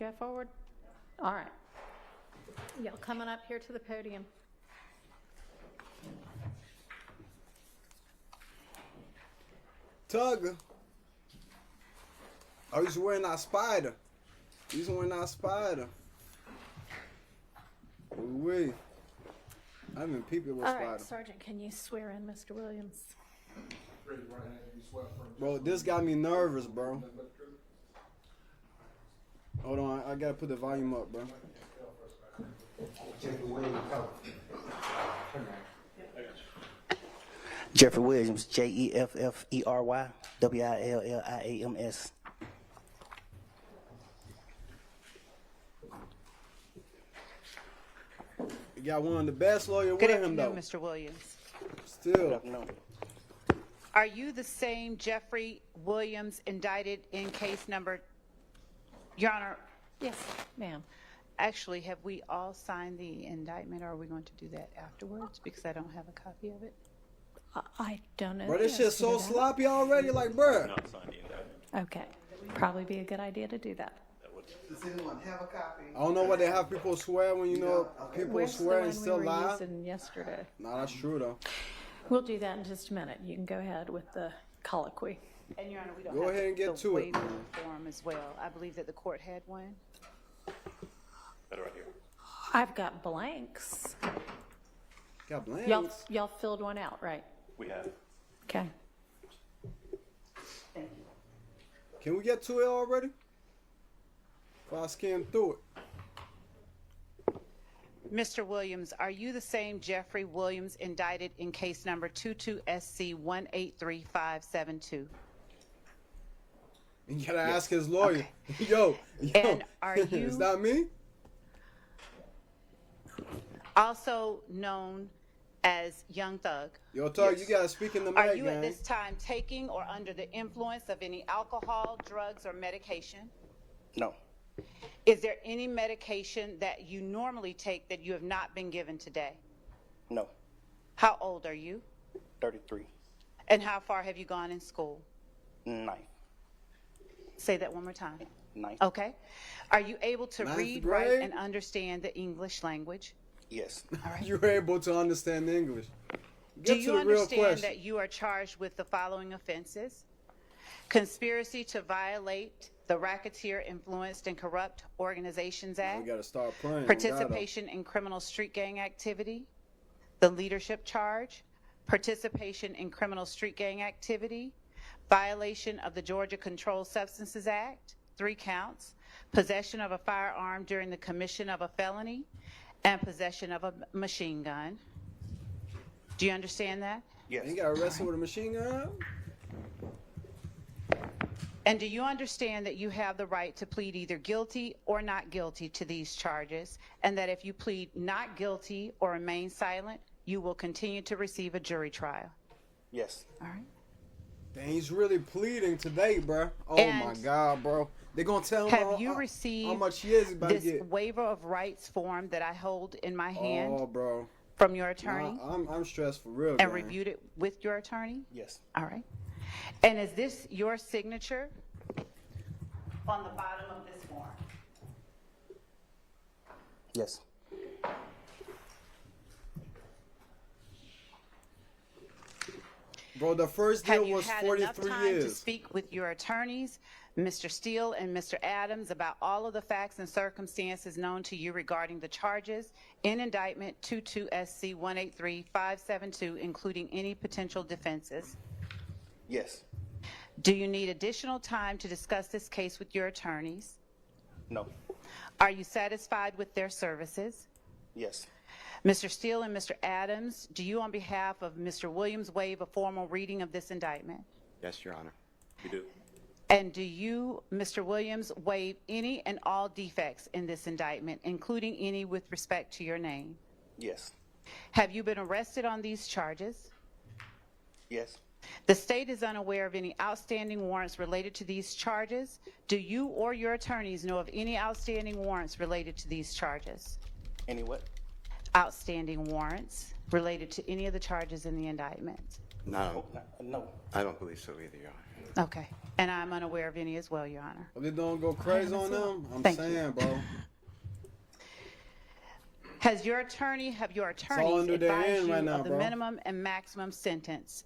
go forward? All right. Y'all coming up here to the podium. Thugga. Oh, he's wearing that spider. He's wearing that spider. Ooh-wee. I haven't peeped with All spider. right, Sergeant, can you swear in Mr. Williams? Bro, this got me nervous, bro. Hold on, I gotta put the volume up, bro. Jeffrey Williams, Jeffrey Williams. You got one of the best lawyers Good with him, though. afternoon, Mr. Williams. Still. Are you the same Jeffrey Williams indicted in case number? Your Honor, Yes, ma'am. actually, have we all signed the indictment, or are we going to do that afterwards? Because I don't have a copy of it. I don't know. Bro, the this shit answer to so that. sloppy already, like, bro. Not signed the indictment. Okay, probably be a good idea to do that. Does anyone have a copy? I don't know what they have people swear when, you know, people Where's the swear one and still we were lie. using yesterday? Nah, that's true, though. We'll do that in just a minute. You can go ahead with the colloquy. And Your Honor, we don't Go have ahead and get the to it. waiver form as well. I believe that the court had one. That right here. I've got blanks. Got blanks. Y'all filled one out, right? We have. Okay. Can we get to it already? If I scan through it. Mr. Williams, are you the same Jeffrey Williams indicted in case number 22SC183572? You gotta ask his lawyer. Okay. Yo, And are you- is that me? Also known as Young Thug. Yo, Thug, Yes. you gotta speak in the Are mic, you gang. at this time taking or under the influence of any alcohol, drugs, or medication? No, Is there any medication that you normally take that you have not been given today? no, How old are you? 33, And how far have you gone in school? 9, Say that one more time. 9. Okay. Are you able to Ninth read, grade? write, and understand the English language? Yes, All right. You're able to understand English. Do Get you to the real understand question. that you are charged with the following offenses? Conspiracy to violate the Racketeer Influenced and Corrupt Organizations We Act, gotta start playing. participation in criminal street gang activity, the leadership charge, participation in criminal street gang activity, violation of the Georgia Controlled Substances Act, 3 counts, possession of a firearm during the commission of a felony, and possession of a machine gun. Do you understand that? yes, You got arrested with a machine gun? And do you understand that you have the right to plead either guilty or not guilty to these charges, and that if you plead not guilty or remain silent, you will continue to receive a jury trial? yes, All right. Dang, he's really pleading today, bro. Oh And my God, bro. They gonna tell him Have you how received much he is about to this get. waiver of rights form that I hold in my hand Oh, bro. from your attorney Nah, I'm stressed for real, and gang. reviewed it with your attorney? yes, All right. And is this your signature on the bottom of this form? yes, Bro, the first deal Have you was had enough 43 time to years. speak with your attorneys, Mr. Steele and Mr. Adams, about all of the facts and circumstances known to you regarding the charges in indictment 22SC183572, including any potential defenses? yes, Do you need additional time to discuss this case with your attorneys? no, Are you satisfied with their services? yes, Mr. Steele and Mr. Adams, do you on behalf of Mr. Williams waive a formal reading of this indictment? Yes, Your Honor. We do. And do you, Mr. Williams, waive any and all defects in this indictment, including any with respect to your name? yes, Have you been arrested on these charges? yes, The state is unaware of any outstanding warrants related to these charges. Do you or your attorneys know of any outstanding warrants related to these charges? any what? Outstanding warrants related to any of the charges in the indictment? No, No, I don't believe so either, Your Honor. Okay. And I'm unaware of any as well, Your Honor. If they don't go crazy on them, I'm Thank you. saying, bro. Have your attorneys under their advised hand you right now, of the bro. minimum and maximum sentence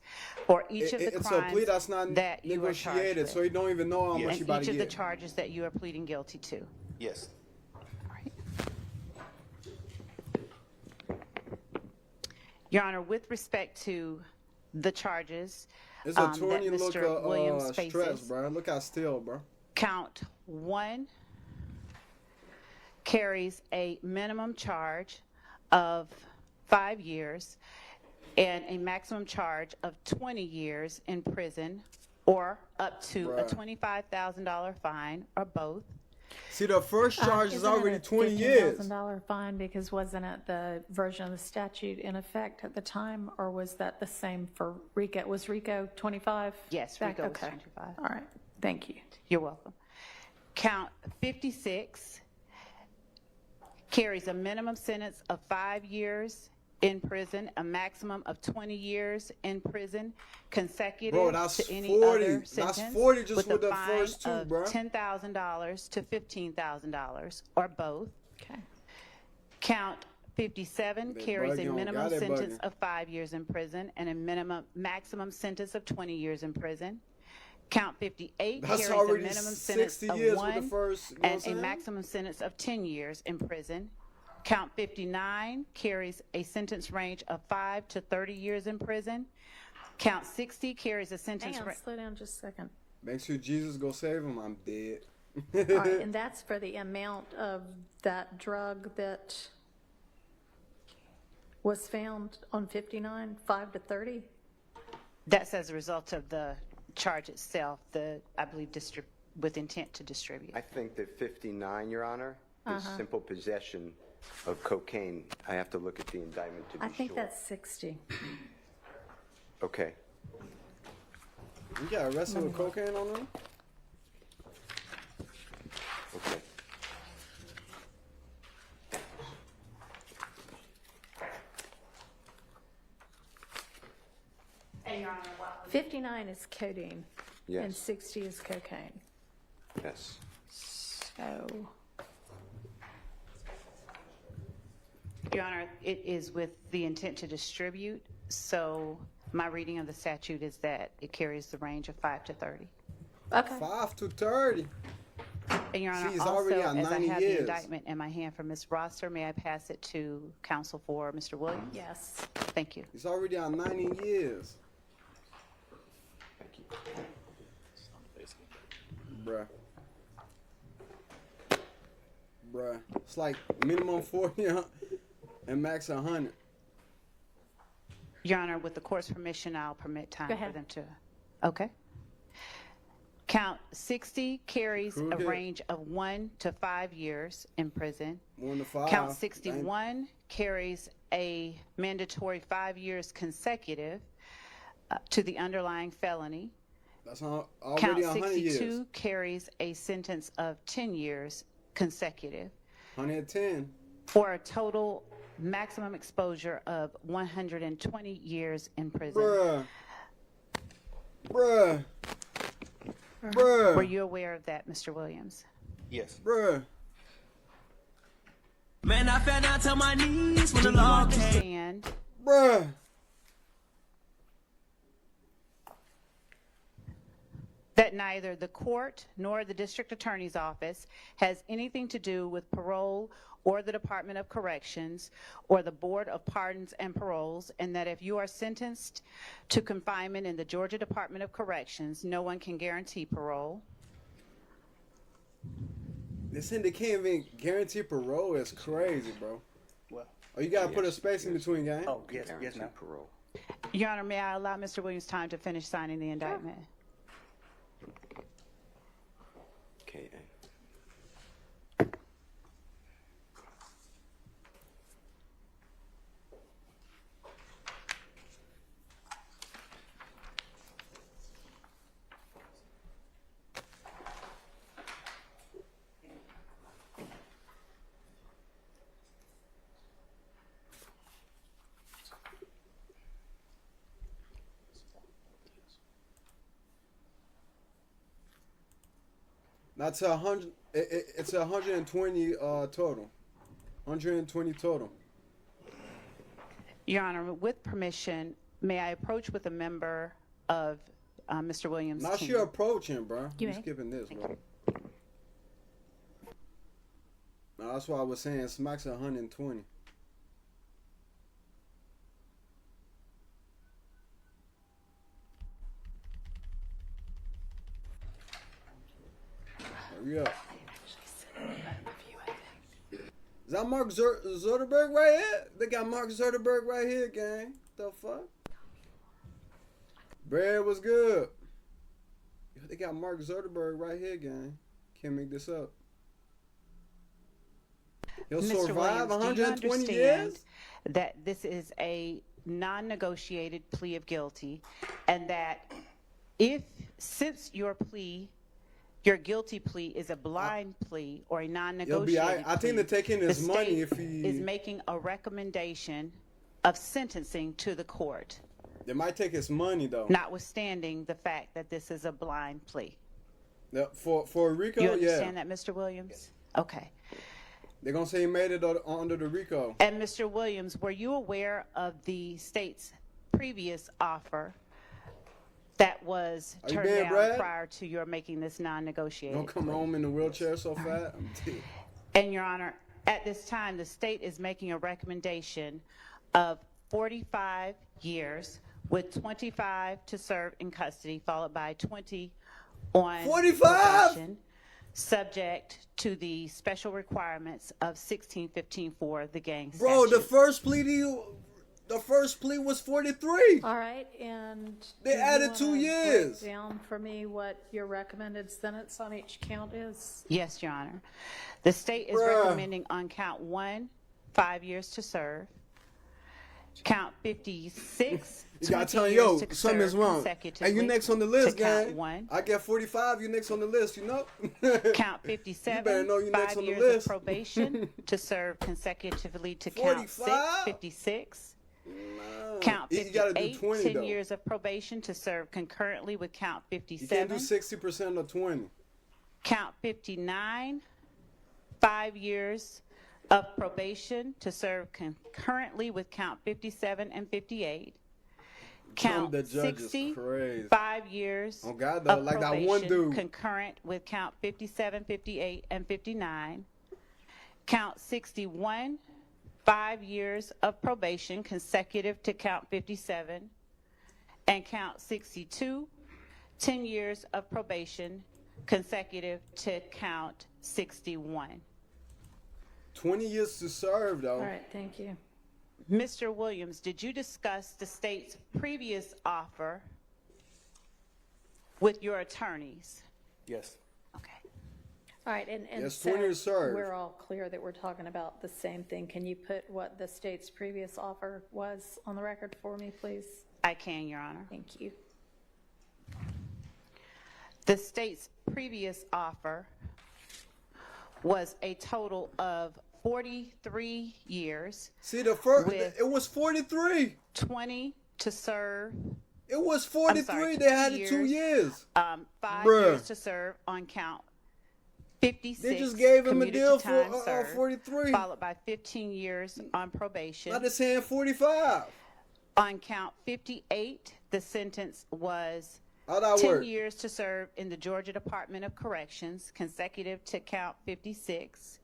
for each of the It's a plea crimes that's not that you are charged negotiated, with? so you don't even know how much And you about each to of the get. charges that you are pleading guilty to? Yes. All right. Your Honor, with respect to the charges This that attorney look Mr. Williams stressed, faces, bro. Look how still, bro. count 1 carries a minimum charge of 5 years and a maximum charge of 20 years in prison or up to a Bruh. $25,000 fine or both. See, the first charge is Isn't it already a 20 years. $15,000 fine because wasn't it the version of the statute in effect at the time, or was that the same for RICO? Was RICO 25? Yes, back? RICO was Okay. 25. All right. Thank you. You're welcome. Count 56 carries a minimum sentence of 5 years in prison, a maximum of 20 years in prison, consecutive Bro, that's to any 40. other That's sentence, 40 just with with a the fine first two, of bro. $10,000 to $15,000 or both. Okay. Count 57 They carries a bugging on- minimum got it sentence bugging. of 5 years in prison and a maximum sentence of 20 years in prison. Count 58 That's carries a already minimum sentence 60 of years with the 1 first, you know what I'm and a saying? maximum sentence of 10 years in prison. Count 59 carries a sentence range of 5 to 30 years in prison. Count 60 carries a sentence Hang on, range. slow down just a second. Make sure Jesus go save him. I'm dead. All right, and that's for the amount of that drug that was found on 59, 5 to 30? That's as a result of the charge itself, I believe, with intent to distribute. I think that 59, Your Honor, is simple possession of cocaine. I have to look at the indictment to be I sure. think that's 60. Okay. You got arrested with cocaine on him? Okay. And Your Honor, 59 is codeine. Yes. And 60 is cocaine. Yes. So, Your Honor, it is with the intent to distribute, so my reading of the statute is that it carries the range of 5 to 30. okay. 5 to 30. And Your Honor, See, he's also, already at as I 90 have years. the indictment in my hand from Ms. Rosser, may I pass it to counsel for Mr. Williams? Yes. Thank you. He's already on 90 years. Thank you. Bruh. Bruh. It's like minimum 40 and max 100. Your Honor, with the court's permission, I'll permit time Go for ahead. them to. Okay. Count 60 carries Who a did? range of 1 to 5 years in prison. 1 to 5. Count 61 carries a mandatory 5 years consecutive to the underlying felony. That's Count already 100 62 years. carries a sentence of 10 years consecutive 110. for a total maximum exposure of 120 years in prison. Bruh. Bruh. Were Bruh. you aware of that, Mr. Williams? Yes. Bruh. Man, I fell down to my knees when Do the you law came. understand Bruh. that neither the court nor the district attorney's office has anything to do with parole or the Department of Corrections or the Board of Pardons and Paroles, and that if you are sentenced to confinement in the Georgia Department of Corrections, no one can guarantee parole? They said they can't even guarantee parole. It's crazy, bro. Well, Oh, you gotta put a Yes, space in yes. between, gang. oh, yes, yes, Guaranteed ma'am. parole. Your Honor, may I allow Mr. Williams time to finish signing the indictment? Okay. Not to 100. It's 120 total. 120 total. Your Honor, with permission, may I approach with a member of Mr. Williams' Not team? sure approaching, bro. You You may. skipping this, bro. No, that's why I was saying it's max 120. Hurry up. Is that Mark Zuckerberg right here? They got Mark Zuckerberg right here, gang. The fuck? Bread was good. Yo, they got Mark Zuckerberg right here, gang. Can't make this up. He'll Mr. survive Williams, do you 120 understand years? that this is a non-negotiated plea of guilty, and that since your guilty plea is a blind plea or a non-negotiated I think plea, they're taking his the money state if he. is making a recommendation of sentencing to the court, They might take his money though. notwithstanding the fact that this is a blind plea. Yeah, for Rico, You yeah. understand that, Mr. Williams? Okay. They're gonna say he made it under the Rico. And Mr. Williams, were you aware of the state's previous offer that was Are you turned being down Brad? prior to your making this non-negotiated Don't come plea? home in the wheelchair so fat. And Your Honor, at this time, the state is making a recommendation of 45 years with 25 to serve in custody, followed by 20 on 45? probation, subject to the special requirements of 1615 for the gang Bro, statute. the first plea was 43. All right, and They do you added 2 wanna years. break down for me what your recommended sentence on each count is? Yes, Your Honor. The state is Bruh. recommending on count 1, 5 years to serve. Count 56, You gotta 20 tell him, years yo, to something is serve wrong. consecutively Hey, you next on the list, to count gang. 1. I get 45, you next on the list, you know? Count You 57, better know you next 5 on the years list. of probation to serve consecutively to count 45? 56. Nah. Count You gotta do 58, 20 10 though. years of probation to serve concurrently with count You can't do 57. 60% of 20. Count 59, 5 years of probation to serve concurrently with count 57 and 58. Count the judge is 60, crazy. 5 years Oh, God, though, of like that probation one dude. concurrent with count 57, 58, and 59. Count 61, 5 years of probation consecutive to count 57. And count 62, 10 years of probation consecutive to count 61. 20 years to serve, though. All right, thank you. Mr. Williams, did you discuss the state's previous offer with your attorneys? Yes. Okay. All right, and Yes, so 20 to serve. we're all clear that we're talking about the same thing. Can you put what the state's previous offer was on the record for me, please? I can, Your Honor. Thank you. The state's previous offer was a total of 43 years, See, the first, With- it was 43. 20 to serve, It was 43. sorry, They had 2 it 2 years. 5 Bruh. years to serve on count 56. They just gave him a commuted deal to time for served, 43. followed by 15 years on probation. Now they're saying 45. On count 58, the sentence was How that 10 work? years to serve in the Georgia Department of Corrections, consecutive to count 56.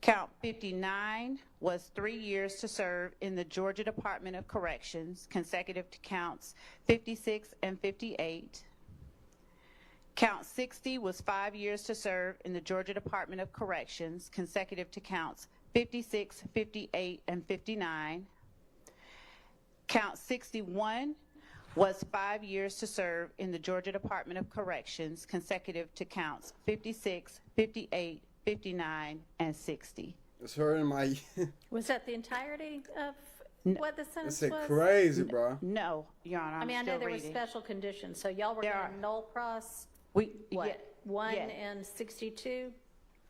Count 59 was 3 years to serve in the Georgia Department of Corrections, consecutive to counts 56 and 58. Count 60 was 5 years to serve in the Georgia Department of Corrections, consecutive to counts 56, 58, and 59. Count 61 was 5 years to serve in the Georgia Department of Corrections, consecutive to counts 56, 58, 59, and 60. It's hurting my. Was that the entirety of what the sentence It's was? crazy, bro. No, Your Honor, I mean, I know still there were reading. special conditions, so y'all were There going to are. null pros We, what? yeah, 1 yeah. and 62?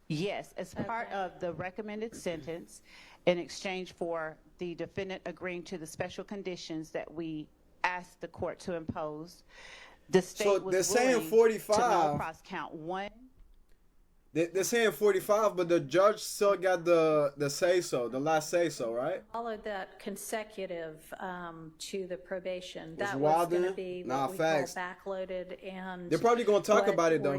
Yes, as part Okay. of the recommended sentence, in exchange for the defendant agreeing to the special conditions that we asked the court to impose, the state So was they're saying willing 45. to null pros count 1, They're saying 45, but the judge still got the say so, the last say so, right? Followed that consecutive to the probation. Was That was going to Walden? be Nah, what we facts. call backloaded. And They're probably gonna talk about it, though.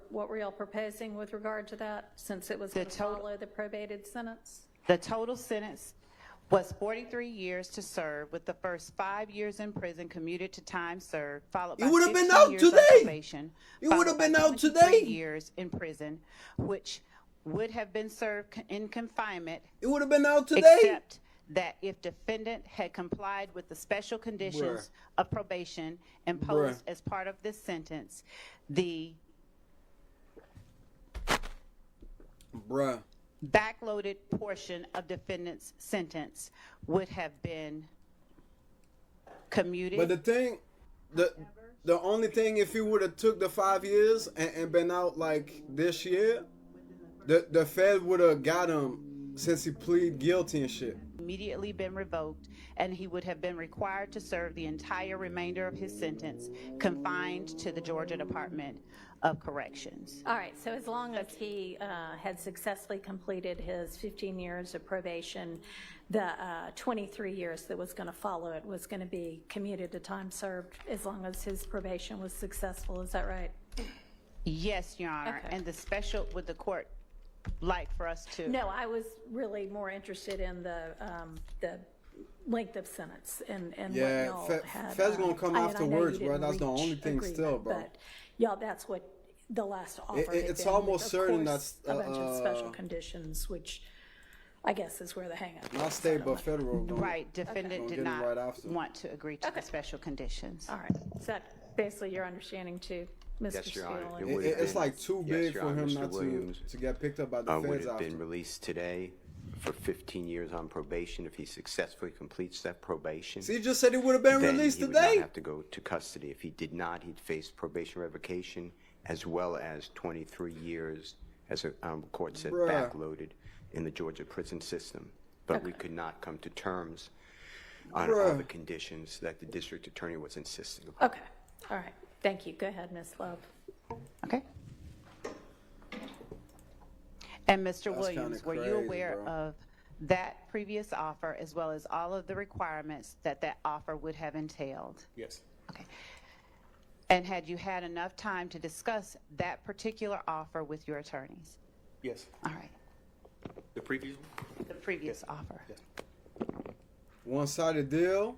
What were y'all proposing with regard to that, since it was The going to total- follow the probated sentence? The total sentence was 43 years to serve, with the first 5 years in prison commuted to time served, followed by You would've been 15 out years on today. probation, You followed would've by been out 23 today. years in prison, which would have been served in confinement, It would have been out today. except that if defendant had complied with the special conditions of probation imposed as part of this sentence, the Bruh. backloaded portion of defendant's sentence would have been commuted. But the thing, the only thing, if he would have took the 5 years and been out like this year, the Fed would have got him since he pleaded guilty and shit. Immediately been revoked, and he would have been required to serve the entire remainder of his sentence confined to the Georgia Department of Corrections. All right, so as long as he had successfully completed his 15 years of probation, the 23 years that was going to follow it was going to be commuted to time served as long as his probation was successful. Is that right? Yes, Your Honor. Okay. And the special, would the court like for us to? No, I was really more interested in the length of sentence and Yeah, what y'all had. Fed's gonna come I know afterwards, you bro. didn't That's the reach only thing agreement, still, bro. But y'all, that's what the last offer had it's been, almost of certain course, that's, a bunch of special conditions, which I guess is where the hang-up Not is. state, but federal. Right, defendant Gonna did get him not right after. want to agree to the special conditions. All right, is that basically your understanding too, Mr. Yes, Your Honor. Steele? It would have It's been- like too yes, big Your for Honor, him Mr. not Williams, to get picked up by the would feds have after. been released today for 15 years on probation if he successfully completes that probation. See, he just said he would have been Then released he would today. not have to go to custody. If he did not, he'd face probation revocation as well as 23 years, as the court said, Bruh. backloaded in the Georgia prison system. But we could not come to terms on Bruh. all the conditions that the district attorney was insisting upon. Okay, all right, thank you. Go ahead, Ms. Love. Okay. And Mr. That's Williams, kinda were you crazy, aware bro. of that previous offer as well as all of the requirements that that offer would have entailed? Yes. Okay. And had you had enough time to discuss that particular offer with your attorneys? Yes. All right. The previous one? The previous offer. Yes. One-sided deal.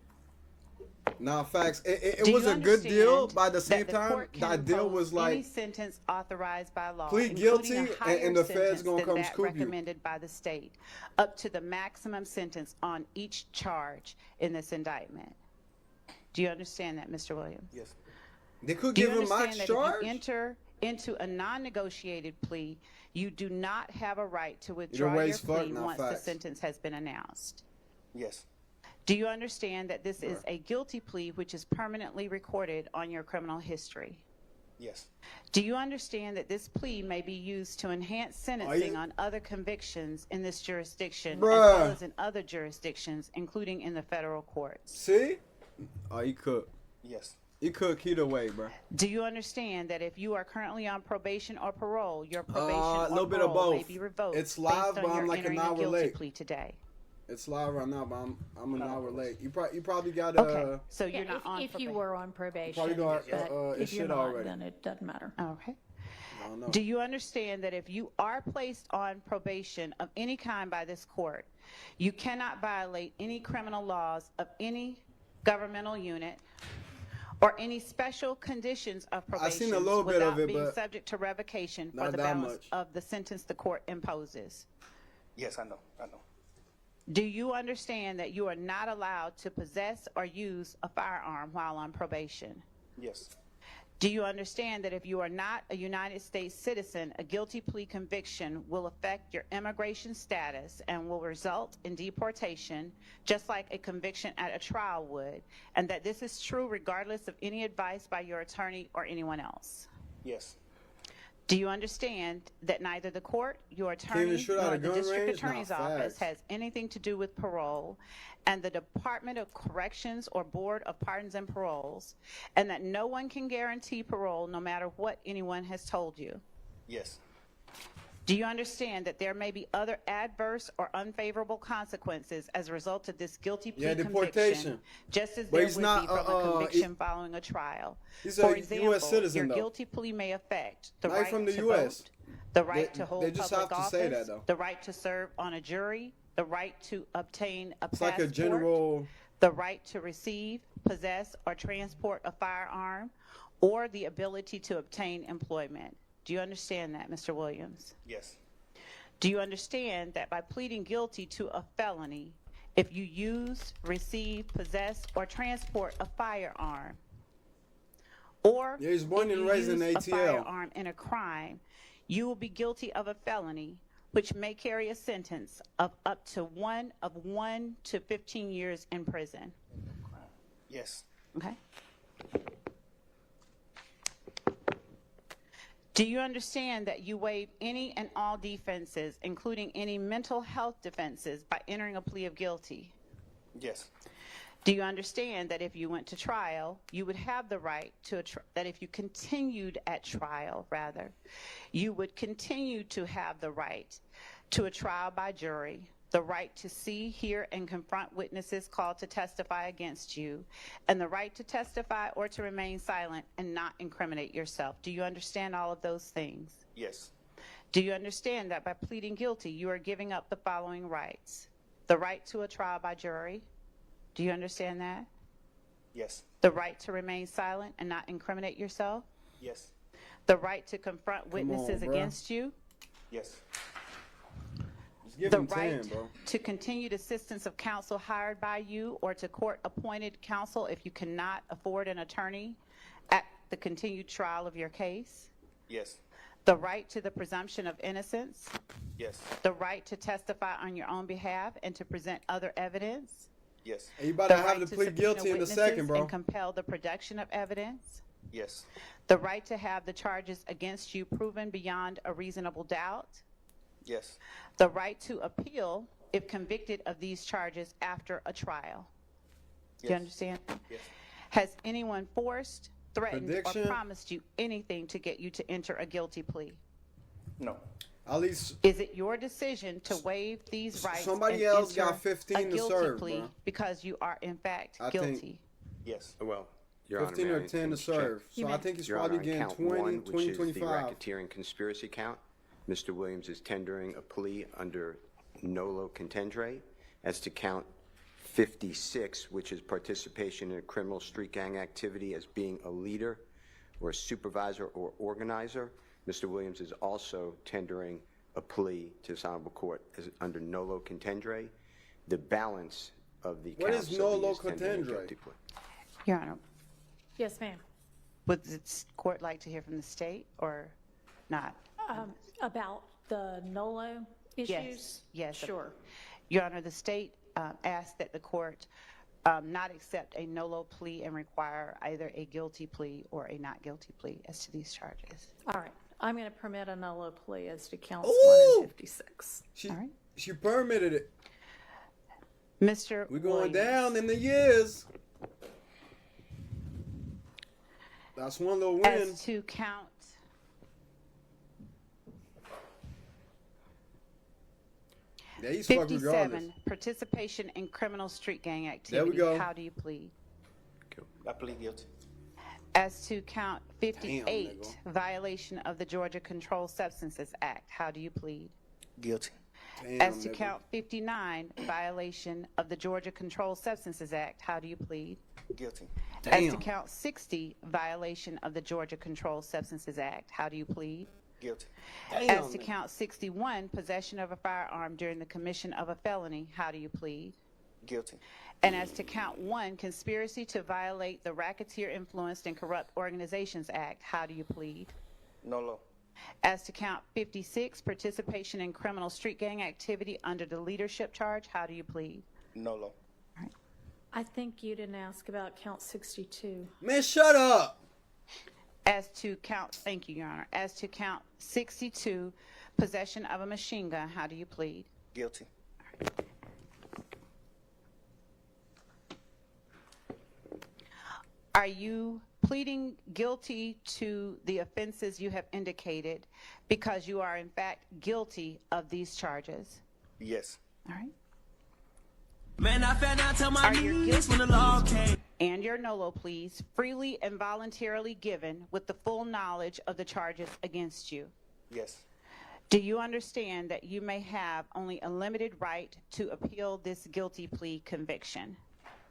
Nah, facts. It Do was you a good deal. understand By the same that the time, court can that deal impose was any like, sentence authorized by law, plead including guilty, a higher and the feds sentence gonna than come that scoop you. recommended by the state, up to the maximum sentence on each charge in this indictment. Do you understand that, Mr. Williams? Yes. they could Do you give him understand max that charge. if you enter into a non-negotiated plea, you do not have a right to withdraw way your as fuck, plea not once the facts. sentence has been announced? Yes. Do you understand that this is a guilty plea which is permanently recorded on your criminal history? Yes. Do you understand that this plea may be used to enhance sentencing on other convictions in this jurisdiction as well Bruh. as in other jurisdictions, including in the federal courts? See? Oh, he cooked. Yes. He cooked either way, bro. Do you understand that if you are currently on probation or parole, your probation A or little bit of parole may both. be revoked It's based live, on but I'm your like an entering a hour guilty late. plea today? It's live right now, but I'm an hour late. You probably got Okay, so you're Yeah, not on if you probation. were on probation, Probably got, but it if you're should not, already. then it doesn't matter. Okay. I don't know. Do you understand that if you are placed on probation of any kind by this court, you cannot violate any criminal laws of any governmental unit or any special conditions of probation seen a little bit without of it, being but subject to revocation for not the that balance much. of the sentence the court imposes? Yes, I know. I know. Do you understand that you are not allowed to possess or use a firearm while on probation? Yes. Do you understand that if you are not a United States citizen, a guilty plea conviction will affect your immigration status and will result in deportation, just like a conviction at a trial would, and that this is true regardless of any advice by your attorney or anyone else? Yes. Do you understand that neither the court, your even attorney, shoot out nor a the gun district range? Nah, attorney's office facts. has anything to do with parole, and the Department of Corrections or Board of Pardons and Paroles, and that no one can guarantee parole no matter what anyone has told you? Yes. Do you understand that there may be other adverse or unfavorable consequences as a result of this guilty plea Yeah, conviction, deportation. just as But there he's would not, be from a conviction following a trial? he's For a example, US citizen, your though. guilty plea may affect the Not right from the to US. vote, the right They- to hold they just public have to say that, office, though. the right to serve on a jury, the right to obtain a It's passport, like a general. the right to receive, possess, or transport a firearm, or the ability to obtain employment. Do you understand that, Mr. Williams? Yes. Do you understand that by pleading guilty to a felony, if you use, receive, possess, or transport a firearm, or Yeah, he's born if and you raised in use a ATL. firearm in a crime, you will be guilty of a felony which may carry a sentence of up to 1 to 15 years in prison. Yes. Okay? Do you understand that you waive any and all defenses, including any mental health defenses, by entering a plea of guilty? Yes. Do you understand that if you went to trial, you would have the right to that if you continued at trial, rather, you would continue to have the right to a trial by jury, the right to see, hear, and confront witnesses called to testify against you, and the right to testify or to remain silent and not incriminate yourself? Do you understand all of those things? Yes. Do you understand that by pleading guilty, you are giving up the following rights? The right to a trial by jury. Do you understand that? Yes. The right to remain silent and not incriminate yourself? Yes. The right to confront on, witnesses bruh. against you? Yes. Just give The him 10, right bro. to continued assistance of counsel hired by you or to court-appointed counsel if you cannot afford an attorney at the continued trial of your case? Yes. The right to the presumption of innocence? Yes. The right to testify on your own behalf and to present other evidence? Yes. Hey, you about The to have right to plead subpoena guilty in a witnesses second, bro. and compel the production of evidence? Yes. The right to have the charges against you proven beyond a reasonable doubt? Yes. The right to appeal if convicted of these charges after a trial? Do you Yes. understand? Yes. Has anyone forced, threatened, Prediction? or promised you anything to get you to enter a guilty plea? No. At least Is it your decision to waive these rights somebody and else got enter 15 a to guilty serve, plea bro. because you are in fact I think- guilty? Yes. Well, Your Honor, 15 may I or 10 to check? serve. You So I may. think he's Your probably Honor, getting count 20, one, 20, which is the 25. racketeering conspiracy count. Mr. Williams is tendering a plea under nolo contendere. As to count 56, which is participation in a criminal street gang activity as being a leader or a supervisor or organizer, Mr. Williams is also tendering a plea to this honorable court as under nolo contendere. The balance of the What counts is so he nolo tendering a contendere? guilty plea. Your Honor, Yes, ma'am. would the court like to hear from the state or not? About the NOLO issues? Yes, yes. Sure. Your Honor, the state asked that the court not accept a nolo plea and require either a guilty plea or a not guilty plea as to these charges. All right. I'm going to permit a NOLO plea as to counts Ooh! 1 and 56. She, All right. she permitted it. Mr. We're going Williams, down in the years. That's one little win. as to count Yeah, he's fucked regardless. 57, participation in criminal street gang There activity. we go. How do you plead? I plead guilty. As to count Damn, 58, nigga. violation of the Georgia Controlled Substances Act. How do you plead? Guilty. Damn, As to nigga. count 59, violation of the Georgia Controlled Substances Act. How do you plead? Guilty. As to Damn. count 60, violation of the Georgia Controlled Substances Act. How do you plead? Guilty. Damn, As to nigga. count 61, possession of a firearm during the commission of a felony. How do you plead? Guilty. And as to count 1, conspiracy to violate the Racketeer Influenced and Corrupt Organizations Act. How do you plead? No law. As to count 56, participation in criminal street gang activity under the leadership charge. How do you plead? No law. I think you didn't ask about count 62. Man, shut up. As to count, thank you, Your Honor. As to count 62, possession of a machine gun. How do you plead? Guilty. Are you pleading guilty to the offenses you have indicated because you are in fact guilty of these charges? Yes. All right. Man, I fell down to my Are your knees when the law came. And your NOLO pleas freely and voluntarily given with the full knowledge of the charges against you? Yes. Do you understand that you may have only a limited right to appeal this guilty plea conviction?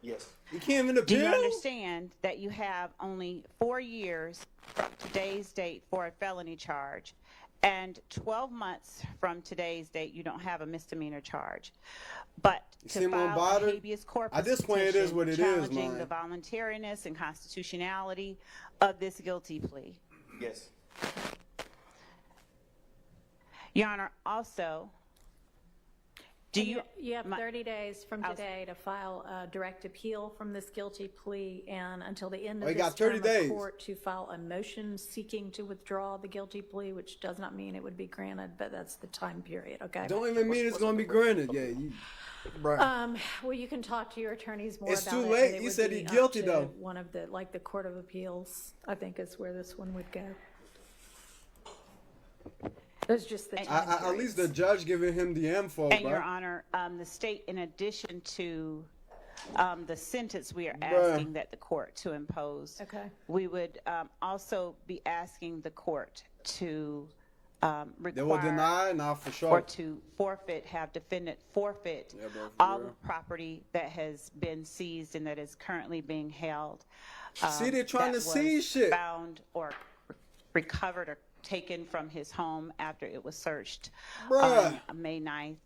Yes. You can't even Do you appeal? understand that you have only 4 years from today's date for a felony charge, and 12 months from today's date you don't have a misdemeanor charge? But You to seem file a unbothered? habeas corpus At this point, it is petition what it is, challenging man. the voluntariness and constitutionality of this guilty plea. Yes. Your Honor, also, do you... You have 30 days from I was- today to file a direct appeal from this guilty plea, and until the end Oh, of you this got 30 term days. of court to file a motion seeking to withdraw the guilty plea, which does not mean it would be granted, but that's the time period, okay? Don't even mean it's gonna be granted. Yeah, you, bruh. Well, you can talk to your attorneys more It's about too it. and late. it He would said be he up guilty, to though. One of the, like the Court of Appeals, I think is where this one would go. It's just the time At least the periods. judge giving him the info, And Your bro. Honor, the state, in addition to the sentence we are Bruh. asking that the court to impose, Okay. we would also be asking the court to They will require deny, not for or sure. to forfeit, have defendant forfeit Yeah, bro, for all real. the property that has been seized and that is currently being held. See, they're trying that to seize was shit. Found or recovered or taken from his home after it was searched Bruh. on May 9th.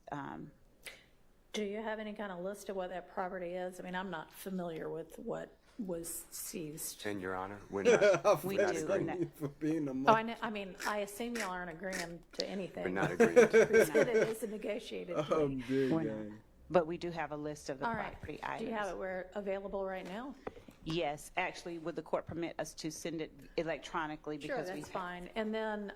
Do you have any kind of list of what that property is? I mean, I'm not familiar with what was seized. And Your Honor, we're not, We That's do, like and that- you for being a Oh, I mean, I assume y'all aren't agreeing to anything. we're not agreeing. We said it is a negotiated Oh, plea. big We're gang. not. But we do have a list of the All right. property Do items. you have it where available right now? Yes, actually, would the court permit us to send it electronically? Sure, Because that's fine. And then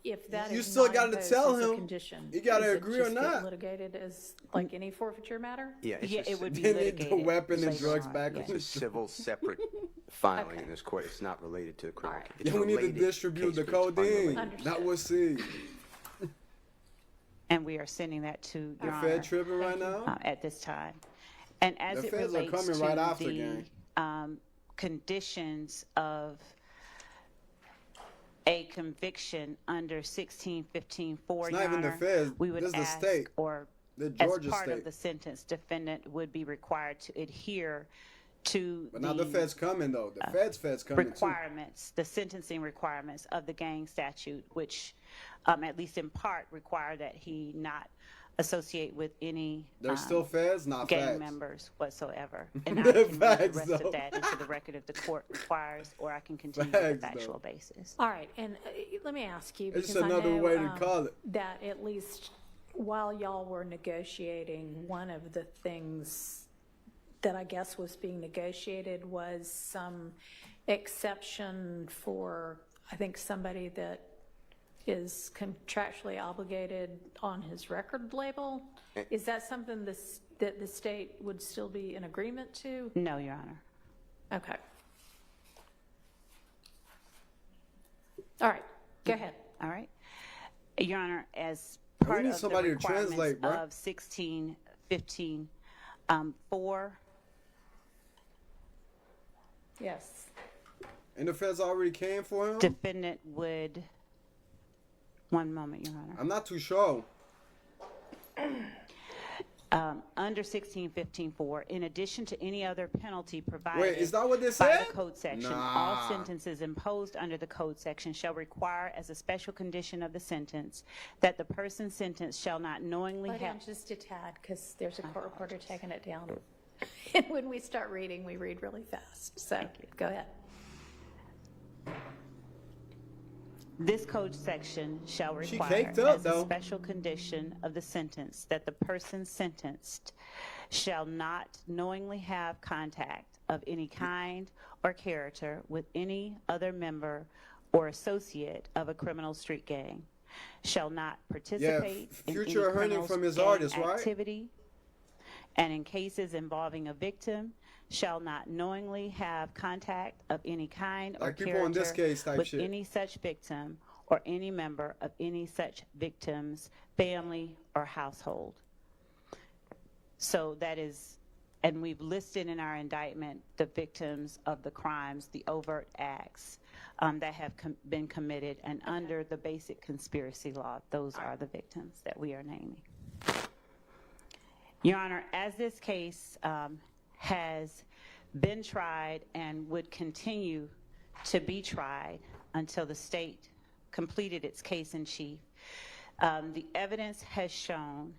if that You is still not gotta imposed tell as a him. condition, You gotta does it agree or just get not. litigated as like any forfeiture matter? Yeah, it's Yeah, a it would be They need litigated. the weapon and later drugs on, back yeah. on the It's a civil separate filing in this court. It's not related to the criminal All right. case. It's Yeah, we need to related distribute case, the but it's codeine. unrelated. That was seized. And we are sending that to The Your Fed Honor tripping right now? at this time. And as The it feds are relates coming to right after, the gang. conditions of a conviction under 1615-4, It's not Your even the Honor, feds. we would This is the ask, state. or The as Georgia part state. of the sentence, defendant would be required to adhere to But now the feds coming, though. The feds coming, too. requirements, the sentencing requirements of the gang statute, which at least in part require that he not associate with any There's still feds, not gang facts. members whatsoever. And I can read the Facts, rest though. of that into the record if the court requires, or I can continue Facts, with the factual though. basis. All right, and let me ask you, It's because just I another know way to call it. that at least while y'all were negotiating, one of the things that I guess was being negotiated was some exception for, I think, somebody that is contractually obligated on his record label. Is that something that the state would still be in agreement to? No, Your Honor. Okay. All right, go ahead. All right. Your Honor, as We part need of the somebody to requirements translate, bro. of 1615-4, Yes. And the feds already came for him? defendant would, one moment, Your Honor. I'm not too sure. Under 1615-4, in addition to any other penalty provided Wait, is that what they by said? the code section, Nah. all sentences imposed under the code section shall require as a special condition of the sentence that the person sentenced shall not knowingly Slow down have... just a tad, because there's a court reporter taking it down. And when we start reading, we read really fast. So, go ahead. This code section shall She require caked up, as though. a special condition of the sentence that the person sentenced shall not knowingly have contact of any kind or character with any other member or associate of a criminal street gang, shall not participate in any Future Herning criminal from his gang artist, right? activity, and in cases involving a victim, shall not knowingly have contact of any kind or Like people in this character case type with shit. any such victim or any member of any such victim's family or household. So that is, and we've listed in our indictment the victims of the crimes, the overt acts that have been committed, and under the basic conspiracy law, those are the victims that we are naming. Your Honor, as this case has been tried and would continue to be tried until the state completed its case in chief, the evidence has shown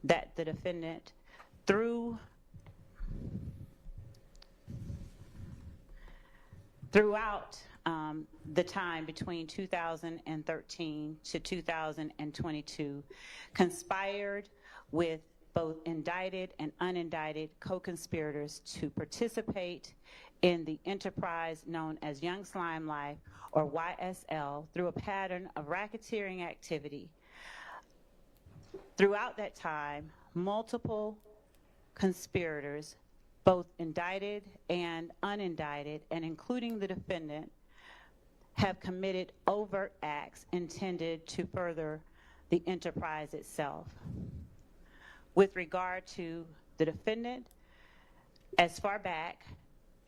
that the defendant, throughout the time between 2013 to 2022, conspired with both indicted and unindicted co-conspirators to participate in the enterprise known as Young Slime Life, or YSL, through a pattern of racketeering activity. Throughout that time, multiple conspirators, both indicted and unindicted, and including the defendant, have committed overt acts intended to further the enterprise itself. With regard to the defendant, as far back,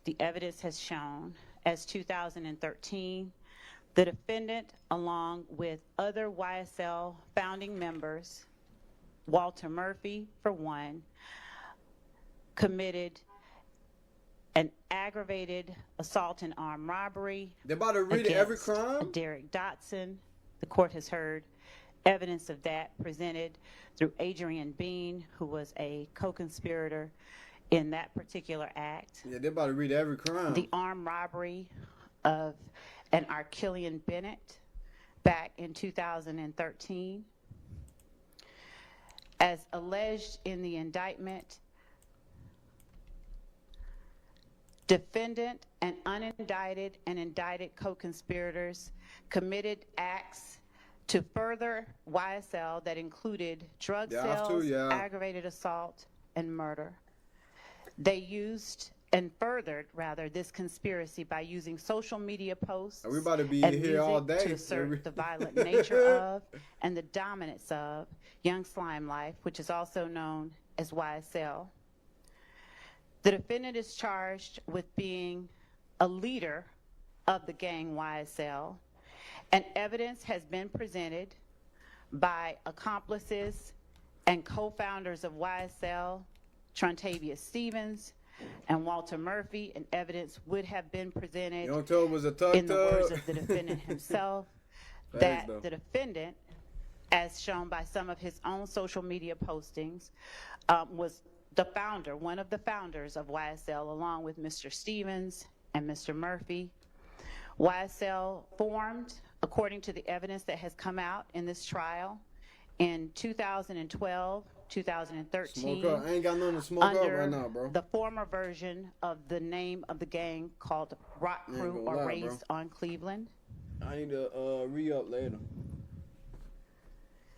the evidence has shown, as 2013, the defendant, along with other YSL founding members, Walter Murphy, for one, committed an aggravated assault and armed robbery. They're about to read every against crime? Derek Dotson. The court has heard evidence of that presented through Adrian Bean, who was a co-conspirator in that particular act. Yeah, they're about to read every crime. The armed robbery of an Archillian Bennett back in 2013. As alleged in the indictment, defendant and unindicted and indicted co-conspirators committed acts to further YSL that included drug sales, aggravated assault, and murder. They used and furthered, rather, this conspiracy by using social media posts we about to be and here music all day. to assert the violent nature of and the dominance of Young Slime Life, which is also known as YSL. The defendant is charged with being a leader of the gang YSL, and evidence has been presented by accomplices and co-founders of YSL, Trontavia Stevens and Walter Murphy, and evidence would have been presented You don't tell it was a tug in the words tug. of the defendant himself, That that is, though. the defendant, as shown by some of his own social media postings, was the founder, one of the founders of YSL, along with Mr. Stevens and Mr. Murphy. YSL formed, according to the evidence that has come out in this trial, in 2012, 2013, Smoke up. I ain't got nothing to smoke up under right now, bro. the former version of the name of the gang called Rock I ain't Crew, gonna or lie, Raised on Cleveland. I need to re-up later.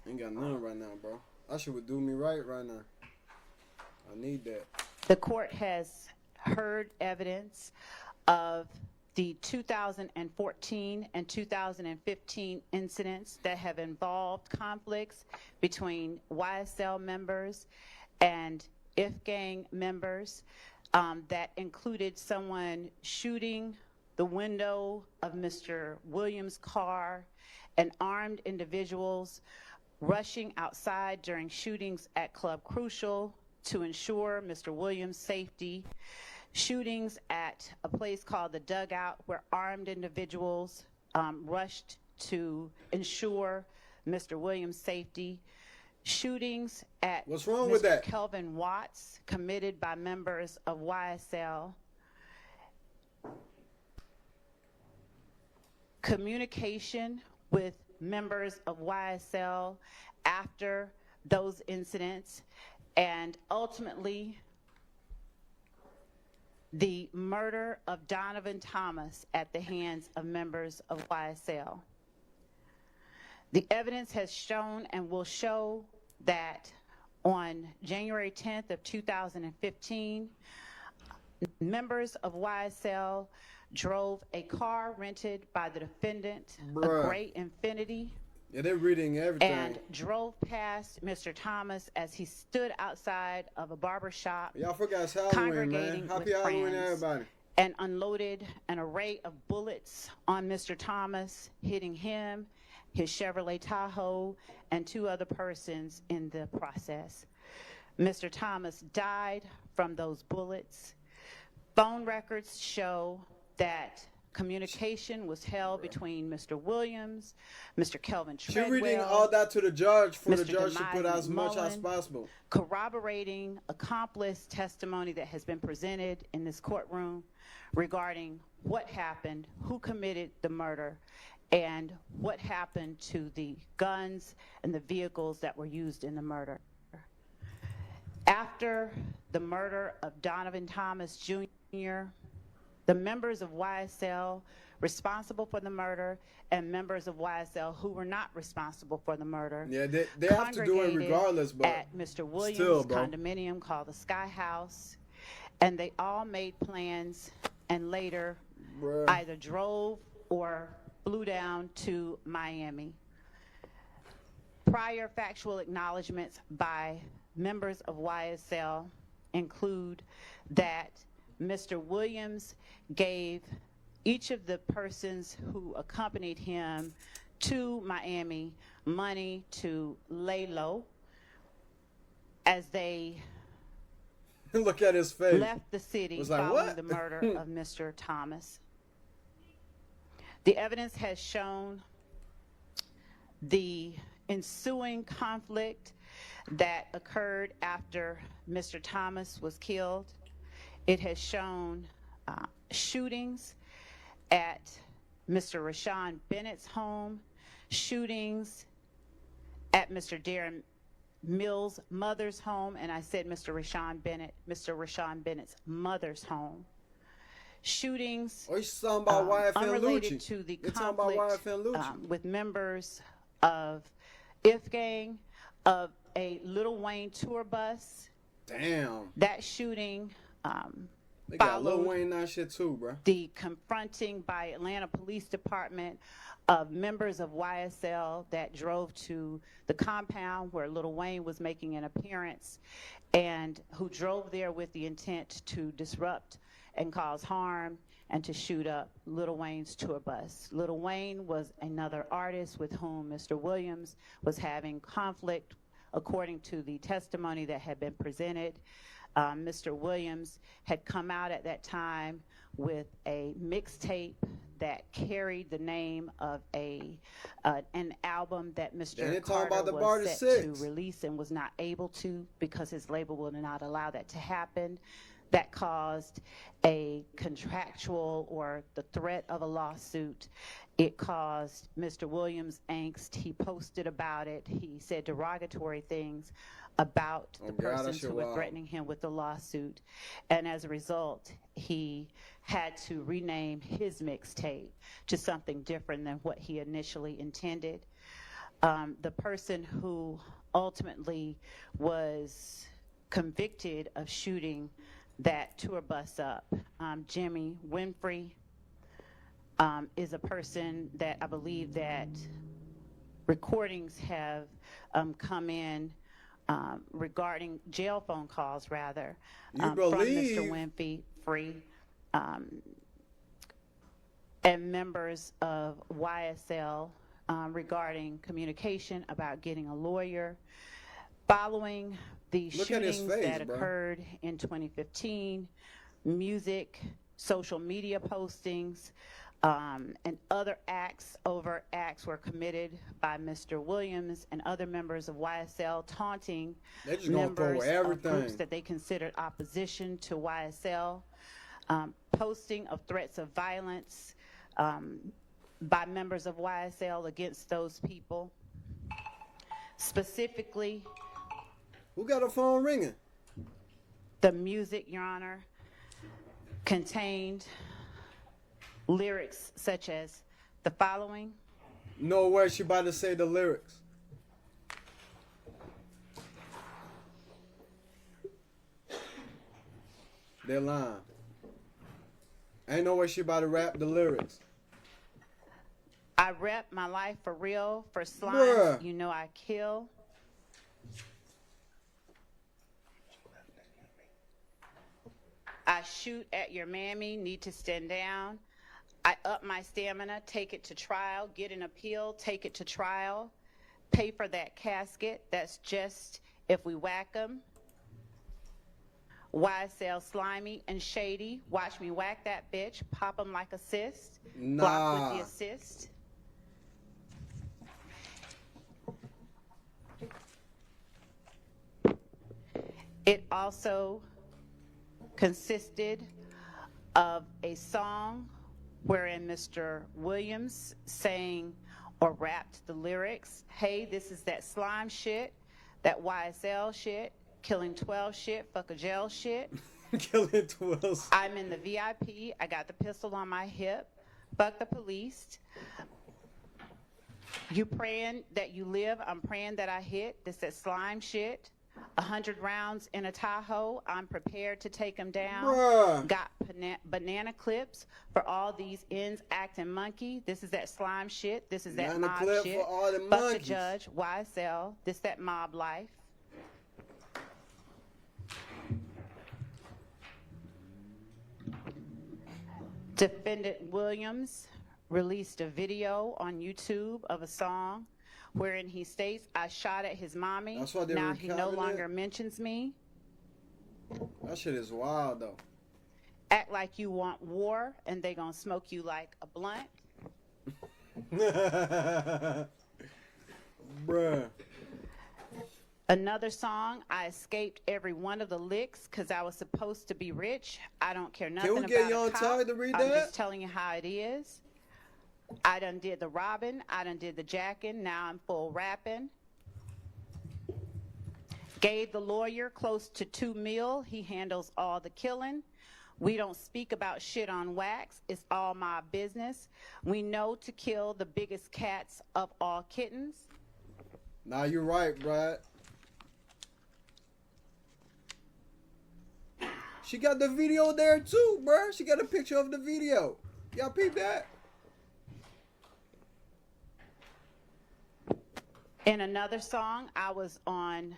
Ain't got none right now, bro. That shit would do me right now. I need that. The court has heard evidence of the 2014 and 2015 incidents that have involved conflicts between YSL members and IF gang members that included someone shooting the window of Mr. Williams' car, and armed individuals rushing outside during shootings at Club Crucial to ensure Mr. Williams' safety, shootings at a place called the Dugout where armed individuals rushed to ensure Mr. Williams' safety, shootings at What's wrong Mr. with that? Kelvin Watts committed by members of YSL, communication with members of YSL after those incidents, and ultimately the murder of Donovan Thomas at the hands of members of YSL. The evidence has shown and will show that on January 10th of 2015, Members of YSL drove a car rented by the defendant, Bruh. a gray Infiniti, Yeah, they're reading everything. and drove past Mr. Thomas as he stood outside of a barber shop Y'all forgot it's Halloween, man. congregating Happy with Halloween, friends, everybody. and unloaded an array of bullets on Mr. Thomas, hitting him, his Chevrolet Tahoe, and 2 other persons in the process. Mr. Thomas died from those bullets. Phone records show that communication was held between Mr. Williams, Mr. Kelvin She Treadwell, reading all that to the judge for the Mr. judge to put Demise as much as Mullen, possible. corroborating accomplice testimony that has been presented in this courtroom regarding what happened, who committed the murder, and what happened to the guns and the vehicles that were used in the murder. After the murder of Donovan Thomas Jr., the members of YSL responsible for the murder and members of YSL who were not responsible for the murder, Yeah, they have to do it congregated regardless, but at Mr. Williams' still, bro. condominium called the Sky House, and they all made plans and later Bruh. either drove or flew down to Miami. Prior factual acknowledgments by members of YSL include that Mr. Williams gave each of the persons who accompanied him to Miami money to lay low as they Look at his face. left the city Was like, following "What?" the murder of Mr. Thomas. The evidence has shown the ensuing conflict that occurred after Mr. Thomas was killed. It has shown shootings at Mr. Rashawn Bennett's home, shootings at Mr. Darren Mills' mother's home, and I said Mr. Rashawn Bennett's mother's home. Shootings Oh, he's talking about YFN unrelated Lucci. to the You're talking about conflict YFN Lucci. with members of If Gang, of a Lil Wayne tour bus. Damn. That shooting They got Lil followed Wayne that shit too, bro. the confronting by Atlanta Police Department of members of YSL that drove to the compound where Lil Wayne was making an appearance and who drove there with the intent to disrupt and cause harm and to shoot up Lil Wayne's tour bus. Lil Wayne was another artist with whom Mr. Williams was having conflict according to the testimony that had been presented. Mr. Williams had come out at that time with a mixtape that carried the name of an album that They Mr. didn't talk about Carter the was Bar to set Six. to release and was not able to because his label would not allow that to happen. That caused a contractual or the threat of a lawsuit. It caused Mr. Williams angst. He posted about it. He said derogatory things about the Oh, God, that persons shit who were wild. threatening him with the lawsuit. And as a result, he had to rename his mixtape to something different than what he initially intended. The person who ultimately was convicted of shooting that tour bus up, Jimmy Winfrey, is a person that I believe that recordings have come in regarding jail phone calls, rather, You from believe? Mr. Winfrey and members of YSL regarding communication about getting a lawyer. Following the Look at his shootings face, that bro. occurred in 2015, music, social media postings, and other overt acts were committed by Mr. Williams and other members of YSL, taunting They just gonna throw members of everything. groups that they considered opposition to YSL, posting of threats of violence by members of YSL against those people. Specifically, Who got a phone ringing? the music, Your Honor, contained lyrics such as the following: No way she about to say the lyrics. They're lying. Ain't no way she about to rap the lyrics. I rep my life for real. For slime, Bruh. you know I kill. I shoot at your mammy, need to stand down. I up my stamina, take it to trial, get an appeal, take it to trial. Pay for that casket, that's just if we whack 'em. YSL slimy and shady, watch me whack that bitch, pop 'em like a cyst. Block with Nah. the assist. It also consisted of a song wherein Mr. Williams sang or rapped the lyrics, hey, this is that slime shit, that YSL shit, killing 12 shit, fuck a jail shit. Killing 12. I'm in the VIP, I got the pistol on my hip, fuck the police. You praying that you live, I'm praying that I hit, this that slime shit. 100 rounds in a Tahoe, I'm prepared to take them down. Bruh. Got banana clips for all these ends acting monkey. This is that slime shit. This is that Banana mob clip shit. for all the Fuck monkeys. the judge, YSL. This that mob life. Defendant Williams released a video on YouTube of a song wherein he states, I shot at his mommy. That's why they now he no recounted longer it? mentions me. That shit is wild though. Act like you want war and they gonna smoke you like a blunt. Bruh. Another song, I escaped every one of the licks because I was supposed to be rich. I don't care nothing we about get a Young cop. Thug to read I'm that? just telling you how it is. I done did the robbing. I done did the jacking. Now I'm full rapping. Gave the lawyer close to $2 million. He handles all the killing. We don't speak about shit on wax. It's all my business. We know to kill the biggest cats of all kittens. Nah, you're right, Brad. She got the video there too, bruh. She got a picture of the video. Y'all peep that? In another song, I was on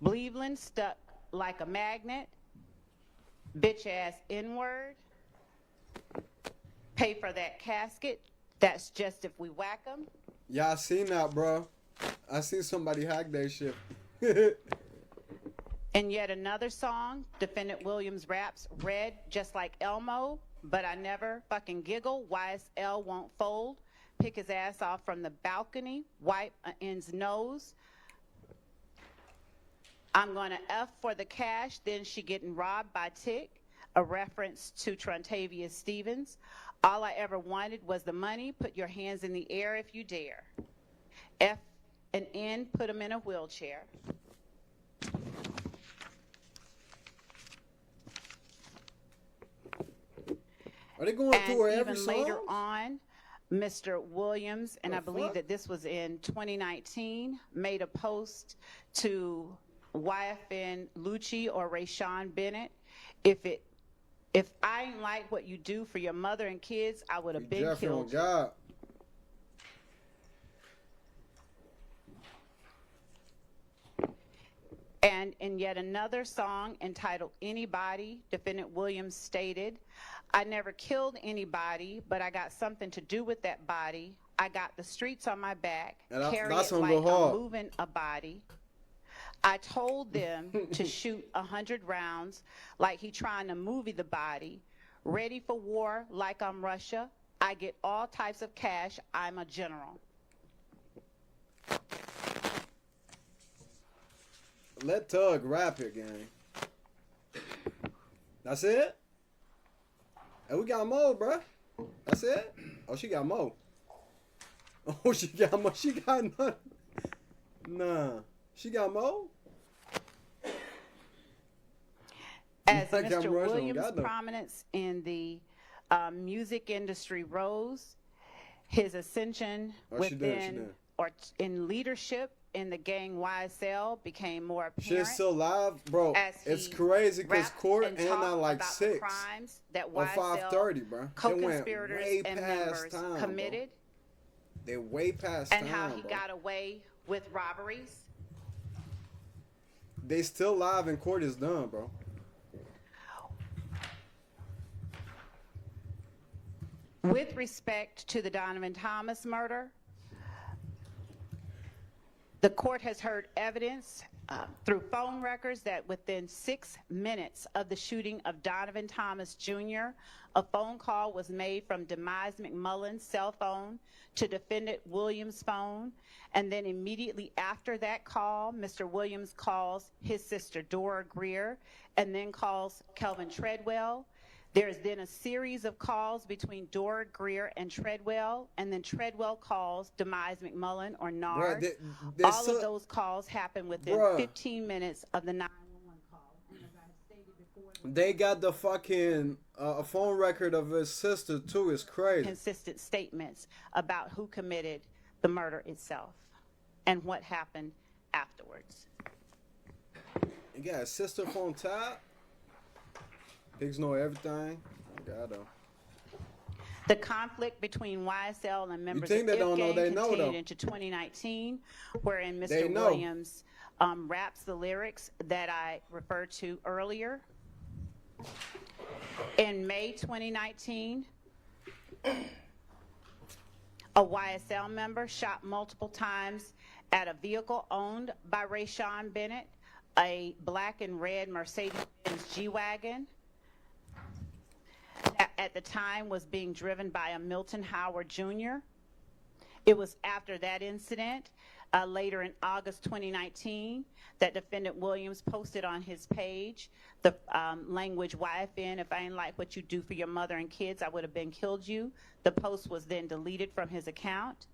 Cleveland, stuck like a magnet, bitch ass N-word, pay for that casket, that's just if we whack 'em. Yeah, I seen that, bro. I seen somebody hack that shit. In yet another song, Defendant Williams raps, red just like Elmo, but I never fucking giggle, YSL won't fold, pick his ass off from the balcony, wipe an end's nose. I'm gonna F for the cash, then she getting robbed by Tick, a reference to Trontavia Stevens. All I ever wanted was the money, put your hands in the air if you dare. F and N, put him in a wheelchair. Are they going And through her every even song? later on, Mr. Williams, and The I believe fuck? that this was in 2019, made a post to YFN Lucci or Rayshawn Bennett. If I ain't like what you do for your mother and kids, I would have been Jeffrey on killed you. God. And in yet another song entitled Anybody, Defendant Williams stated, I never killed anybody, but I got something to do with that body. I got the streets on my back, And carry that's it gonna like go hard. I'm moving a body. I told them to shoot 100 rounds like he trying to movie the body. Ready for war like I'm Russia. I get all types of cash. I'm a general. Let Thug rap it, gang. That's it? And we got more, bruh. That's it? Oh, she got more. Oh, she got more. She got nothing. Nah. She got more? As Like I'm Mr. Russian, Williams' got no- prominence in the music industry rose, his ascension Oh, she did, she within did. or in leadership in the gang YSL became more Shit's apparent still live, bro. as It's he crazy because rapped court and ended talked at like about the 6 crimes that or YSL 5:30, bro. They went co-conspirators way and past members time, committed, bro. They way past and time, how he bro. got away with robberies. They still live and court is done, bro. With respect to the Donovan Thomas murder, the court has heard evidence through phone records that within 6 minutes of the shooting of Donovan Thomas Jr., a phone call was made from Demise McMullen's cell phone to defendant Williams' phone, and then immediately after that call, Mr. Williams calls his sister Dora Greer and then calls Kelvin Treadwell. There is then a series of calls between Dora Greer and Treadwell, and then Treadwell calls Demise McMullen or NARD. All of those calls happen within 15 minutes of the 911 call. And as I stated before, They got the fucking phone record of his sister too. It's crazy. consistent statements about who committed the murder itself and what happened afterwards. You got his sister phone tap. Pigs know everything. Got him. The conflict between YSL and members think of they don't know, IFGANG they know, continued though. into 2019, wherein They Mr. know. Williams raps the lyrics that I referred to earlier. In May 2019, a YSL member shot multiple times at a vehicle owned by Rayshawn Bennett, a black and red Mercedes-Benz G-Wagon. At the time was being driven by a Milton Howard Jr. It was after that incident, later in August 2019, that defendant Williams posted on his page the language, YFN, if I ain't like what you do for your mother and kids, I would have been killed you. The post was then deleted from his account.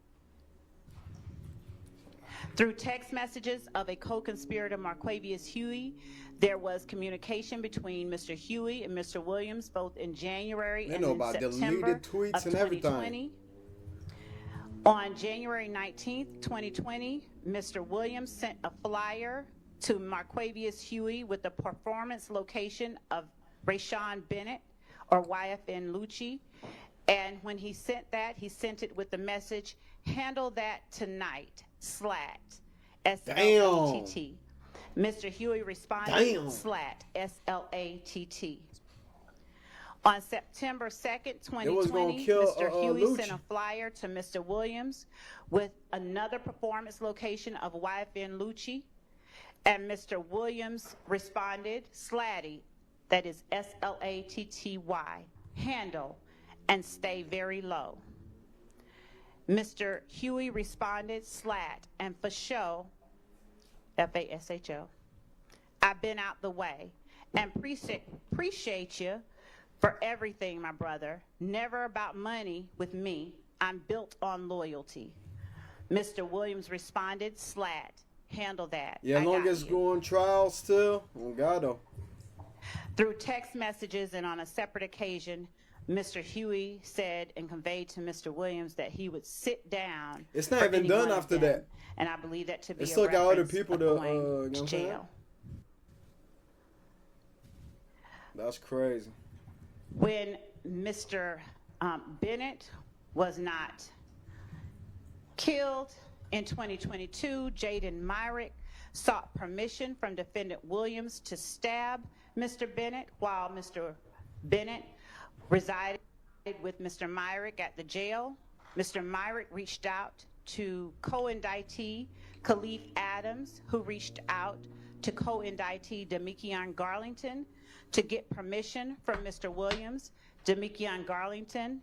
Through text messages of a co-conspirator, Marquavius Huey, there was communication between Mr. Huey and Mr. Williams, both in January They and know in about September deleted tweets of and everything. 2020. On January 19th, 2020, Mr. Williams sent a flyer to Marquavius Huey with the performance location of Rayshawn Bennett, or YFN Lucci. And when he sent that, he sent it with the message, "Handle that tonight, SLAT, S-L-A-T-T." Mr. Huey responded, SLAT, S-L-A-T-T. On September 2nd, was gonna 2020, kill, Mr. Huey Lucci. sent a flyer to Mr. Williams with another performance location of YFN Lucci, and Mr. Williams responded, SLATTY, that is S-L-A-T-T-Y, handle and stay very low. Mr. Huey responded, SLAT, and for show, F-A-S-H-O, I've been out the way, and appreciate you for everything, my brother. Never about money with me. I'm built on loyalty. Mr. Williams responded, SLAT, handle that. Yeah, as I long got as it's you." going trial still, on God though. Through text messages and on a separate occasion, Mr. Huey said and conveyed to Mr. Williams that he would sit down. It's not for even any done one of after them, that. And I believe that to be They a still got other reference people of to, going you know what to I'm saying? jail. That's crazy. When Mr. Bennett was not killed in 2022, Jaden Myrick sought permission from defendant Williams to stab Mr. Bennett while Mr. Bennett resided with Mr. Myrick at the jail. Mr. Myrick reached out to co-indictee Khalif Adams, who reached out to co-indictee Demikion Garlington to get permission from Mr. Williams. Demikion Garlington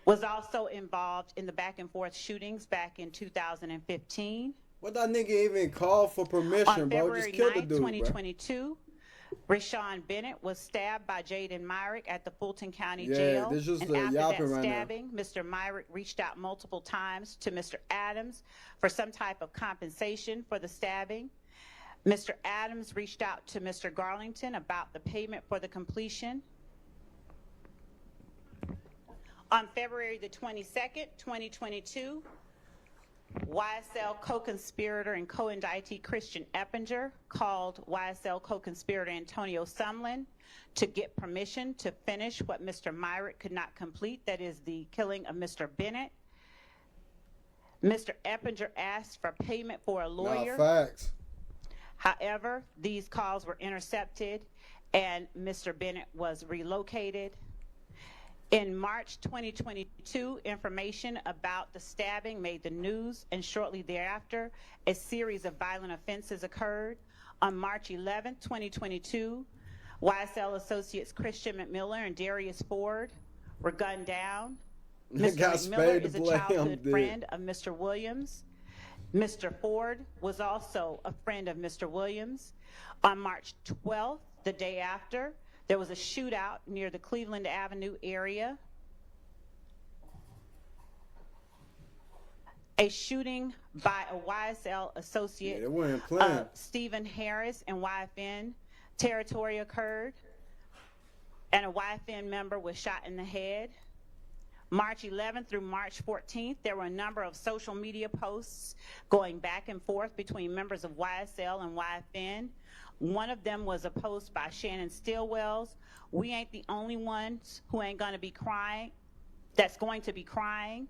was also involved in the back and forth shootings back in 2015. What that nigga even call for permission, On bro? February Just kill the 9th, dude, bro. 2022, Rayshawn Bennett was stabbed by Jaden Myrick at the Fulton County Yeah, Jail. this just And a after yapping that right now. stabbing, Mr. Myrick reached out multiple times to Mr. Adams for some type of compensation for the stabbing. Mr. Adams reached out to Mr. Garlington about the payment for the completion. On February the 22nd, 2022, YSL co-conspirator and co-indictee Christian Eppinger called YSL co-conspirator Antonio Sumlin to get permission to finish what Mr. Myrick could not complete, that is the killing of Mr. Bennett. Mr. Eppinger asked for payment for a lawyer. Nah, facts. However, these calls were intercepted and Mr. Bennett was relocated. In March 2022, information about the stabbing made the news, and shortly thereafter, a series of violent offenses occurred. On March 11, 2022, YSL associates Christian McMiller and Darius Ford were gunned down. Mr. McMiller is a childhood friend of Mr. Williams. Mr. Ford was also a friend of Mr. Williams. On March 12th, the day after, there was a shootout near the Cleveland Avenue area. A shooting by a YSL associate, Stephen Harris, in YFN territory occurred, and a YFN member was shot in the head. March 11th through March 14th, there were a number of social media posts going back and forth between members of YSL and YFN. One of them was a post by Shannon Stillwells. We ain't the only ones who ain't gonna be crying, that's going to be crying.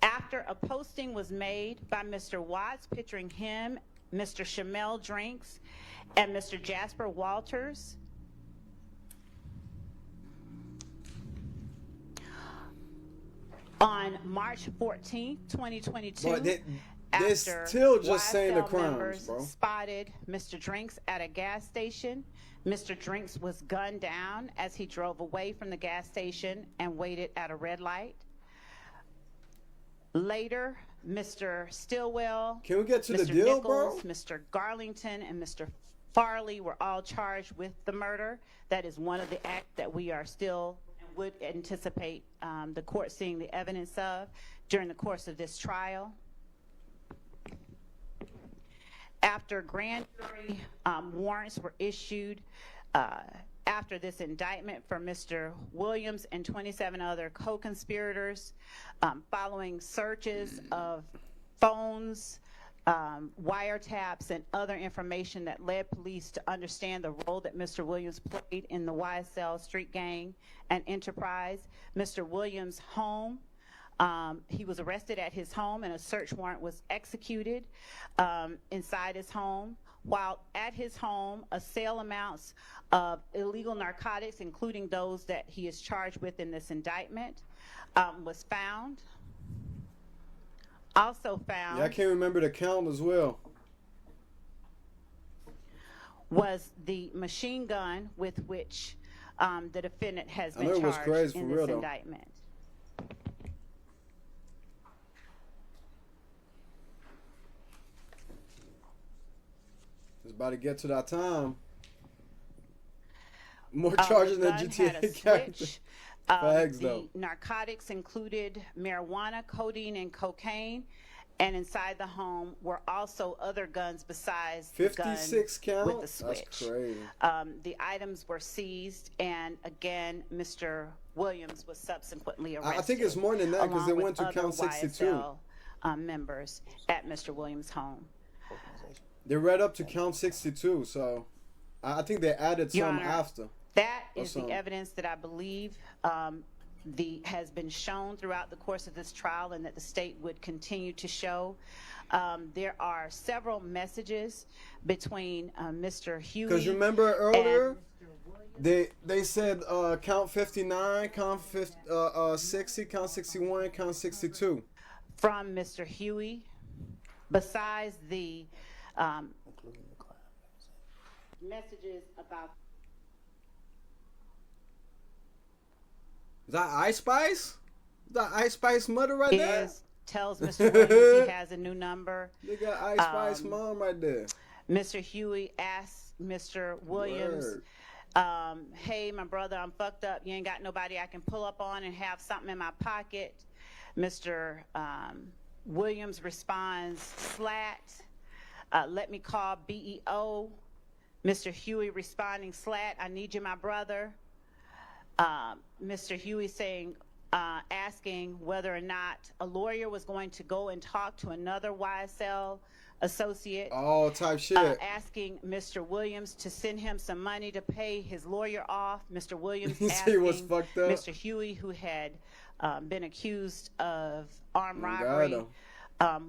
After a posting was made by Mr. Watts picturing him, Mr. Shamel Drinks, and Mr. Jasper Walters, on March 14th, 2022, they're still just saying the crimes, members bro. Spotted Mr. Drinks at a gas station. Mr. Drinks was gunned down as he drove away from the gas station and waited at a red light. Later, Mr. Stillwell, Can we get to Mr. the deal, Nichols, bro? Mr. Garlington, and Mr. Farley were all charged with the murder. That is one of the acts that we are still and would anticipate the court seeing the evidence of during the course of this trial. After grand jury warrants were issued after this indictment for Mr. Williams and 27 other co-conspirators, following searches of phones, wiretaps, and other information that led police to understand the role that Mr. Williams played in the YSL street gang and enterprise. Mr. Williams' home, he was arrested at his home and a search warrant was executed inside his home. While at his home, a sale amounts of illegal narcotics, including those that he is charged with in this indictment, was found. Also found. Yeah, I can't remember the count as well. Was the machine gun with which the defendant has been it was charged crazy in for this real, indictment. It's about to get to that time. More charges than GTA character. Facts, though. The narcotics included marijuana, codeine, and cocaine. And inside the home were also other guns besides 56 the gun count? with the switch. That's crazy. The items were seized, and again, Mr. Williams was subsequently arrested. I think it's more than that because they along went to with count other 62. YSL, members at Mr. Williams' home. They read up to count 62, so I think they added Your some Honor, after. That is some. the evidence that I believe has been shown throughout the course of this trial and that the state would continue to show. There are several messages between Mr. Huey. Because remember earlier, they said count 59, count 60, count 61, count 62. From Mr. Huey, besides the messages about. Is that Ice Spice? Is that Ice Spice mother right there? Tells Mr. Williams he has a new number. They got Ice Spice mom right there. Mr. Huey asks Mr. Williams, hey, my brother, I'm fucked up. You ain't got nobody I can pull up on and have something in my pocket. Mr. Williams responds, slat. Let me call BEO. Mr. Huey responding, slat, I need you, my brother. Mr. Huey saying, asking whether or not a lawyer was going to go and talk to another YSL associate, All type shit. asking Mr. Williams to send him some money to pay his lawyer off. Mr. Williams He asking was fucked up. Mr. Huey, who had been accused of armed God, robbery,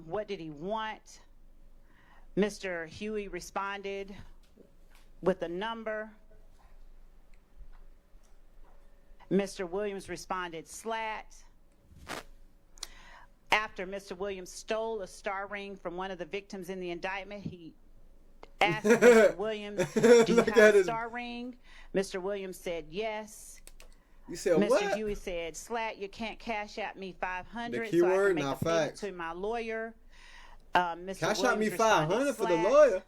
what did he want? Mr. Huey responded with a number. Mr. Williams responded slat. After Mr. Williams stole a star ring from one of the victims in the indictment, he asked Mr. Williams, do you Look have at a his- star ring? Mr. Williams said yes. You said Mr. what? Huey said, slat, you can't cash out me $500 The so I keyword, can make not a payment facts. to my lawyer. Mr. Cash out me Williams responded, $500 for the "Slat." lawyer.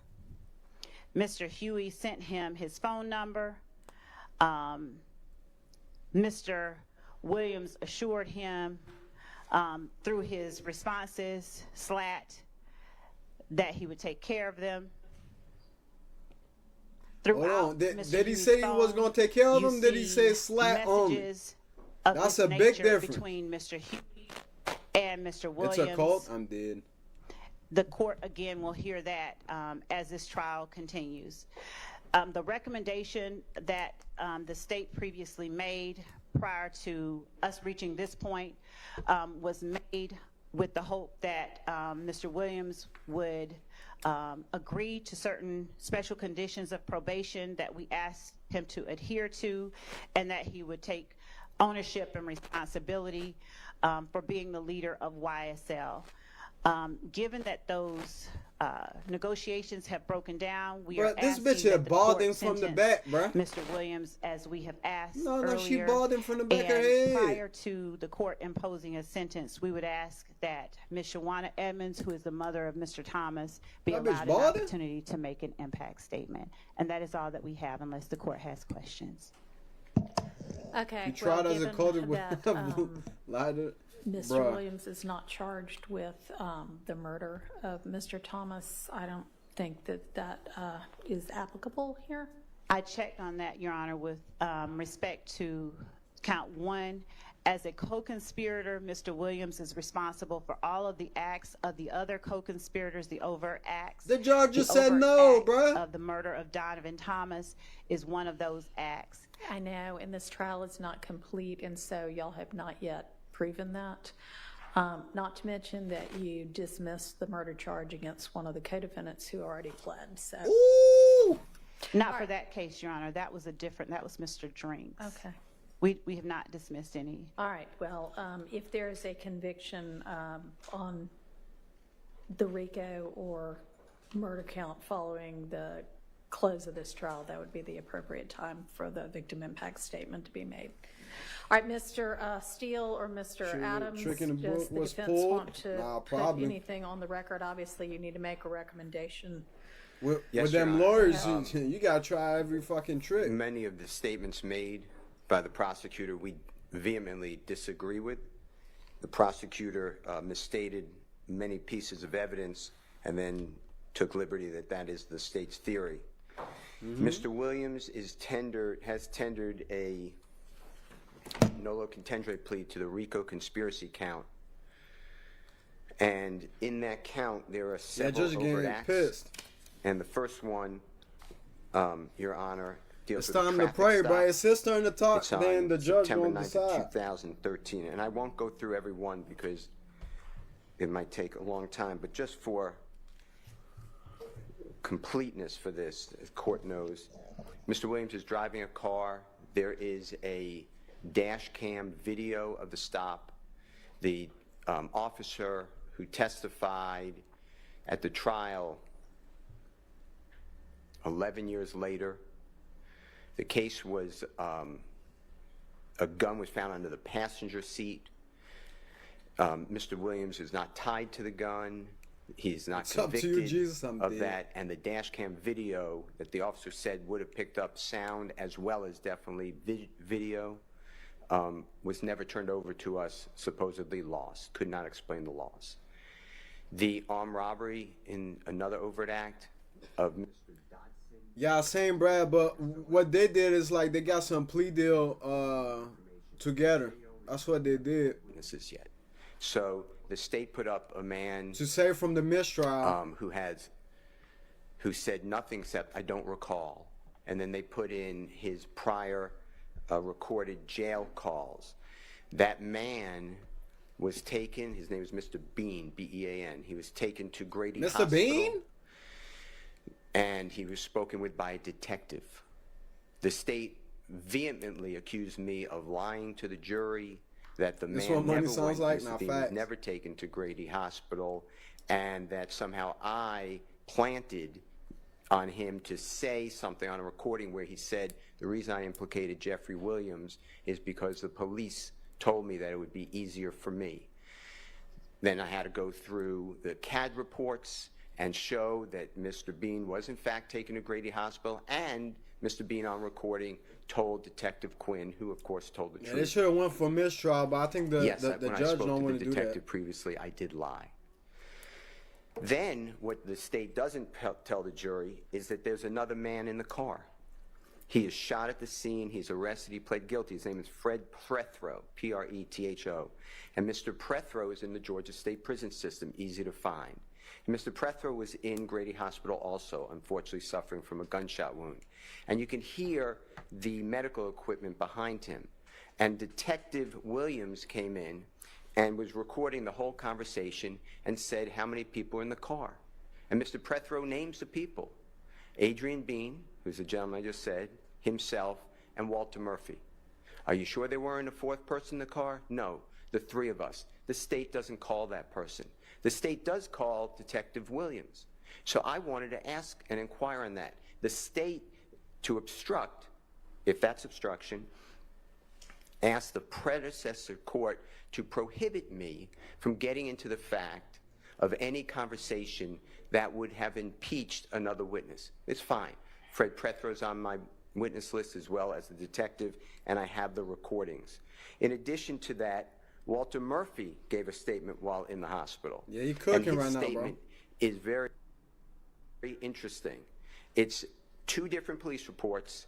Mr. Huey sent him his phone number. Mr. Williams assured him through his responses, slat, that he would take care of them. Hold on. Did he say he was going to take care of them? Did he say slat only? That's That's a big difference. between Mr. Huey and Mr. Williams. It's a cult? I'm dead. The court again will hear that as this trial continues. The recommendation that the state previously made prior to us reaching this point was made with the hope that Mr. Williams would agree to certain special conditions of probation that we asked him to adhere to, and that he would take ownership and responsibility for being the leader of YSL. Given that those negotiations have broken down, we are Bruh, this asking bitch that had the balled court him from the sentence back, bruh. Mr. Williams, as we have asked No, earlier. she balled him from the back of her And head. prior to the court imposing a sentence, we would ask that Ms. Shawana Edmonds, who is the mother of Mr. Thomas, be That bitch allowed an balled him? opportunity to make an impact statement. And that is all that we have, unless the court has questions. Okay. You tried as a given code with that, lied to Mr. Bruh. Williams is not charged with the murder of Mr. Thomas, I don't think that is applicable here. I checked on that, Your Honor, with respect to count one. As a co-conspirator, Mr. Williams is responsible for all of the acts of the other co-conspirators, the overt acts. The judge just The said overt no, act bruh. Of the murder of Donovan Thomas is one of those acts. I know, and this trial is not complete, and so y'all have not yet proven that. Not to mention that you dismissed the murder charge against one of the co-defendants who already pled, so. Ooh. Not for that case, Your Honor. That was Mr. Drinks. Okay. We have not dismissed any. All right, well, if there is a conviction on the RICO or murder count following the close of this trial, that would be the appropriate time for the victim impact statement to be made. All right, Mr. Steele or Mr. Sure, Adams, trick in the does book the was defense pulled? want to Nah, put probably. anything on the record? Obviously, you need to make a recommendation. With Yes, them Your Honor. lawyers, you got to try every fucking trick. Many of the statements made by the prosecutor we vehemently disagree with. The prosecutor misstated many pieces of evidence and then took liberty that that is the state's theory. Mr. Williams has tendered a nolo contendere plea to the RICO conspiracy count. And in that count, there are Yeah, several just overt getting acts. pissed. And the first one, Your Honor, deals It's with a time to traffic pray, stop. bro. It's his turn to talk, It's on then the judge September going to 9th of decide. 2013. And I won't go through every one because it might take a long time. But just for completeness for this, the court knows, Mr. Williams is driving a car. There is a dash cam video of the stop. The officer who testified at the trial 11 years later, the case was a gun was found under the passenger seat. Mr. Williams is not tied to the gun. He's not It's up to convicted you, Jesus, I'm of dead. that. And the dash cam video that the officer said would have picked up sound as well as definitely video was never turned over to us, supposedly lost. Could not explain the loss. The armed robbery in another overt act of Mr. Dodson. Yeah, same, Brad. But what they did is like they got some plea deal together. That's what they did. witnesses yet. So the state put up a man To say from the mistrial. who said nothing except, "I don't recall." And then they put in his prior recorded jail calls. That man was taken, his name is Mr. Bean, B-E-A-N. He was taken to Grady Mr. Hospital. Bean? And he was spoken with by a detective. The state vehemently accused me of lying to the jury, that the This man what money never sounds went, like? Mr. Now, Bean was facts. never taken to Grady Hospital, and that somehow I planted on him to say something on a recording where he said, the reason I implicated Jeffrey Williams is because the police told me that it would be easier for me. Then I had to go through the CAD reports and show that Mr. Bean was in fact taken to Grady Hospital, and Mr. Bean on recording told Detective Quinn, who of course told the Yeah, truth. they should have went for mistrial, but I think the Yes, the when I judge spoke don't to want the to do detective that. previously, I did lie. Then what the state doesn't tell the jury is that there's another man in the car. He is shot at the scene. He's arrested. He pled guilty. His name is Fred Prethro, P-R-E-T-H-O. And Mr. Prethro is in the Georgia State Prison System, easy to find. And Mr. Prethro was in Grady Hospital also, unfortunately suffering from a gunshot wound. And you can hear the medical equipment behind him. And Detective Williams came in and was recording the whole conversation and said how many people were in the car. And Mr. Prethro names the people: Adrian Bean, who's the gentleman I just said, himself, and Walter Murphy. Are you sure there weren't a fourth person in the car? No, the three of us. The state doesn't call that person. The state does call Detective Williams. So I wanted to ask and inquire on that. The state, to obstruct, if that's obstruction, asked the predecessor court to prohibit me from getting into the fact of any conversation that would have impeached another witness. It's fine. Fred Prethro's on my witness list as well as the detective, and I have the recordings. In addition to that, Walter Murphy gave a statement while in the hospital. Yeah, he cooking and right his now, bro. statement is very, very interesting. It's two different police reports,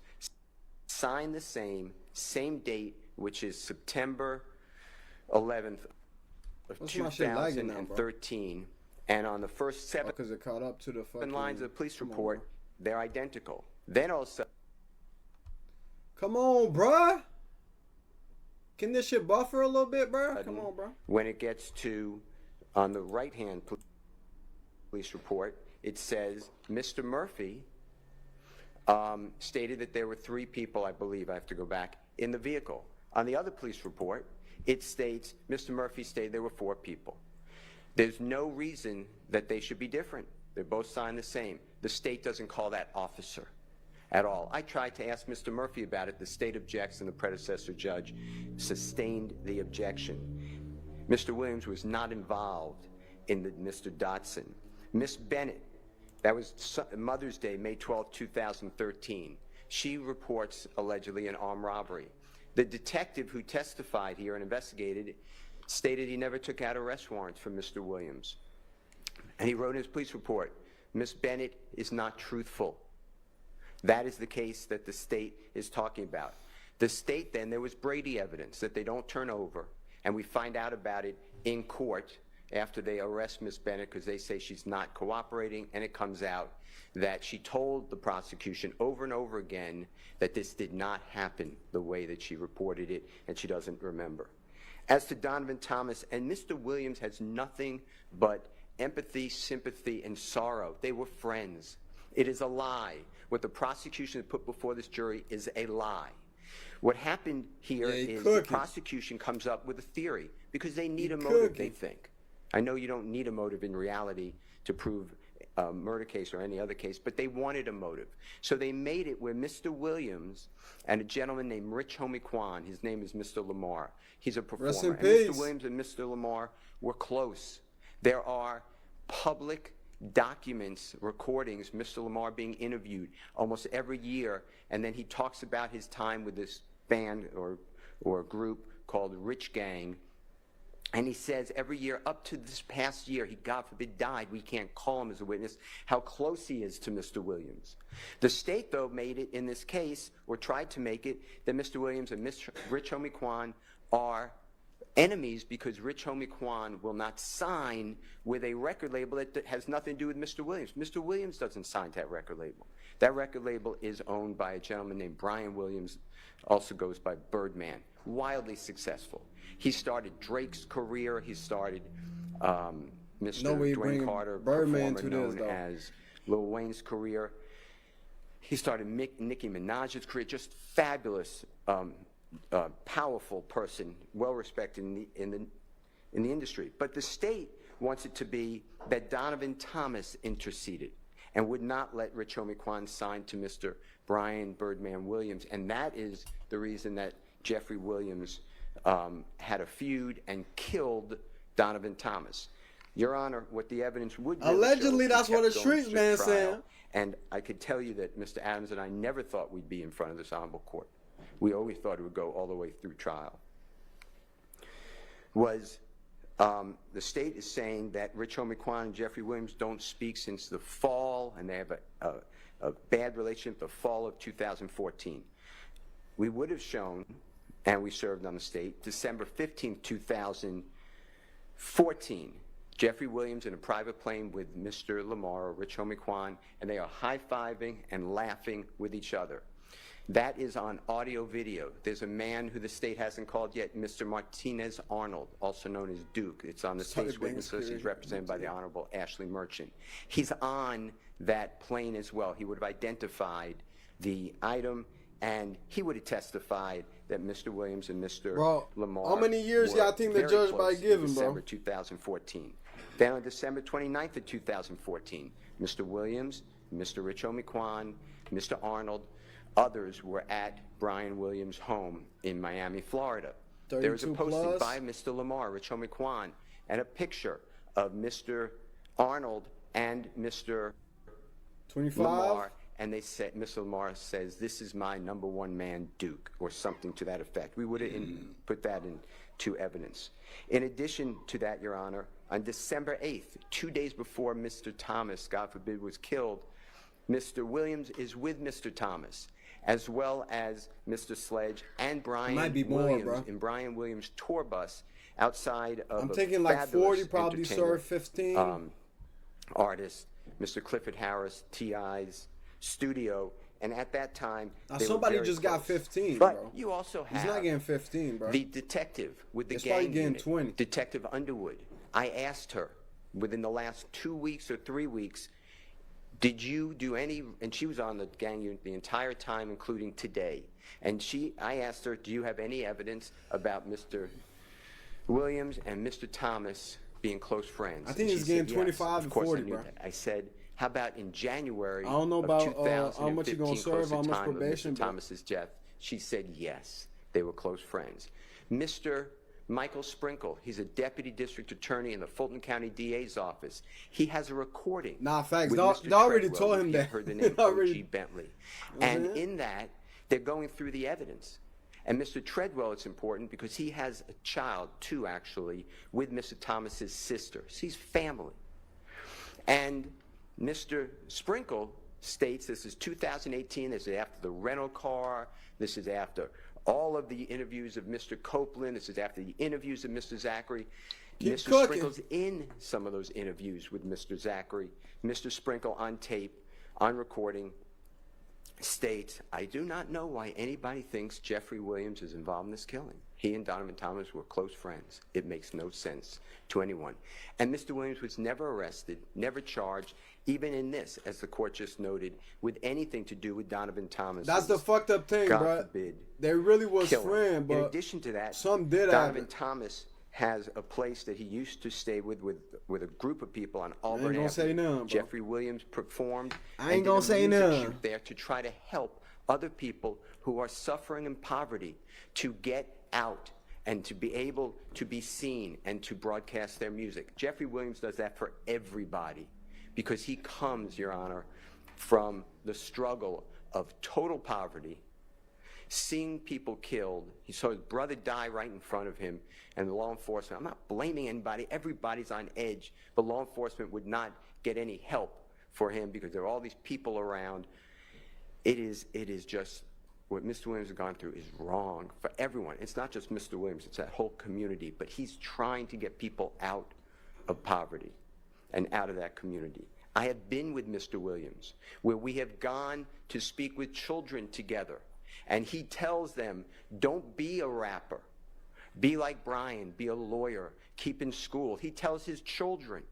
signed the same date, which is September 11th of What's my shit lagging now, bro? 2013. And on the first seven Because it caught up to the fucking lines of the police Come on, report, bro. they're identical. Then also, Come on, bruh. Can this shit buffer a little bit, bruh? Come on, bro. when it gets to, on the right-hand police report, it says Mr. Murphy stated that there were 3 people, I believe, I have to go back, in the vehicle. On the other police report, it states Mr. Murphy stated there were 4 people. There's no reason that they should be different. They're both signed the same. The state doesn't call that officer at all. I tried to ask Mr. Murphy about it. The state objects, and the predecessor judge sustained the objection. Mr. Williams was not involved in the Mr. Dotson. Miss Bennett, that was Mother's Day, May 12, 2013. She reports allegedly an armed robbery. The detective who testified here and investigated stated he never took out arrest warrants for Mr. Williams. And he wrote in his police report, Miss Bennett is not truthful. That is the case that the state is talking about. The state then, there was Brady evidence that they don't turn over, and we find out about it in court after they arrest Miss Bennett because they say she's not cooperating, and it comes out that she told the prosecution over and over again that this did not happen the way that she reported it, and she doesn't remember. As to Donovan Thomas, and Mr. Williams has nothing but empathy, sympathy, and sorrow. They were friends. It is a lie. What the prosecution put before this jury is a lie. What happened here is the prosecution comes up with a theory because they need a motive, they think. I know you don't need a motive in reality to prove a murder case or any other case, but they wanted a motive. So they made it where Mr. Williams and a gentleman named Rich Homie-Kwan, his name is Mr. Lamar, he's a performer. Rest in and peace. Mr. Williams and Mr. Lamar were close. There are public documents, recordings, Mr. Lamar being interviewed almost every year, and then he talks about his time with this band or group called Rich Gang, and he says every year up to this past year, he God forbid died, we can't call him as a witness, how close he is to Mr. Williams. The state, though, made it in this case, or tried to make it, that Mr. Williams and Rich Homie-Kwan are enemies because Rich Homie Quan will not sign with a record label that has nothing to do with Mr. Williams. Mr. Williams doesn't sign to that record label. That record label is owned by a gentleman named Brian Williams, also goes by Birdman, wildly successful. He started Drake's career. He started Mr. Dwayne Carter, Birdman performer to known this, though. as Lil Wayne's career. He started Nicki Minaj's career, just fabulous, powerful person, well respected in the industry. But the state wants it to be that Donovan Thomas interceded and would not let Rich Homie Quan sign to Mr. Brian Birdman Williams, and that is the reason that Jeffrey Williams had a feud and killed Donovan Thomas. Your Honor, what the evidence would really Allegedly, show, that's what the kept going streets to man trial, saying. and I could tell you that Mr. Adams and I never thought we'd be in front of this honorable court. We always thought it would go all the way through trial. The state is saying that Rich Homie Quan and Jeffrey Williams don't speak since the fall, and they have a bad relationship the fall of 2014. We would have shown, and we served on the state, December 15, 2014, Jeffrey Williams in a private plane with Mr. Lamar or Rich Homie Quan, and they are high-fiving and laughing with each other. That is on audio video. There's a man who the state hasn't called yet, Mr. Martinez Arnold, also known as Duke. It's on the state's witness list. He's represented by the Honorable Ashley Merchant. He's on that plane as well. He would have identified the item, and he would have testified that Mr. Williams and Mr. Lamar. How many years y'all think the judge might give him, bro? December 2014. Then on December 29th of 2014, Mr. Williams, Mr. Rich Homie Quan, Mr. Arnold, others were at Brian Williams' home in Miami, Florida. There was a posting by Mr. Lamar, Rich Homie Quan, and a picture of Mr. Arnold and Mr. 25? Lamar, and they said, Mr. Lamar says, "This is my number one man, Duke," or something to that effect. We would have put that into evidence. In addition to that, Your Honor, on December 8th, 2 days before Mr. Thomas, God forbid, was killed, Mr. Williams is with Mr. Thomas, as well as Mr. Sledge and Brian Williams in Brian Williams' tour bus outside of I'm thinking like 40, probably served 15. Artist, Mr. Clifford Harris, T.I.'s studio, and at that time, now they somebody were very just close. got 15, but bro. You also have He's not getting 15, bro. the detective with the It's gang probably getting unit, 20. Detective Underwood. I asked her within the last 2 weeks or 3 weeks, did you do any, and she was on the gang unit the entire time, including today, and I asked her, do you have any evidence about Mr. Williams and Mr. Thomas being close friends? I think And he's she getting said, 25 yes. and Of course 40, I knew bro. that. I said, how about in January I don't know of about 2015, how much you gonna serve, close to how much time of probation, Mr. bro. Thomas's death? She said yes, they were close friends. Mr. Michael Sprinkle, he's a deputy district attorney in the Fulton County DA's office. He has a recording. Nah, facts. with They Mr. already Treadwell, told if him you that. heard the name They already- O.G. Bentley. And in that, they're going through the evidence. And Mr. Treadwell, it's important because he has a child, two actually, with Mr. Thomas's sister. So he's family. And Mr. Sprinkle states this is 2018, this is after the rental car, this is after all of the interviews of Mr. Copeland, this is after the interviews of Mr. Zachary. Mr. cooking. Sprinkle's in some of those interviews with Mr. Zachary. Mr. Sprinkle on tape, on recording, states, I do not know why anybody thinks Jeffrey Williams is involved in this killing. He and Donovan Thomas were close friends. It makes no sense to anyone. And Mr. Williams was never arrested, never charged, even in this, as the court just noted, with anything to do with Donovan Thomas. That's the fucked up thing, God bro. forbid, They really was killing. friends, but in addition to that, some did Donovan happen. Thomas has a place that he used to stay with a group of people on Auburn gonna Avenue. say none, bro. Jeffrey Williams performed I ain't and did gonna a say music none. shoot there to try to help other people who are suffering in poverty to get out and to be able to be seen and to broadcast their music. Jeffrey Williams does that for everybody because he comes, Your Honor, from the struggle of total poverty, seeing people killed. He saw his brother die right in front of him, and the law enforcement, I'm not blaming anybody, everybody's on edge, but law enforcement would not get any help for him because there are all these people around. It is just what Mr. Williams has gone through is wrong for everyone. It's not just Mr. Williams, it's that whole community. But he's trying to get people out of poverty and out of that community. I have been with Mr. Williams, where we have gone to speak with children together, and he tells them, don't be a rapper. Be like Brian, be a lawyer, keep in school. He tells his children,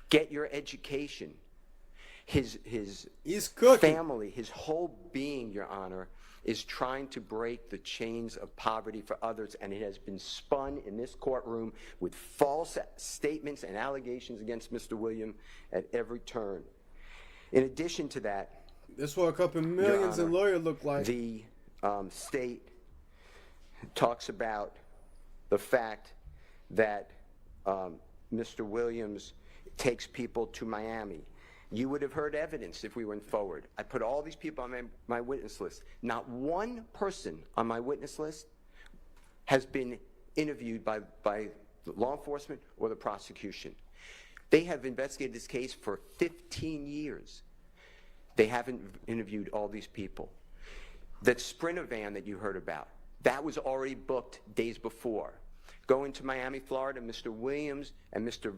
get your education. His He's cooking. family, his whole being, Your Honor, is trying to break the chains of poverty for others, and it has been spun in this courtroom with false statements and allegations against Mr. Williams at every turn. In addition to that, That's what a couple Your millions in Honor, lawyer look like. the state talks about the fact that Mr. Williams takes people to Miami. You would have heard evidence if we went forward. I put all these people on my witness list. Not one person on my witness list has been interviewed by law enforcement or the prosecution. They have investigated this case for 15 years. They haven't interviewed all these people. That Sprinter van that you heard about, that was already booked days before. Going to Miami, Florida, Mr. Williams and Mr.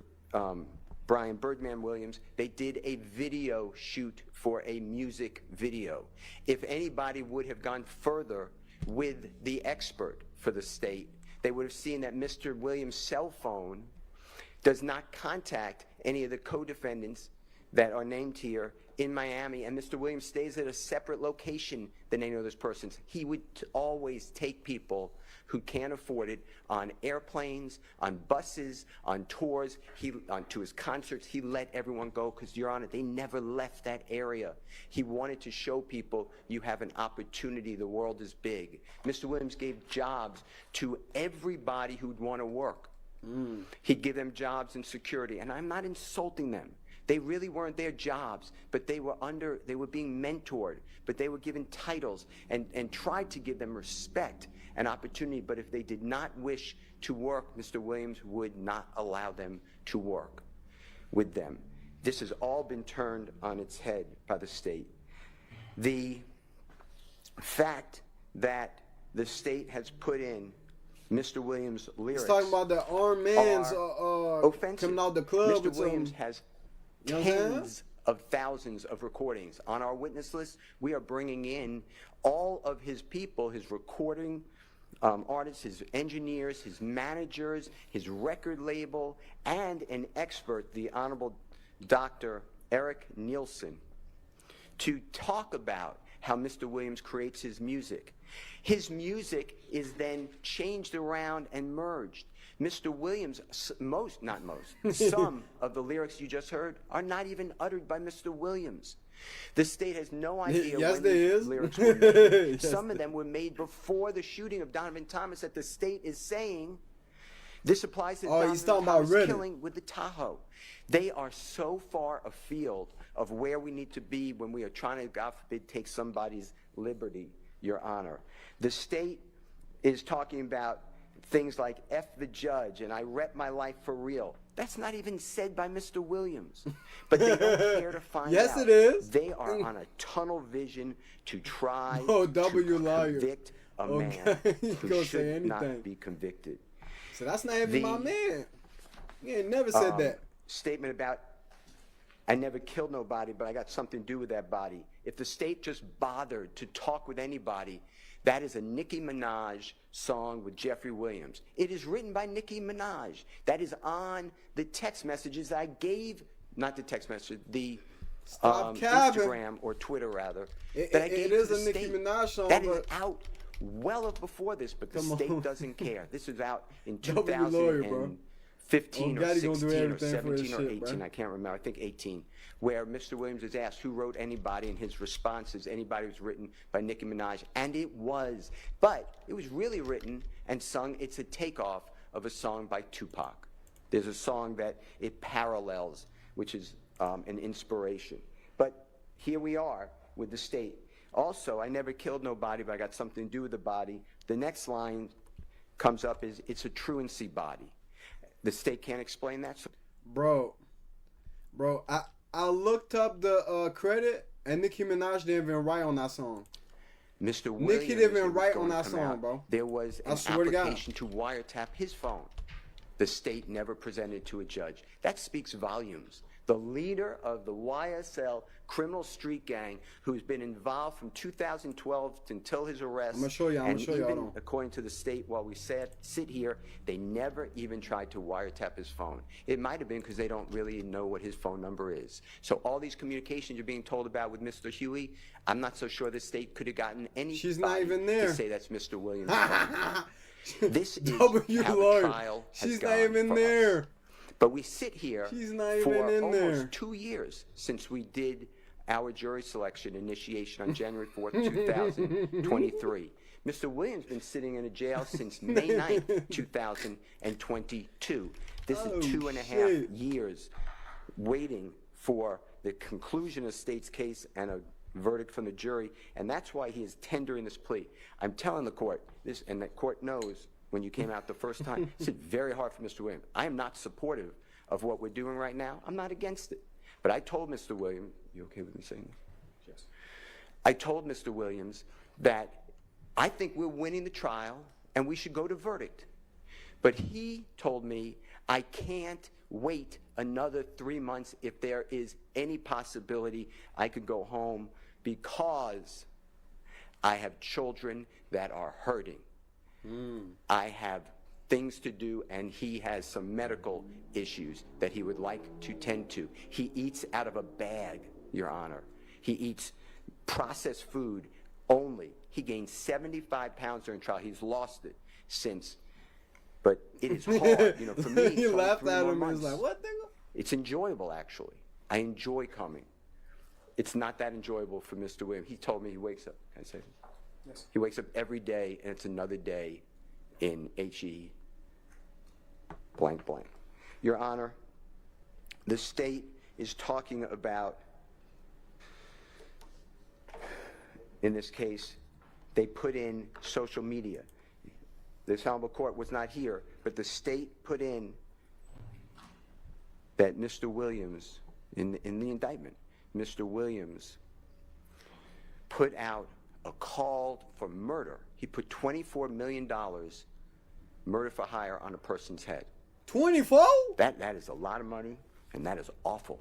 Brian Birdman Williams, they did a video shoot for a music video. If anybody would have gone further with the expert for the state, they would have seen that Mr. Williams' cell phone does not contact any of the co-defendants that are named here in Miami, and Mr. Williams stays at a separate location than any of those persons. He would always take people who can't afford it on airplanes, on buses, on tours, to his concerts. He let everyone go because, Your Honor, they never left that area. He wanted to show people you have an opportunity. The world is big. Mr. Williams gave jobs to everybody who'd want to work. He'd give them jobs and security, and I'm not insulting them. They really weren't their jobs, but they were being mentored, but they were given titles and tried to give them respect and opportunity. But if they did not wish to work, Mr. Williams would not allow them to work with them. This has all been turned on its head by the state. The fact that the state has put in Mr. Williams' lyrics. He's talking about the armed man's offensive. coming out the club. Mr. with Williams some, has you know what I'm saying? tens of thousands of recordings. On our witness list, we are bringing in all of his people, his recording artists, his engineers, his managers, his record label, and an expert, the Honorable Dr. Eric Nielsen, to talk about how Mr. Williams creates his music. His music is then changed around and merged. Mr. Williams, some of the lyrics you just heard are not even uttered by Mr. Williams. The state has no idea Yes, when there these is. lyrics were made. Yes, Some of them were made before the shooting of Donovan Thomas that the state is saying this applies to Oh, he's Donovan talking about Thomas Reddit. killing with the Tahoe. They are so far afield of where we need to be when we are trying to, God forbid, take somebody's liberty, Your Honor. The state is talking about things like F the judge and I rep my life for real. That's not even said by Mr. Williams. But they don't care to find Yes, out. it is. They are on a tunnel vision to try Oh, W to liar. convict a Okay. man He who gonna say should anything. not be convicted. So that's not even my man. He ain't never said that. Statement about I never killed nobody, but I got something to do with that body. If the state just bothered to talk with anybody, that is a Nicki Minaj song with Jeffrey Williams. It is written by Nicki Minaj. That is on the text messages I gave, not the text message, the Stop capping. Instagram or Twitter rather. It that I gave is to a the Nicki state. Minaj song, That is but- out well before this, but the Come state on. doesn't care. This is out in W lawyer, bro. 2015 Oh, or Daddy gonna do 16 or everything for his 17 or shit, 18, bro. I can't remember, I think 18, where Mr. Williams is asked who wrote anybody, and his response is anybody was written by Nicki Minaj, and it was. But it was really written and sung, it's a takeoff of a song by Tupac. There's a song that it parallels, which is an inspiration. But here we are with the state. Also, I never killed nobody, but I got something to do with the body. The next line comes up is, it's a truancy body. The state can't explain that. So Bro, I looked up the credit, and Nicki Minaj didn't even write on that song. Mr. Williams, didn't even it was write going on that to come song, out. bro. There was I an swear to God. application to wiretap his phone. The state never presented to a judge. That speaks volumes. The leader of the YSL criminal street gang, who's been involved from 2012 until his arrest. I'm gonna show you. And Hold even on. according to the state, while we sit here, they never even tried to wiretap his phone. It might have been because they don't really know what his phone number is. So all these communications you're being told about with Mr. Huey, I'm not so sure the state could have gotten any. She's not even there. To say that's Mr. Williams' phone. This is W how the Lord. trial has She's gone not even for us. there. But we sit here She's not for even in almost there. 2 years since we did our jury selection initiation on January 4th, 2023. Mr. Williams been sitting in a jail since May 9th, 2022. This Oh, is 2.5 shit. years waiting for the conclusion of the state's case and a verdict from the jury, and that's why he is tendering this plea. I'm telling the court this, and the court knows when you came out the first time, it's very hard for Mr. Williams. I am not supportive of what we're doing right now. I'm not against it. But I told Mr. Williams, you okay with me saying this? Yes. I told Mr. Williams that I think we're winning the trial and we should go to verdict. But he told me I can't wait another 3 months if there is any possibility I could go home because I have children that are hurting. I have things to do, and he has some medical issues that he would like to tend to. He eats out of a bag, Your Honor. He eats processed food only. He gained 75 pounds during trial. He's lost it since. But it is hard, you know, for me. He it's only laughed 3 at more him and was months. like, what, nigga? It's enjoyable, actually. I enjoy coming. It's not that enjoyable for Mr. Williams. He told me he wakes up. Can I say this? Yes. He wakes up every day, and it's another day in HE blank blank. Your Honor, the state is talking about, in this case, they put in social media. This honorable court was not here, but the state put in that Mr. Williams, in the indictment, Mr. Williams put out a call for murder. He put $24 million murder for hire on a person's head. 24? That is a lot of money, and that is awful.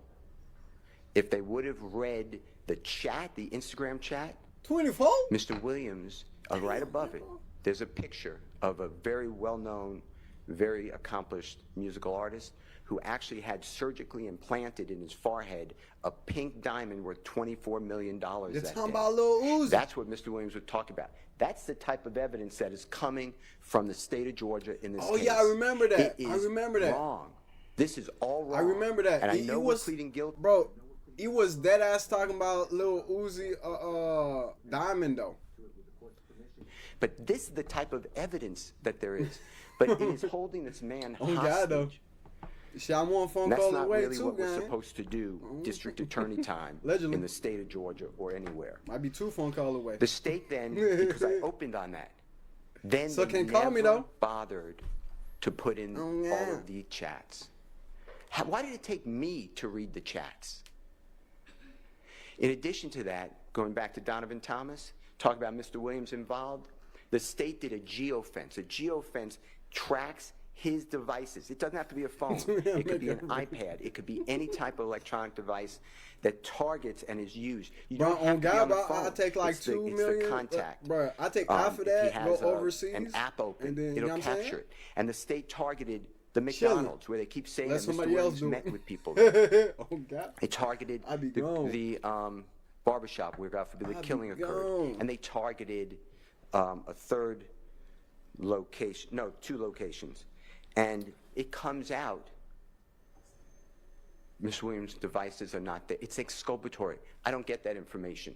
If they would have read the chat, the Instagram chat, 24? Mr. Williams, right above it, there's a picture of a very well-known, very accomplished musical artist who actually had surgically implanted in his forehead a pink diamond worth $24 million. You're that talking day. about Lil Uzi. That's what Mr. Williams would talk about. That's the type of evidence that is coming from the state of Georgia in this case. Oh, yeah, I remember that. It is I remember that. wrong. This is all wrong. I remember that. And I He know was, we're pleading guilty. Bro, he was dead ass talking about Lil Uzi diamond, though. But this is the type of evidence that there is. But it is holding this man Oh, hostage. God, though. Shit, I'm one phone That's call not away, really too, what we're gang. supposed to do, district attorney time, Allegedly. in the state of Georgia or anywhere. Might be 2 phone call away. The state then, because I opened on that, then So they can call me, never though. bothered to put in Oh, yeah. all of the chats. Why did it take me to read the chats? In addition to that, going back to Donovan Thomas, talk about Mr. Williams involved, the state did a geofence. A geofence tracks his devices. It doesn't have to be a phone. It could be an iPad. It could be any type of electronic device that targets and is used. You Bro, don't have on to be on God, the bro, phone. I take like It's the- 2 it's million. the contact. Bro, I take half of If he that, has go overseas. an app open, and then, you it'll know what I'm capture saying? it. And the state targeted the McDonald's, where they keep saying Let that Mr. somebody else Williams do met it. with people. Oh, God. They targeted I be gone. the barbershop where, God forbid, the I be killing occurred. gone. And they targeted a third location, no, 2 locations. And it comes out, Ms. Williams' devices are not there. It's exculpatory. I don't get that information.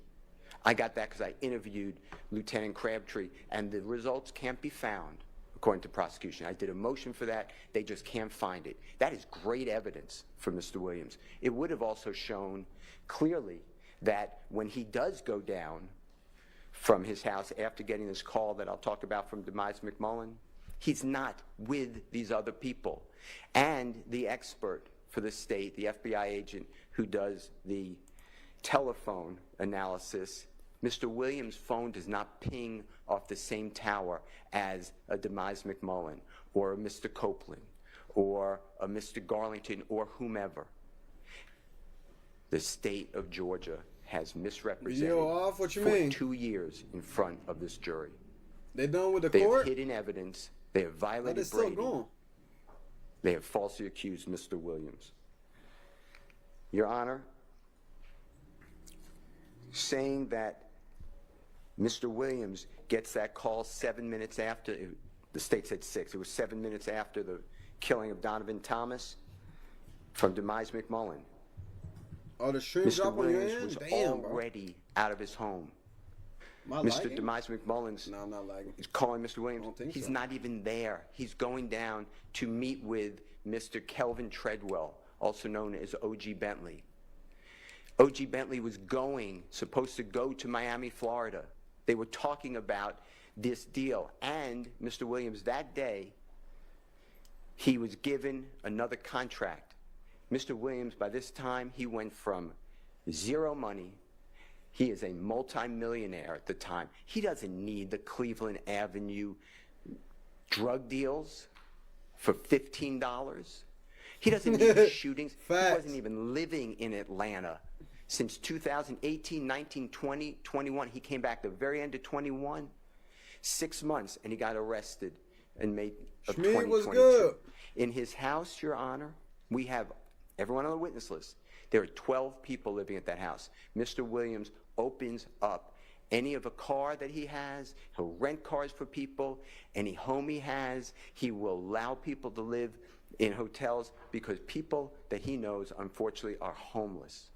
I got that because I interviewed Lieutenant Crabtree, and the results can't be found, according to prosecution. I did a motion for that. They just can't find it. That is great evidence for Mr. Williams. It would have also shown clearly that when he does go down from his house after getting this call that I'll talk about from Demise McMullen, he's not with these other people. And the expert for the state, the FBI agent who does the telephone analysis Mr. Williams' phone does not ping off the same tower as a Demise McMullen or a Mr. Copeland or a Mr. Garlington or whomever. The state of Georgia has misrepresented off, what you for mean? 2 years in front of this jury. They done with the They court? have hidden evidence. They have But violated it's still Brady. going. They have falsely accused Mr. Williams. Your Honor, saying that Mr. Williams gets that call 7 minutes after, the state said 6, it was 7 minutes after the killing of Donovan Thomas from Demise McMullen. Oh, the shrimp Mr. drop on your Williams hand? was Damn, bro. already out of his home. Am I Mr. lagging? Demise McMullen's No, I'm not lagging. is calling Mr. Williams. don't think He's so. not even there. He's going down to meet with Mr. Kelvin Treadwell, also known as O.G. Bentley. O.G. Bentley was supposed to go to Miami, Florida. They were talking about this deal. And Mr. Williams, that day, he was given another contract. Mr. Williams, by this time, he went from zero money. He is a multimillionaire at the time. He doesn't need the Cleveland Avenue drug deals for $15. He doesn't need the shootings. Facts. He wasn't even living in Atlanta. Since 2018, 19, 20, 21, he came back the very end of 21, 6 months, and he got arrested in May of Schmeed 2022. was good. In his house, Your Honor, we have everyone on the witness list. There are 12 people living at that house. Mr. Williams opens up any of a car that he has. He'll rent cars for people. Any home he has, he will allow people to live in hotels because people that he knows, unfortunately, are homeless.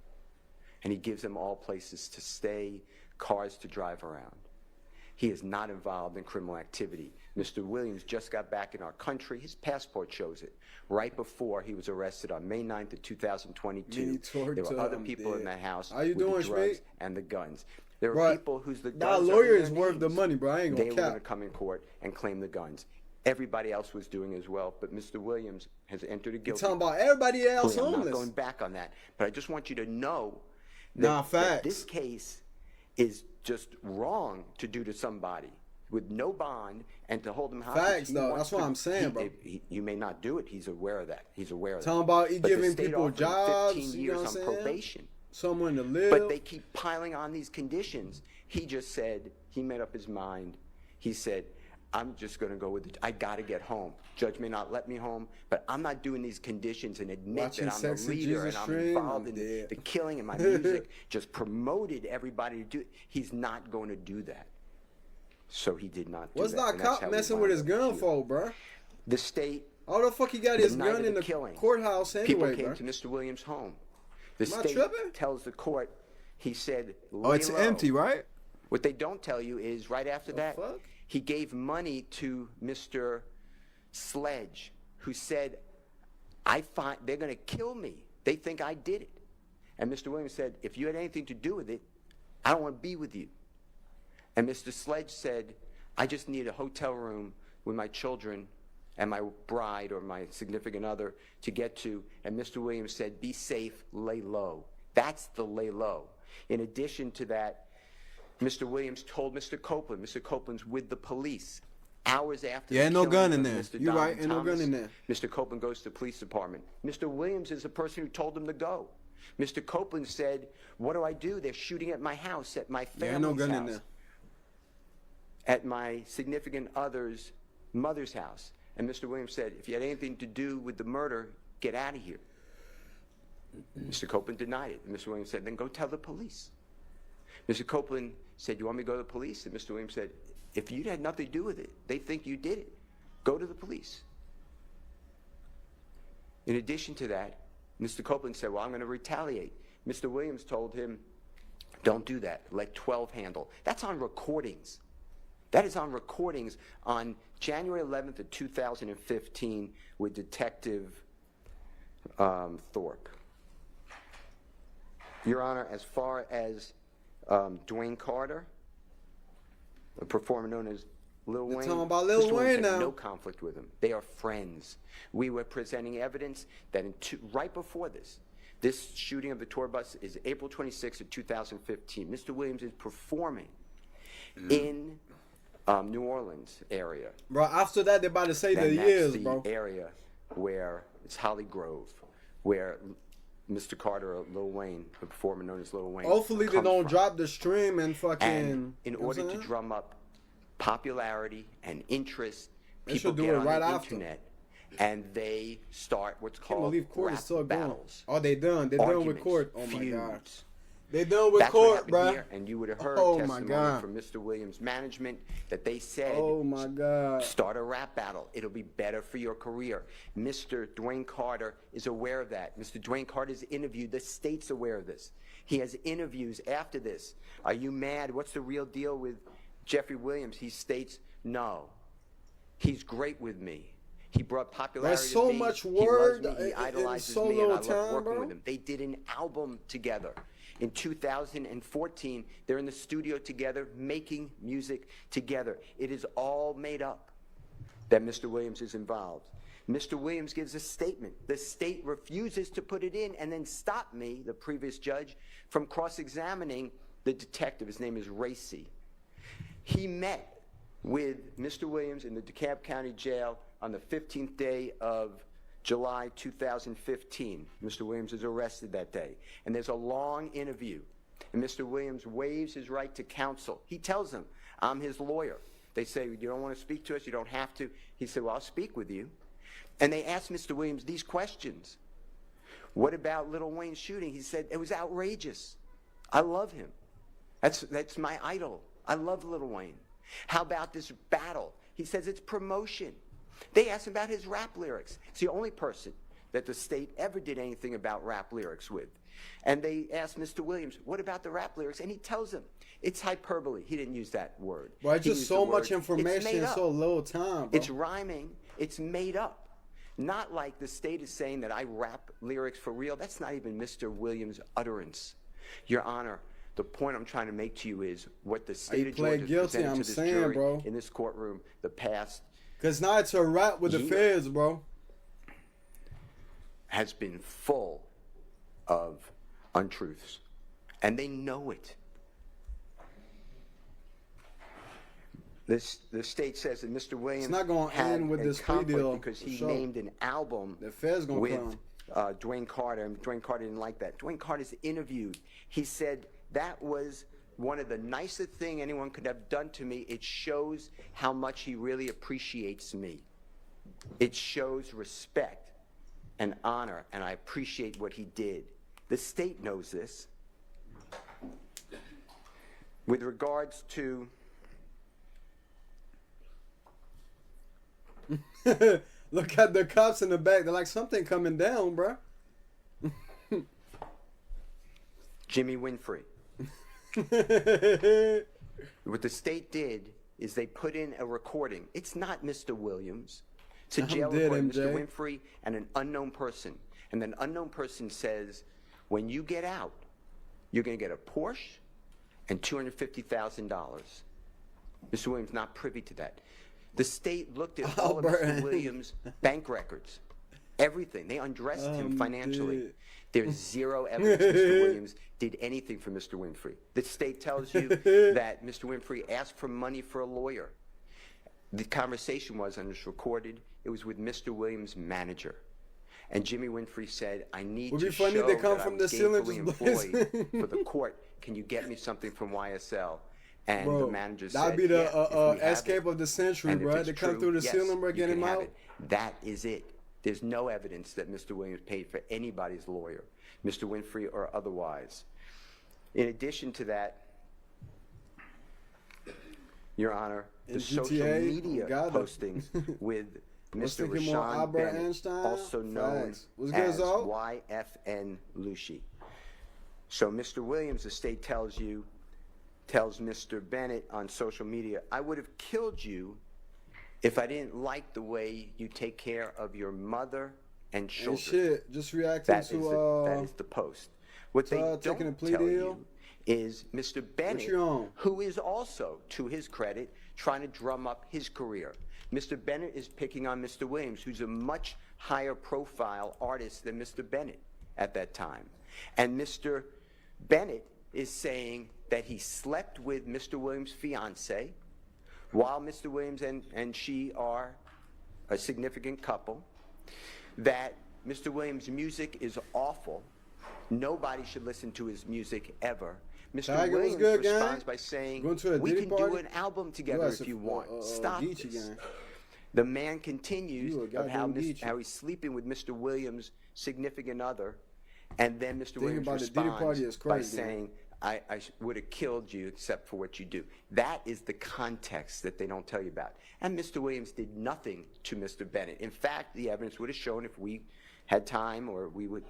And he gives them all places to stay, cars to drive around. He is not involved in criminal activity. Mr. Williams just got back in our country. His passport shows it. Right before he was arrested on May 9th of 2022, there were other people in that house How you with doing, the drugs Schmeed? and the guns. There are Bro, people whose the that guns are lawyer in is their worth the names. money, bro. I ain't gonna They were cap. going to come in court and claim the guns. Everybody else was doing as well, but Mr. Williams has entered a You guilty talking about everybody else plea. I'm not homeless? going back on that, but I just want you to know Nah, that facts. this case is just wrong to do to somebody with no bond and to hold him hostage. Facts, He though. wants That's what to- I'm saying, bro. You may not do it. He's aware of that. He's aware of Talking that. about he But the giving state people offered him jobs, 15 you know years what on I'm saying? probation. Someone to live. But they keep piling on these conditions. He just said, he made up his mind. He said, I'm just going to go with it. I got to get home. Judge may not let me home, but I'm not doing these conditions and admit Watching that I'm the Sex and leader Jesus and I'm stream, involved I'm in dead. the killing and my music just promoted everybody to do it. He's not going to do that. So he did not do What's that. that and that's how cop we messing with his wound up gun here. for, bro? The state, How the fuck he got the his night gun of in the the killing, courthouse people anyway, came bro? to Mr. Williams' home. The Am I state tripping? tells the court, he said, Oh, it's "Lay low." empty, right? What they don't tell you is right after that, fuck? he gave money to Mr. Sledge, who said, they're going to kill me. They think I did it. And Mr. Williams said, if you had anything to do with it, I don't want to be with you. And Mr. Sledge said, I just need a hotel room with my children and my bride or my significant other to get to. And Mr. Williams said, be safe, lay low. That's the lay low. In addition to that, Mr. Williams told Mr. Copeland, Mr. Copeland's with the police. Hours after Yeah, the ain't no killing gun in of there. Mr. You right, Donovan ain't no gun Thomas, in there. Mr. Copeland goes to the police department. Mr. Williams is the person who told him to go. Mr. Copeland said, what do I do? They're shooting at my house, at my Yeah, family's ain't no gun house, in there. at my significant other's mother's house. And Mr. Williams said, if you had anything to do with the murder, get out of here. Mr. Copeland denied it. And Mr. Williams said, then go tell the police. Mr. Copeland said, you want me to go to the police? And Mr. Williams said, if you had nothing to do with it, they think you did it. Go to the police. In addition to that, Mr. Copeland said, well, I'm going to retaliate. Mr. Williams told him, don't do that. Let 12 handle. That's on recordings. That is on recordings on January 11th of 2015 with Detective Thorpe. Your Honor, as far as Dwayne Carter, a performer known as Lil Wayne, talking about Lil Mr. Williams Wayne had now. no conflict with him. They are friends. We were presenting evidence that right before this, This shooting of the tour bus is April 26th of 2015. Mr. Williams is performing in New Orleans area. Bro, after that, they're about to say And the that's years, the bro. area where it's Holly Grove, where Mr. Carter or Lil Wayne, the performer known as Lil Wayne, Hopefully they comes don't from. drop the stream and fucking. And in you know what order I'm to saying? drum up popularity and interest, They people should do get it on right the after. internet and they start what's Can't called believe court is rap still going. battles. Oh, they done. They done with arguments, court. Oh my god. feuds. They done with That's what court, happened bro. here, and you would have heard Oh my testimony God. from Mr. Williams' management that they said, Oh my god. start a rap battle. It'll be better for your career. Mr. Dwayne Carter is aware of that. Mr. Dwayne Carter's interviewed. The state's aware of this. He has interviews after this. Are you mad? What's the real deal with Jeffrey Williams? He states, no. He's great with me. He brought popularity That's so to me. much He word loves me. He in idolizes so me, and I little love time, working bro. with him. They did an album together. In 2014, they're in the studio together, making music together. It is all made up that Mr. Williams is involved. Mr. Williams gives a statement. The state refuses to put it in and then stopped me, the previous judge, from cross-examining the detective. His name is Racy. He met with Mr. Williams in the DeKalb County Jail on the 15th day of July 2015. Mr. Williams is arrested that day. And there's a long interview. And Mr. Williams waives his right to counsel. He tells them, I'm his lawyer. They say, you don't want to speak to us? You don't have to. He said, well, I'll speak with you. And they asked Mr. Williams these questions. What about Lil Wayne's shooting? He said, it was outrageous. I love him. That's my idol. I love Lil Wayne. How about this battle? He says it's promotion. They asked him about his rap lyrics. It's the only person that the state ever did anything about rap lyrics with. And they asked Mr. Williams, what about the rap lyrics? And he tells them, it's hyperbole. He didn't use that word. Bro, it's He just used so the word, much information "It's made in up." so little time, bro. It's rhyming. It's made up. Not like the state is saying that I rap lyrics for real. That's not even Mr. Williams' utterance. Your Honor, the point I'm trying to make to you is what the state of pled Georgia guilty, presented I'm to this saying, jury bro. in this courtroom the past Because now it's a rap with the year feds, bro. has been full of untruths. And they know it. The state says that Mr. Williams not gonna had end with a this plea conflict deal, because for he sure. named an album The feds gonna with come. Dwayne Carter, and Dwayne Carter didn't like that. Dwayne Carter's interviewed. He said that was one of the nicest thing anyone could have done to me. It shows how much he really appreciates me. It shows respect and honor, and I appreciate what he did. The state knows this. With regards to Look at the cops in the back. They're like, something coming down, bro. Jimmy Winfrey, what the state did is they put in a recording. It's not Mr. Williams. It's a jail dead, recording, MJ. Mr. Winfrey and an unknown person. And then unknown person says, when you get out, you're going to get a Porsche and $250,000. Mr. Williams not privy to that. The state looked at all of Albert. Mr. Williams' bank records, everything. They undressed him financially. dude. There's zero evidence Mr. Williams did anything for Mr. Winfrey. The state tells you that Mr. Winfrey asked for money for a lawyer. The conversation was, and it's recorded, it was with Mr. Williams' manager. And Jimmy Winfrey said, I need Would to be funny show if they come that I from was the ceiling gainfully just employed blazing. for the court. Can you get me something from YSL? And Bro, the manager said, that'd be the yeah, if we have escape it, of the century, and if bro. it's They come true, through the yes, ceiling, bro, you get can him have out. it. That is it. There's no evidence that Mr. Williams paid for anybody's lawyer, Mr. Winfrey or otherwise. In addition to that, Your Honor, the In social GTA, media got it. postings with Was Mr. thinking more Rashawn Albert Bennett, Einstein? also known Facts. What's good, as Zo? YFN Lucy. So Mr. Williams, the state tells Mr. Bennett on social media, I would have killed you if I didn't like the way you take care of your mother and And children. shit, just reacting That to is the post. What they taking a don't plea tell deal? you is Mr. Bennett, you on? who is also, to his credit, trying to drum up his career. Mr. Bennett is picking on Mr. Williams, who's a much higher profile artist than Mr. Bennett. at that time. And Mr. Bennett is saying that he slept with Mr. Williams' fiance while Mr. Williams and she are a significant couple, that Mr. Williams' music is awful. Nobody should listen to his music ever. Mr. Thugga, Williams what's good, responds gang? by saying, Going to a we Diddy can do party? an album together if you want. Stop Geechee this. gang. The man continues You a of how, goddamn Geechee. how he's sleeping with Mr. Williams' significant other, and then Mr. Thinking Williams about the Diddy responds party is by crazy, man. saying, I would have killed you except for what you do. That is the context that they don't tell you about. And Mr. Williams did nothing to Mr. Bennett. In fact, the evidence would have shown, if we had time or we would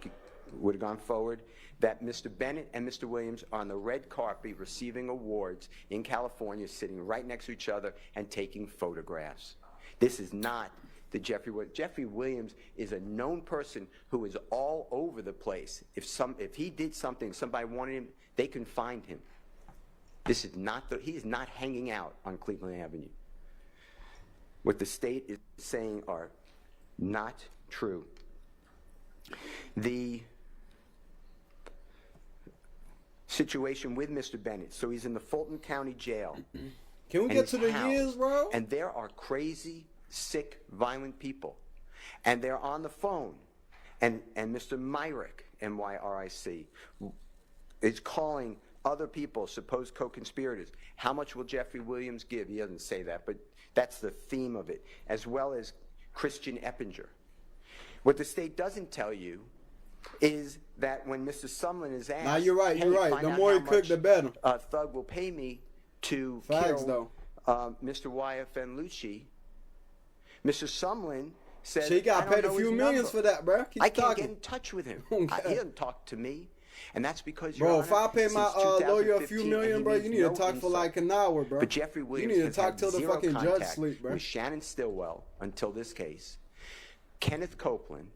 have gone forward, that Mr. Bennett and Mr. Williams are on the red carpet receiving awards in California, sitting right next to each other and taking photographs. This is not the Jeffrey Williams is a known person who is all over the place. If he did something, somebody wanted him, they can find him. This is not he is not hanging out on Cleveland Avenue. What the state is saying are not true. The situation with Mr. Bennett, so he's in the Fulton County Jail. Can we and get he's to the housed, years, bro? And there are crazy, sick, violent people. And they're on the phone. And Mr. Myrick, M-Y-R-I-C, is calling other people, supposed co-conspirators. How much will Jeffrey Williams give? He doesn't say that, but that's the theme of it, as well as Christian Eppinger. What the state doesn't tell you is that when Mr. Sumlin is asked, Nah, you're right, hey, you're right. find The out more how you cook, much, the better. Thug will pay me to Facts, kill Mr. YFN Lucci. Mr. Sumlin said, She got I don't paid a know few his millions number. for that, bro. Keep I can't talking. get in touch with him. Okay. He doesn't talk to me. And that's because, Bro, Your if I Honor, pay my since lawyer a 2015, few million, and bro, he you makes need to no talk for insult. like an hour, bro. But Jeffrey You Williams need to has talk had till the zero fucking judge contact sleep, bro. with Shannon Stillwell until this case, Kenneth Copeland,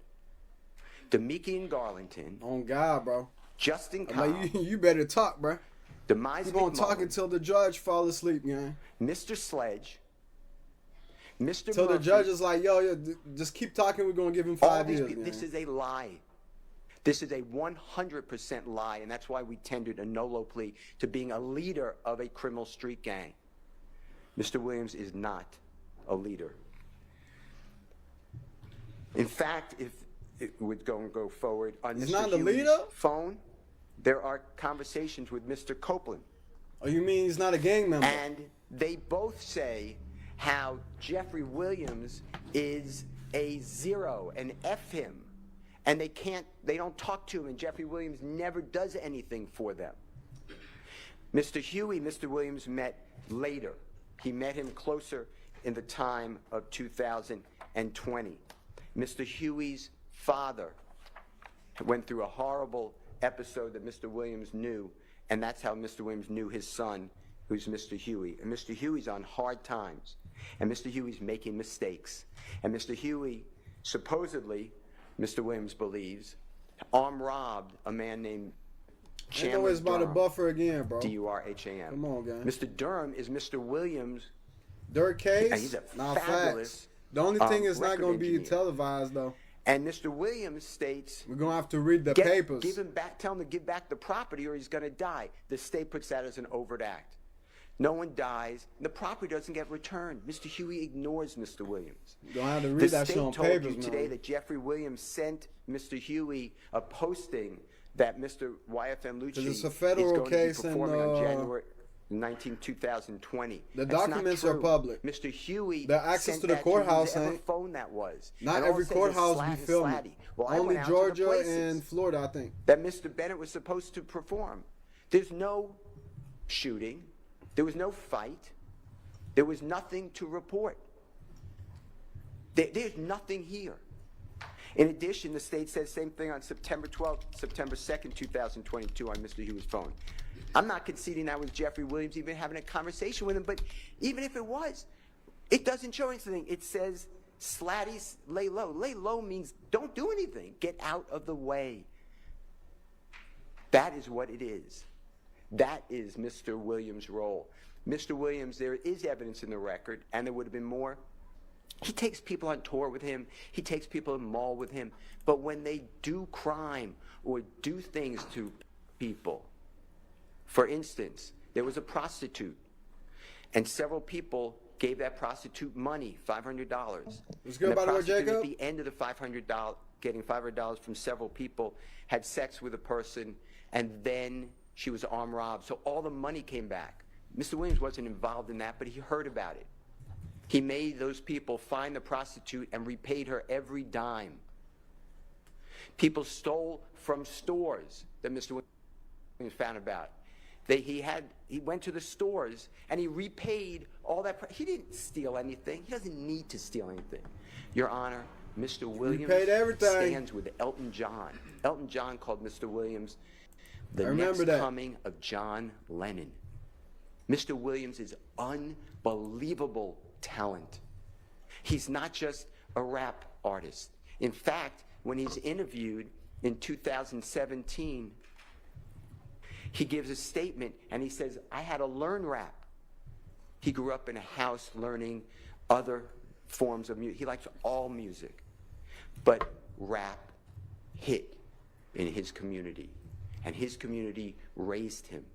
Demikian Garlington, On God, bro. Justin I'm Cobb, like, you better talk, bro. Demise You gonna talk McMullen, until the judge fall asleep, gang. Mr. Sledge, Mr. Till the Murphy, judge is like, yo, just keep talking. We're gonna give him all 5 these years. people. gang. This is a lie. This is a 100% lie, and that's why we tendered a NOLO plea to being a leader of a criminal street gang. Mr. Williams is not a leader. In fact, if it would go forward on He's Mr. not the Huey's leader? phone, there are conversations with Mr. Copeland. Oh, you mean he's not a gang member? And they both say how Jeffrey Williams is a zero and F him. And they don't talk to him, and Jeffrey Williams never does anything for them. Mr. Huey, Mr. Williams met later. He met him closer in the time of 2020. Mr. Huey's father went through a horrible episode that Mr. Williams knew, and that's how Mr. Williams knew his son, who's Mr. Huey. And Mr. Huey's on hard times, and Mr. Huey's making mistakes. And Mr. Huey, supposedly, Mr. Williams believes, armed robbed a man named Ain't Chandler always about a Durham, buffer again, bro. D-U-R-H-A-M. Come on, gang. Mr. Durham is Mr. Williams' Dirk case? And he's a Nah, fabulous, facts. The only thing is not record going to be engineer. televised, though. And Mr. Williams states, We're going to have to read the papers. give him back, tell him to give back the property or he's going to die. The state puts that as an overt act. No one dies. The property doesn't get returned. Mr. Huey ignores Mr. Williams. You're going to have to read The that state shit on told papers, you today man. that Jeffrey Williams sent Mr. Huey a posting that Mr. YFM Lucci it's a federal is going case to be and, performing on January 19, 2020. The That's not documents are true. public. Mr. Huey The access sent to the that courthouse whoever ain't. phone that was. Not And all every it says is courthouse slat be and filming. slatty. Well, I Only went out to the Georgia places and Florida, I think. that Mr. Bennett was supposed to perform. There's no shooting. There was no fight. There was nothing to report. There's nothing here. In addition, the state said the same thing on September 12th, September 2nd, 2022 on Mr. Huey's phone. I'm not conceding that was Jeffrey Williams even having a conversation with him, but even if it was, it doesn't show anything. It says, Slatty, lay low. Lay low means don't do anything. Get out of the way. That is what it is. That is Mr. Williams' role. Mr. Williams, there is evidence in the record, and there would have been more He takes people on tour with him. He takes people in the mall with him. But when they do crime or do things to people, for instance, there was a prostitute, and several people gave that prostitute money, $500. What's good, by the way, Jacob? At the end of the $500, getting $500 from several people, had sex with a person, and then she was armed robbed. So all the money came back. Mr. Williams wasn't involved in that, but he heard about it. He made those people find the prostitute and repaid her every dime. People stole from stores that Mr. Williams found about. He went to the stores and he repaid all that. He didn't steal anything. He doesn't need to steal anything. Your Honor, Mr. Williams stands with Elton John. Elton John called Mr. Williams the next coming of John Lennon. Mr. Williams is unbelievable talent. He's not just a rap artist. In fact, when he's interviewed in 2017, he gives a statement and he says, I had to learn rap. He grew up in a house learning other forms of music. He likes all music. But rap hit in his community, and his community raised him.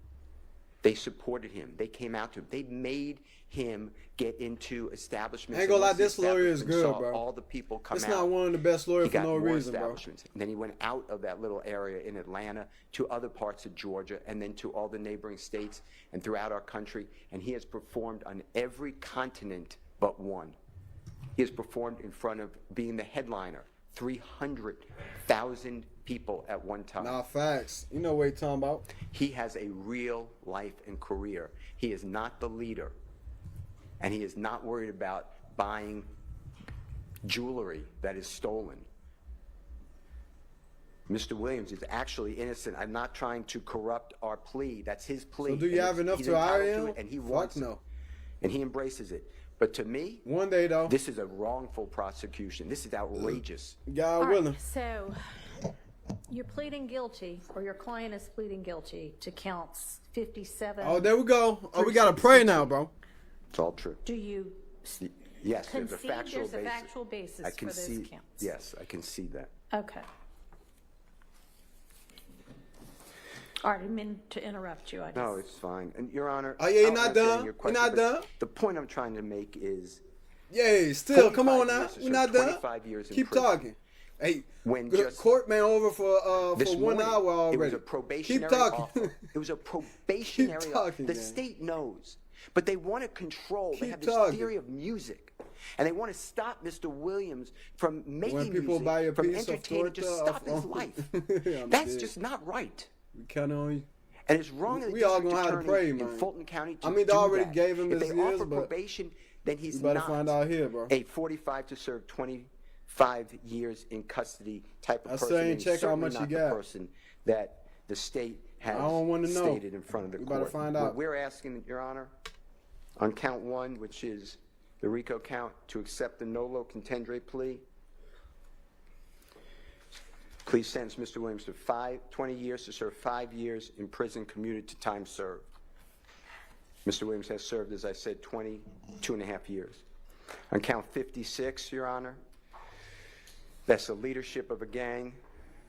They supported him. They came out to him. They made him get into establishments. I ain't gonna lie, this lawyer is good, bro. All the people come out. It's not one of the best lawyers for no reason, bro. And then he went out of that little area in Atlanta to other parts of Georgia, and then to all the neighboring states and throughout our country. And he has performed on every continent but one. He has performed in front of being the headliner, 300,000 people at one time. Nah, facts. You know what you're talking about. He has a real life and career. He is not the leader. And he is not worried about buying jewelry that is stolen. Mr. Williams is actually innocent. I'm not trying to corrupt our plea. That's his plea. So do you have enough to hire him? And he wants it. And he embraces it. But to me, one day though, this is a wrongful prosecution. This is outrageous. God willing. Right, so you're pleading guilty, or your client is pleading guilty to counts 57. Oh, there we go. Oh, we gotta pray now, bro. It's all true. Do you Yes, concede there's a factual there's basis. a factual basis I for concede, those counts? yes, I concede that. Okay. All right, I didn't mean to interrupt you. No, it's fine. And Your Honor, oh yeah, you're I'll not answer done. your You're question, not but done. The point I'm trying to make is, Yay, still, come on 45 now. years to We're serve, not done. 25 years in Keep prison. talking. Hey, When good just court man over for this 1 morning, hour already. it was a probationary Keep talking. offer. It was a probationary Keep offer. talking, The man. state knows, but they want to control. They Keep have this talking. theory of music, and they want to stop Mr. Williams from making When people music, buy a from piece of entertaining, just torta stop his life. I'm That's dead. just not right. We count on you. And it's wrong of the We all district gonna have to attorney pray, in man. Fulton County to I mean, they do already that. gave him if his they years, offer but probation, then he's you better not find out here, bro. a 45 to serve 25 years in custody type of I person. still ain't and he's check how certainly much not you the got. person that the state has I don't wanna know. stated in front of the We court. better find What out. we're asking, Your Honor, on count 1, which is the RICO count, to accept the nolo contendere plea. Please sentence Mr. Williams to 20 years to serve 5 years in prison commuted to time served. Mr. Williams has served, as I said, 22.5 years. On count 56, Your Honor, that's the leadership of a gang,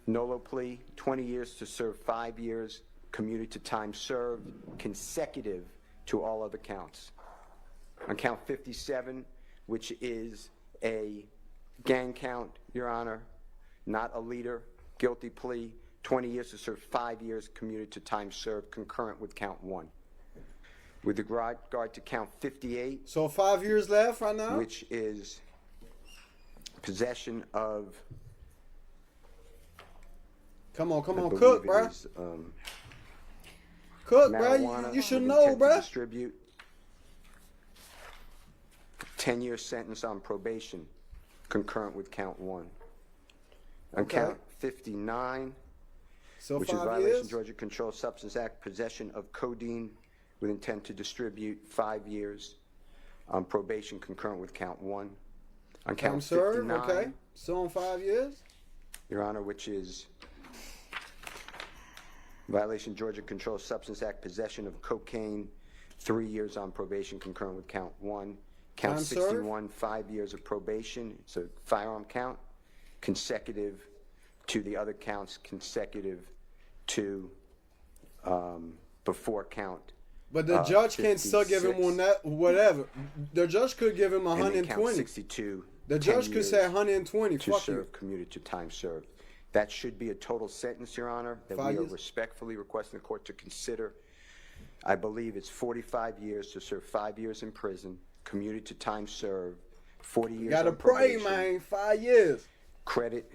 nolo plea, 20 years to serve 5 years commuted to time served, consecutive to all other counts. On count 57, which is a gang count, Your Honor, not a leader, guilty plea, 20 years to serve 5 years commuted to time served, concurrent with count 1. With regard to count 58, So 5 years left right now? which is possession of, Come on, I cook, believe it bro. is, Cook, bro. marijuana You should with know, intent to bro. distribute. 10-year sentence on probation, concurrent with count 1. On Okay. count 59, So which is 5 violation years? Georgia Controlled Substance Act, possession of codeine with intent to distribute, 5 years on probation, concurrent with count 1. On Time count served, 59, okay. So on 5 years? Your Honor, which is violation Georgia Controlled Substance Act, possession of cocaine, 3 years on probation, concurrent with count 1. Count Time served? 61, 5 years of probation. It's a firearm count, consecutive to the other counts, consecutive to before count. But the judge can't still give him 56. on that, whatever. The judge could give him And then count 120. 62. The 10 judge could say years 120. to Fuck you. serve commuted to time served. That should be a total sentence, Your Honor, that 5 we are years? respectfully requesting the court to consider. I believe it's 45 years to serve 5 years in prison, commuted to time served, 40 years Gotta on pray, probation. man. 5 years. Credit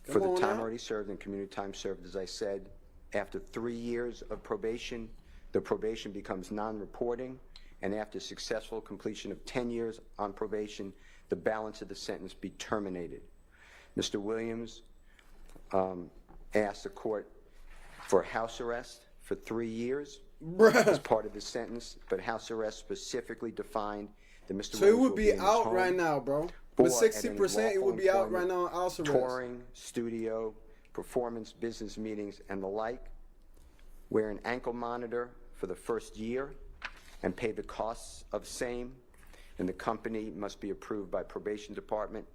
for Come the on time now. already served and community time served, as I said. After 3 years of probation, the probation becomes non-reporting, and after successful completion of 10 years on probation, the balance of the sentence be terminated. Mr. Williams asked the court for house arrest for 3 years as Bruh. part of the sentence, but house arrest specifically defined that Mr. So he Williams would will be in his out home right now, bro. or With at any 60%, he lawful would be out right employment, now on house arrest. touring, studio, performance, business meetings, and the like. Wear an ankle monitor for the first year and pay the costs of same, and the company must be approved by probation department,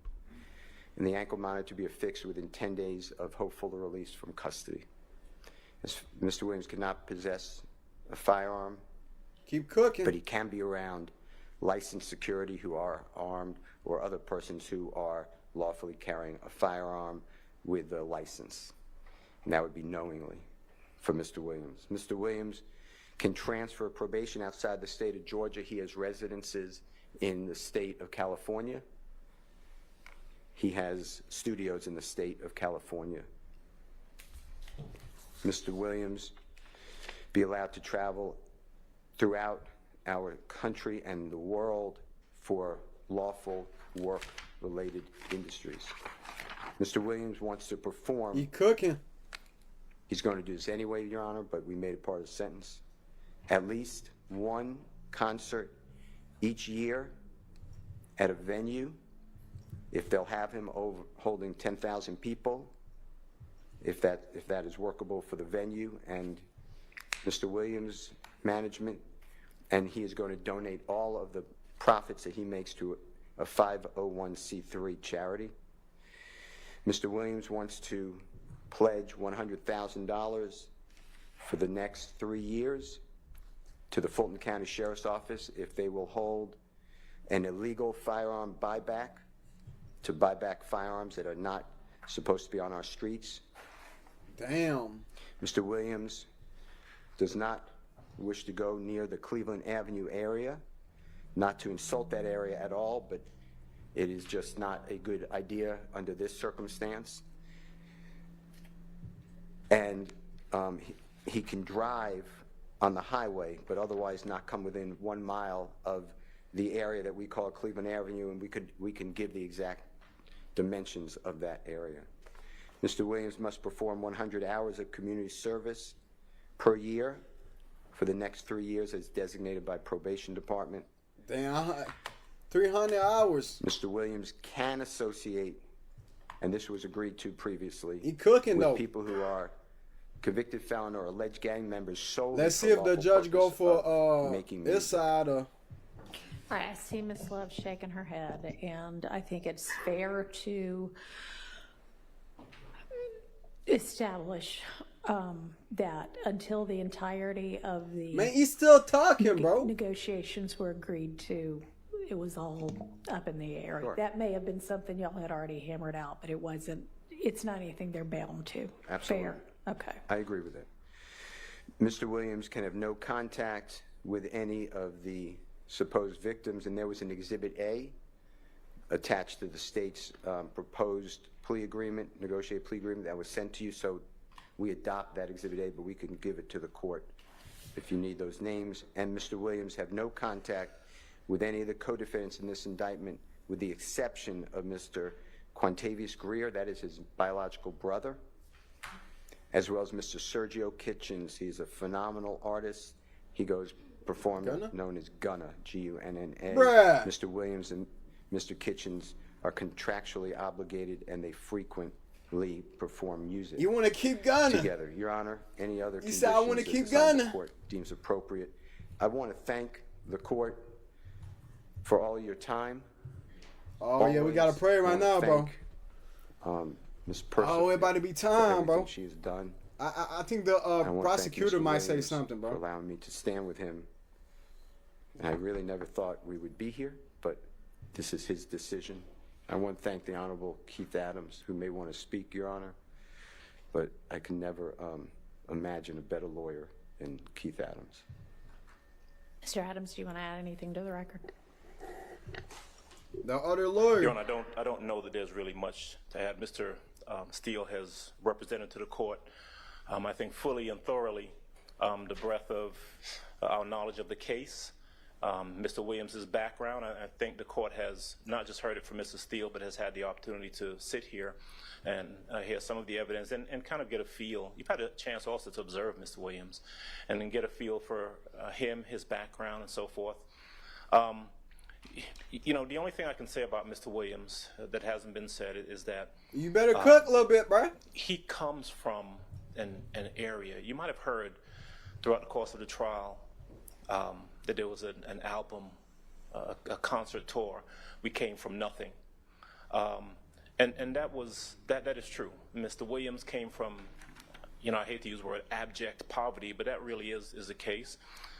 and the ankle monitor to be affixed within 10 days of hopeful release from custody. As Mr. Williams cannot possess a firearm, Keep cooking. but he can be around licensed security who are armed or other persons who are lawfully carrying a firearm with a license. And that would be knowingly for Mr. Williams. Mr. Williams can transfer probation outside the state of Georgia. He has residences in the state of California. He has studios in the state of California. Mr. Williams be allowed to travel throughout our country and the world for lawful work-related industries. Mr. Williams wants to perform. He cooking. He's going to do this anyway, Your Honor, but we made it part of the sentence. At least one concert each year at a venue, if they'll have him over holding 10,000 people, if that is workable for the venue and Mr. Williams' management, and he is going to donate all of the profits that he makes to a 501c3 charity. Mr. Williams wants to pledge $100,000 for the next 3 years to the Fulton County Sheriff's Office if they will hold an illegal firearm buyback to buy back firearms that are not supposed to be on our streets. Damn. Mr. Williams does not wish to go near the Cleveland Avenue area, not to insult that area at all, but it is just not a good idea under this circumstance. And he can drive on the highway, but otherwise not come within 1 mile of the area that we call Cleveland Avenue, and we can give the exact dimensions of that area. Mr. Williams must perform 100 hours of community service per year for the next 3 years as designated by probation department. Damn. 300 hours. Mr. Williams can associate, and this was agreed to previously, He cooking with though. people who are convicted felon or alleged gang members solely Let's for see if the lawful judge go purpose of for making this music. side or I see Ms. Love shaking her head, and I think it's fair to establish that until the entirety of the man, he's still talking, bro. negotiations were agreed to, it was all up in the air. Sure. That may have been something y'all had already hammered out, but it wasn't. It's not anything they're bound to. Absolutely. Fair. Okay. I agree with that. Mr. Williams can have no contact with any of the supposed victims, and there was an Exhibit A attached to the state's proposed plea agreement, negotiated plea agreement that was sent to you, so we adopt that Exhibit A, but we can give it to the court if you need those names. And Mr. Williams have no contact with any of the co-defendants in this indictment, with the exception of Mr. Quantavious Greer, that is his biological brother, as well as Mr. Sergio Kitchens. He's a phenomenal artist. He goes performer Gunna? known as Gunna, G-U-N-N-A. Bruh. Mr. Williams and Mr. Kitchens are contractually obligated, and they frequently perform music You want to keep gunning. together. Your Honor, any other You said, "I wanna conditions that keep the Honorable gunning." court deems appropriate. I want to thank the court for all your time. Oh yeah, we gotta Always pray right wanna now, bro. thank, Ms. Purser Oh, it about to be for time, everything bro. she's done. I think the I wanna thank prosecutor Mr. might say Williams something, for bro. allowing me to stand with him. And I really never thought we would be here, but this is his decision. I want to thank the Honorable Keith Adams, who may want to speak, Your Honor, but I can never imagine a better lawyer than Keith Adams. Mr. Adams, do you want to add anything to the record? The other lawyer. Your Honor, I don't know that there's really much to add. Mr. Steele has represented to the court, I think fully and thoroughly, the breadth of our knowledge of the case. Mr. Williams' background, I think the court has not just heard it from Mr. Steele, but has had the opportunity to sit here and hear some of the evidence and kind of get a feel. You've had a chance also to observe Mr. Williams and then get a feel for him, his background, and so forth. You know, the only thing I can say about Mr. Williams that hasn't been said is that You better cook a little bit, bro. he comes from an area. You might have heard throughout the course of the trial that there was an album, a concert tour. We came from nothing, and that is true. Mr. Williams came from, you know, I hate to use the word abject poverty, but that really is the case.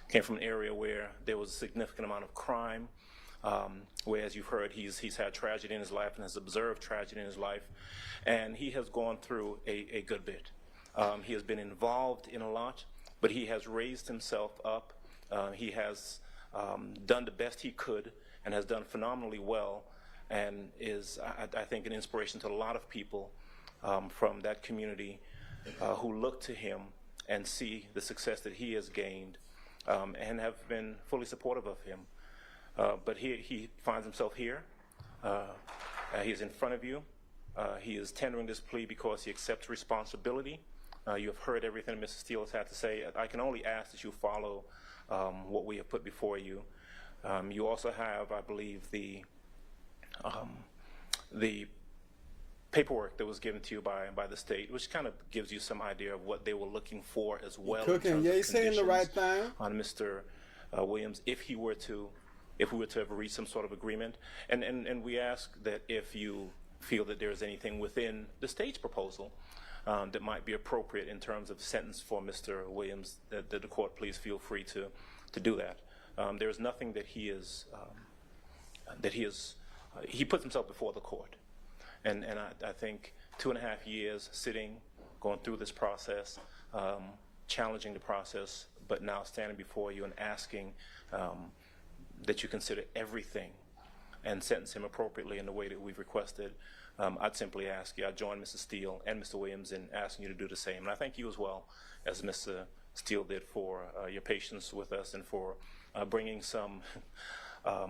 Came from an area where there was a significant amount of crime. Where, as you've heard, he's had tragedy in his life and has observed tragedy in his life, and he has gone through a good bit. He has been involved in a lot, but he has raised himself up. He has done the best he could and has done phenomenally well, and is, I think, an inspiration to a lot of people from that community who look to him and see the success that he has gained and have been fully supportive of him. But he finds himself here. He is in front of you. He is tendering this plea because he accepts responsibility. You have heard everything Mr. Steele has had to say. I can only ask that you follow what we have put before you. You also have, I believe, the paperwork that was given to you by the state, which kind of gives you some idea of what they were looking for as well. Cooking, yeah, he's saying the right thing. On Mr. Williams, if we were to have reached some sort of agreement, and we ask that if you feel that there is anything within the state's proposal that might be appropriate in terms of sentence for Mr. Williams, that the court please feel free to do that. There is nothing that he puts himself before the court, and I think 2.5 years sitting, going through this process, challenging the process, but now standing before you and asking that you consider everything and sentence him appropriately in the way that we've requested. I'd simply ask you, I join Mr. Steele and Mr. Williams in asking you to do the same. And I thank you as well, as Mr. Steele did, for your patience with us and for bringing some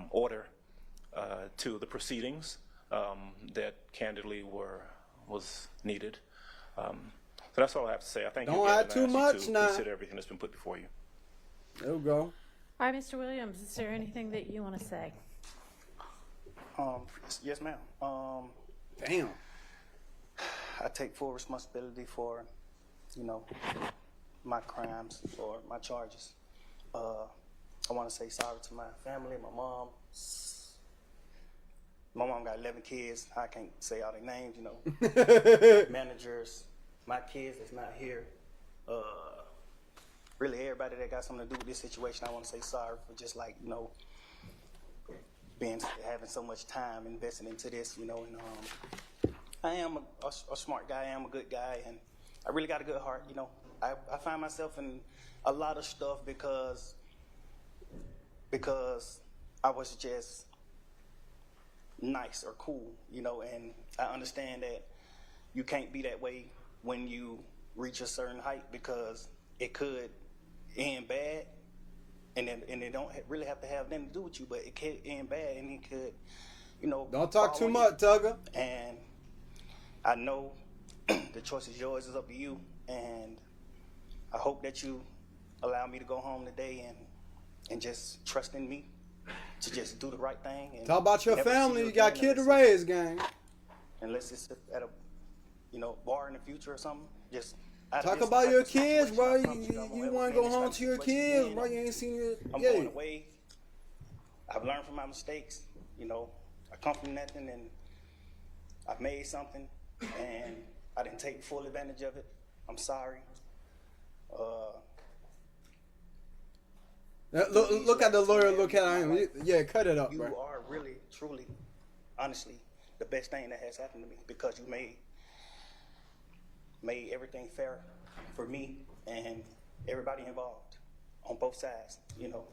order to the proceedings that candidly was needed. So that's all I have to say. I thank you Don't again, add and I too ask you much to now. consider everything that's been put before you. There we go. All right, Mr. Williams, is there anything that you want to say? Yes, ma'am. Damn. I take full responsibility for, you know, my crimes or my charges. I want to say sorry to my family, my mom. My mom got 11 kids. I can't say all their names, you know. Managers, my kids that's not here. Really, everybody that got something to do with this situation, I want to say sorry for just, like, you know, having so much time invested into this, you know. And I am a smart guy. I am a good guy, and I really got a good heart, you know. I find myself in a lot of stuff because I was just nice or cool, you know. And I understand that you can't be that way when you reach a certain height, because it could end bad, and it don't really have to have nothing to do with you, but it could end bad, and it could, you know. Don't talk too follow much, you. Thugga. And I know the choice is yours, it's up to you, and I hope that you allow me to go home today and just trust in me to just do the right thing. And Talk about your never see family. you You got again kid to unless raise, gang. unless it's at a, you know, bar in the future or something. Just Talk about your kids, bro. You want to go home to your kids, bro. You ain't seen your I'm yeah. going away I've learned from my mistakes. You know, I come from nothing and I've made something, and I didn't take full advantage of it. I'm sorry. Look at the lawyer. Look at him. Yeah, cut it up, You bro. are really, truly, honestly, the best thing that has happened to me, because you made everything fair for me and everybody involved on both sides. You know,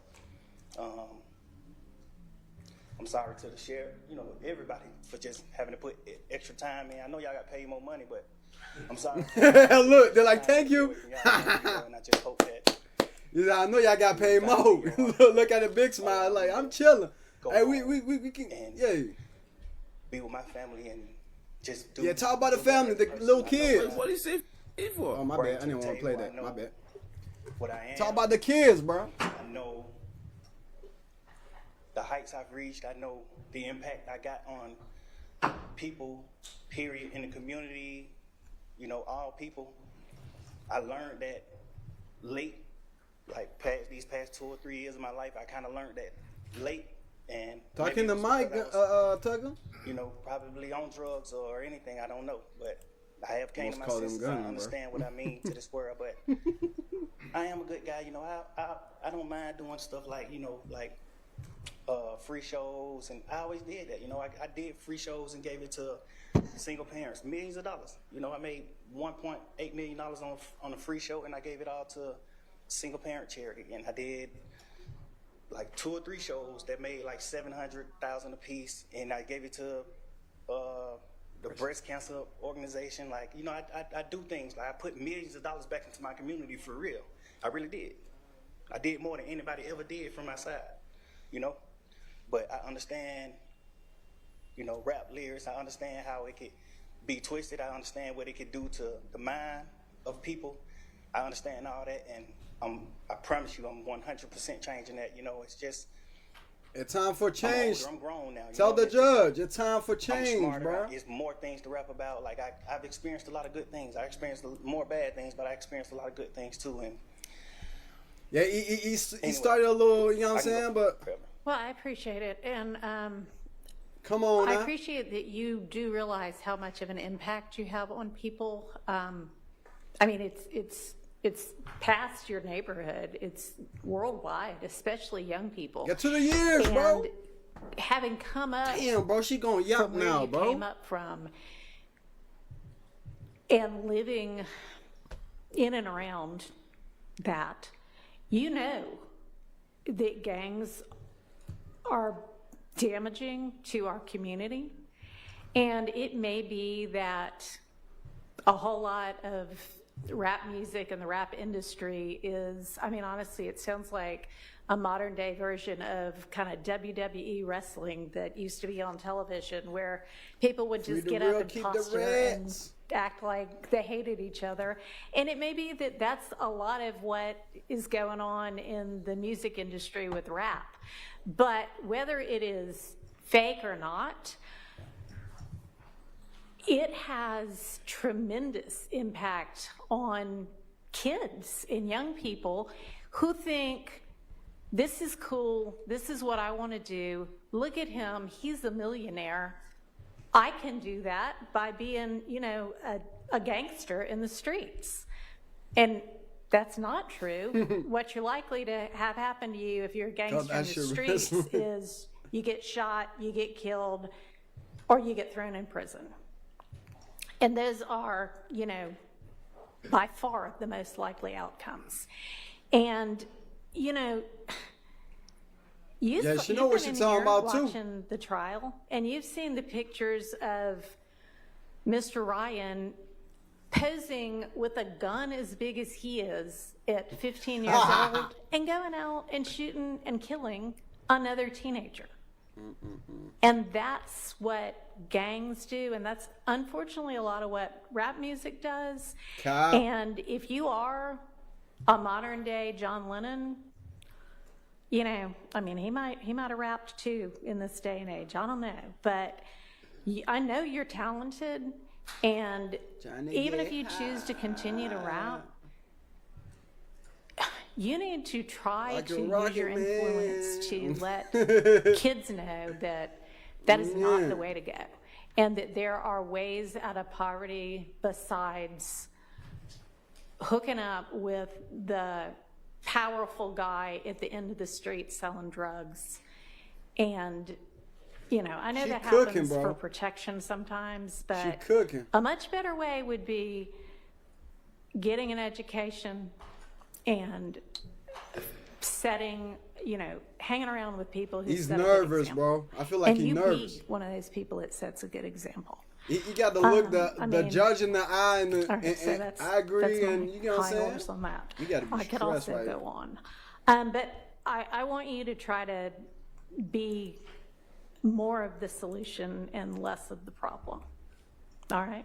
I'm sorry to the sheriff, you know, everybody, for just having to put extra time in. I know y'all got paid more money, but I'm sorry. Look, they're like, thank you. And I just hope that. Yeah, I know y'all got paid more. Look at the big smile, like, I'm chilling. Hey, we can, yeah. Be with my family and just do. Yeah, talk about the family, the little kids. What is it for? Oh, my bad. I didn't want to play that. My bad. What I am. Talk about the kids, bro. I know the heights I've reached. I know the impact I got on people, period, in the community, you know, all people. I learned that late, like these past 2 or 3 years of my life, I kind of learned that late. And Talking to Mike, Thugga. You know, probably on drugs or anything, I don't know. But I have came to my Almost called him senses. gunman, I understand bro. what I mean to this world, but I am a good guy. You know, I don't mind doing stuff like, you know, like free shows, and I always did that. You know, I did free shows and gave it to single parents, millions of dollars. You know, I made $1.8 million on a free show, and I gave it all to single parent charity. And I did like 2 or 3 shows that made like $700,000 a piece, and I gave it to the breast cancer organization. Like, you know, I do things like I put millions of dollars back into my community for real. I really did. I did more than anybody ever did from my side, you know. But I understand, you know, rap lyrics. I understand how it could be twisted. I understand what it could do to the mind of people. I understand all that, and I promise you, I'm 100% changing that. You know, it's just. It's time for change. I'm grown now. Tell the judge, it's time for I'm change, smarter. bro. There's more things to rap about. Like I've experienced a lot of good things. I experienced more bad things, but I experienced a lot of good things too. And yeah, he started a little, you know what I'm saying, but Well, I appreciate it. And come on I now. appreciate that you do realize how much of an impact you have on people. I mean, it's past your neighborhood. It's worldwide, especially young people. Get to the years, bro. And having come up, Damn, bro, she gonna yap from where now, you bro. came up from, and living in and around that, you know that gangs are damaging to our community. And it may be that a whole lot of rap music and the rap industry is, I mean, honestly, it sounds like a modern day version of kind of WWE wrestling that used to be on television, where people would just get up and posture and act like they hated each other. And it may be that that's a lot of what is going on in the music industry with rap. But whether it is fake or not, it has tremendous impact on kids and young people who think, this is cool, this is what I want to do, look at him, he's a millionaire, I can do that by being, you know, a gangster in the streets. And that's not true. What you're likely to have happen to you if you're a gangster in the streets is you get shot, you get killed, or you get thrown in prison. And those are, you know, by far the most likely outcomes. And, you know, you've been in here watching the trial, and you've seen the pictures of Mr. Ryan posing with a gun as big as he is at 15 years old and going out and shooting and killing another teenager. And that's what gangs do, and that's unfortunately a lot of what rap music does. And if you are a modern day John Lennon, you know, I mean, he might have rapped too in this day and age. I don't know, but I know you're talented, and even if you choose to continue to rap, You need to try Like a to use rocket your influence man. to let kids know that that is not Yeah. the way to go, and that there are ways out of poverty besides hooking up with the powerful guy at the end of the street selling drugs. And, you know, I know She that cooking, happens bro. for protection sometimes, but She cooking. a much better way would be getting an education and setting, you know, hanging around with people who He's set a good nervous, example. bro. I feel like And he's you nervous. be one of those people that sets a good example. You got to look the I mean- judge in the eye, and, All right, so that's, I agree, that's and my you know what I'm high saying? horse on that. You gotta be I could stressed also right go now. on. But I want you to try to be more of the solution and less of the problem. All right?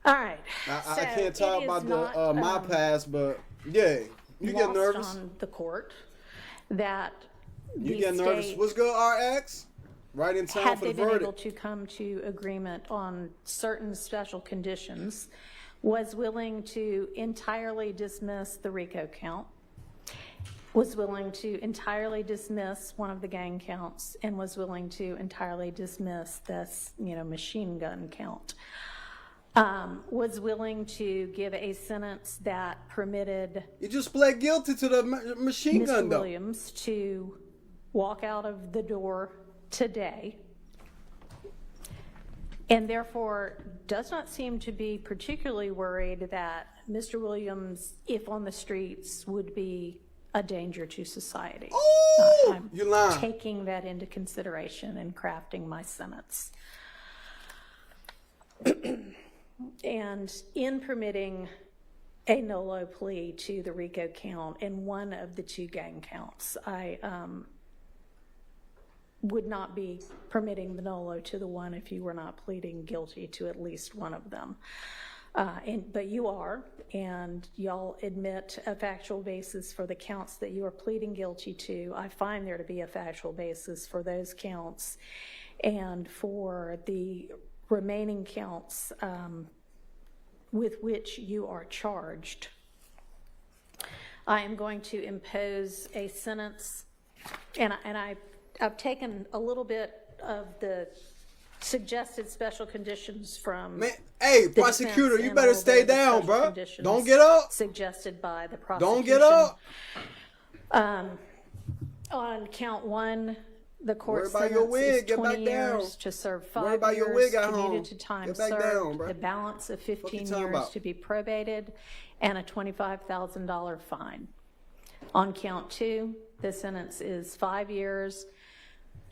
All right. I So can't talk it is about not, the my past, but yeah, you get lost nervous. on the court that You the get nervous. state, What's good, RX? Right in time had for they the been able verdict. to come to agreement on certain special conditions, was willing to entirely dismiss the RICO count, was willing to entirely dismiss one of the gang counts, and was willing to entirely dismiss this, you know, machine gun count. Was willing to give a sentence that permitted You just pled guilty to the machine Mr. gun, though. Williams to walk out of the door today, and therefore does not seem to be particularly worried that Mr. Williams, if on the streets, would be a danger to society. Ooh, I'm you lying. taking that into consideration in crafting my sentence. And in permitting a NOLO plea to the RICO count and one of the two gang counts, I would not be permitting the NOLO to the one if you were not pleading guilty to at least one of them. But you are, and y'all admit a factual basis for the counts that you are pleading guilty to. I find there to be a factual basis for those counts, and for the remaining counts with which you are charged. I am going to impose a sentence, and I've taken a little bit of the suggested special conditions from Man, hey, the prosecutor, defense you and better a little stay bit of the down, special bro. conditions Don't get up. suggested by the prosecution. Don't get up. On count one, the court Worry about your sentence wig. is Get 20 back down. years to serve Worry 5 about your years wig at home. commuted to time Get back served, down, bro. the balance of What you 15 talking years about? to be probated, and a $25,000 fine. On count two, the sentence is 5 years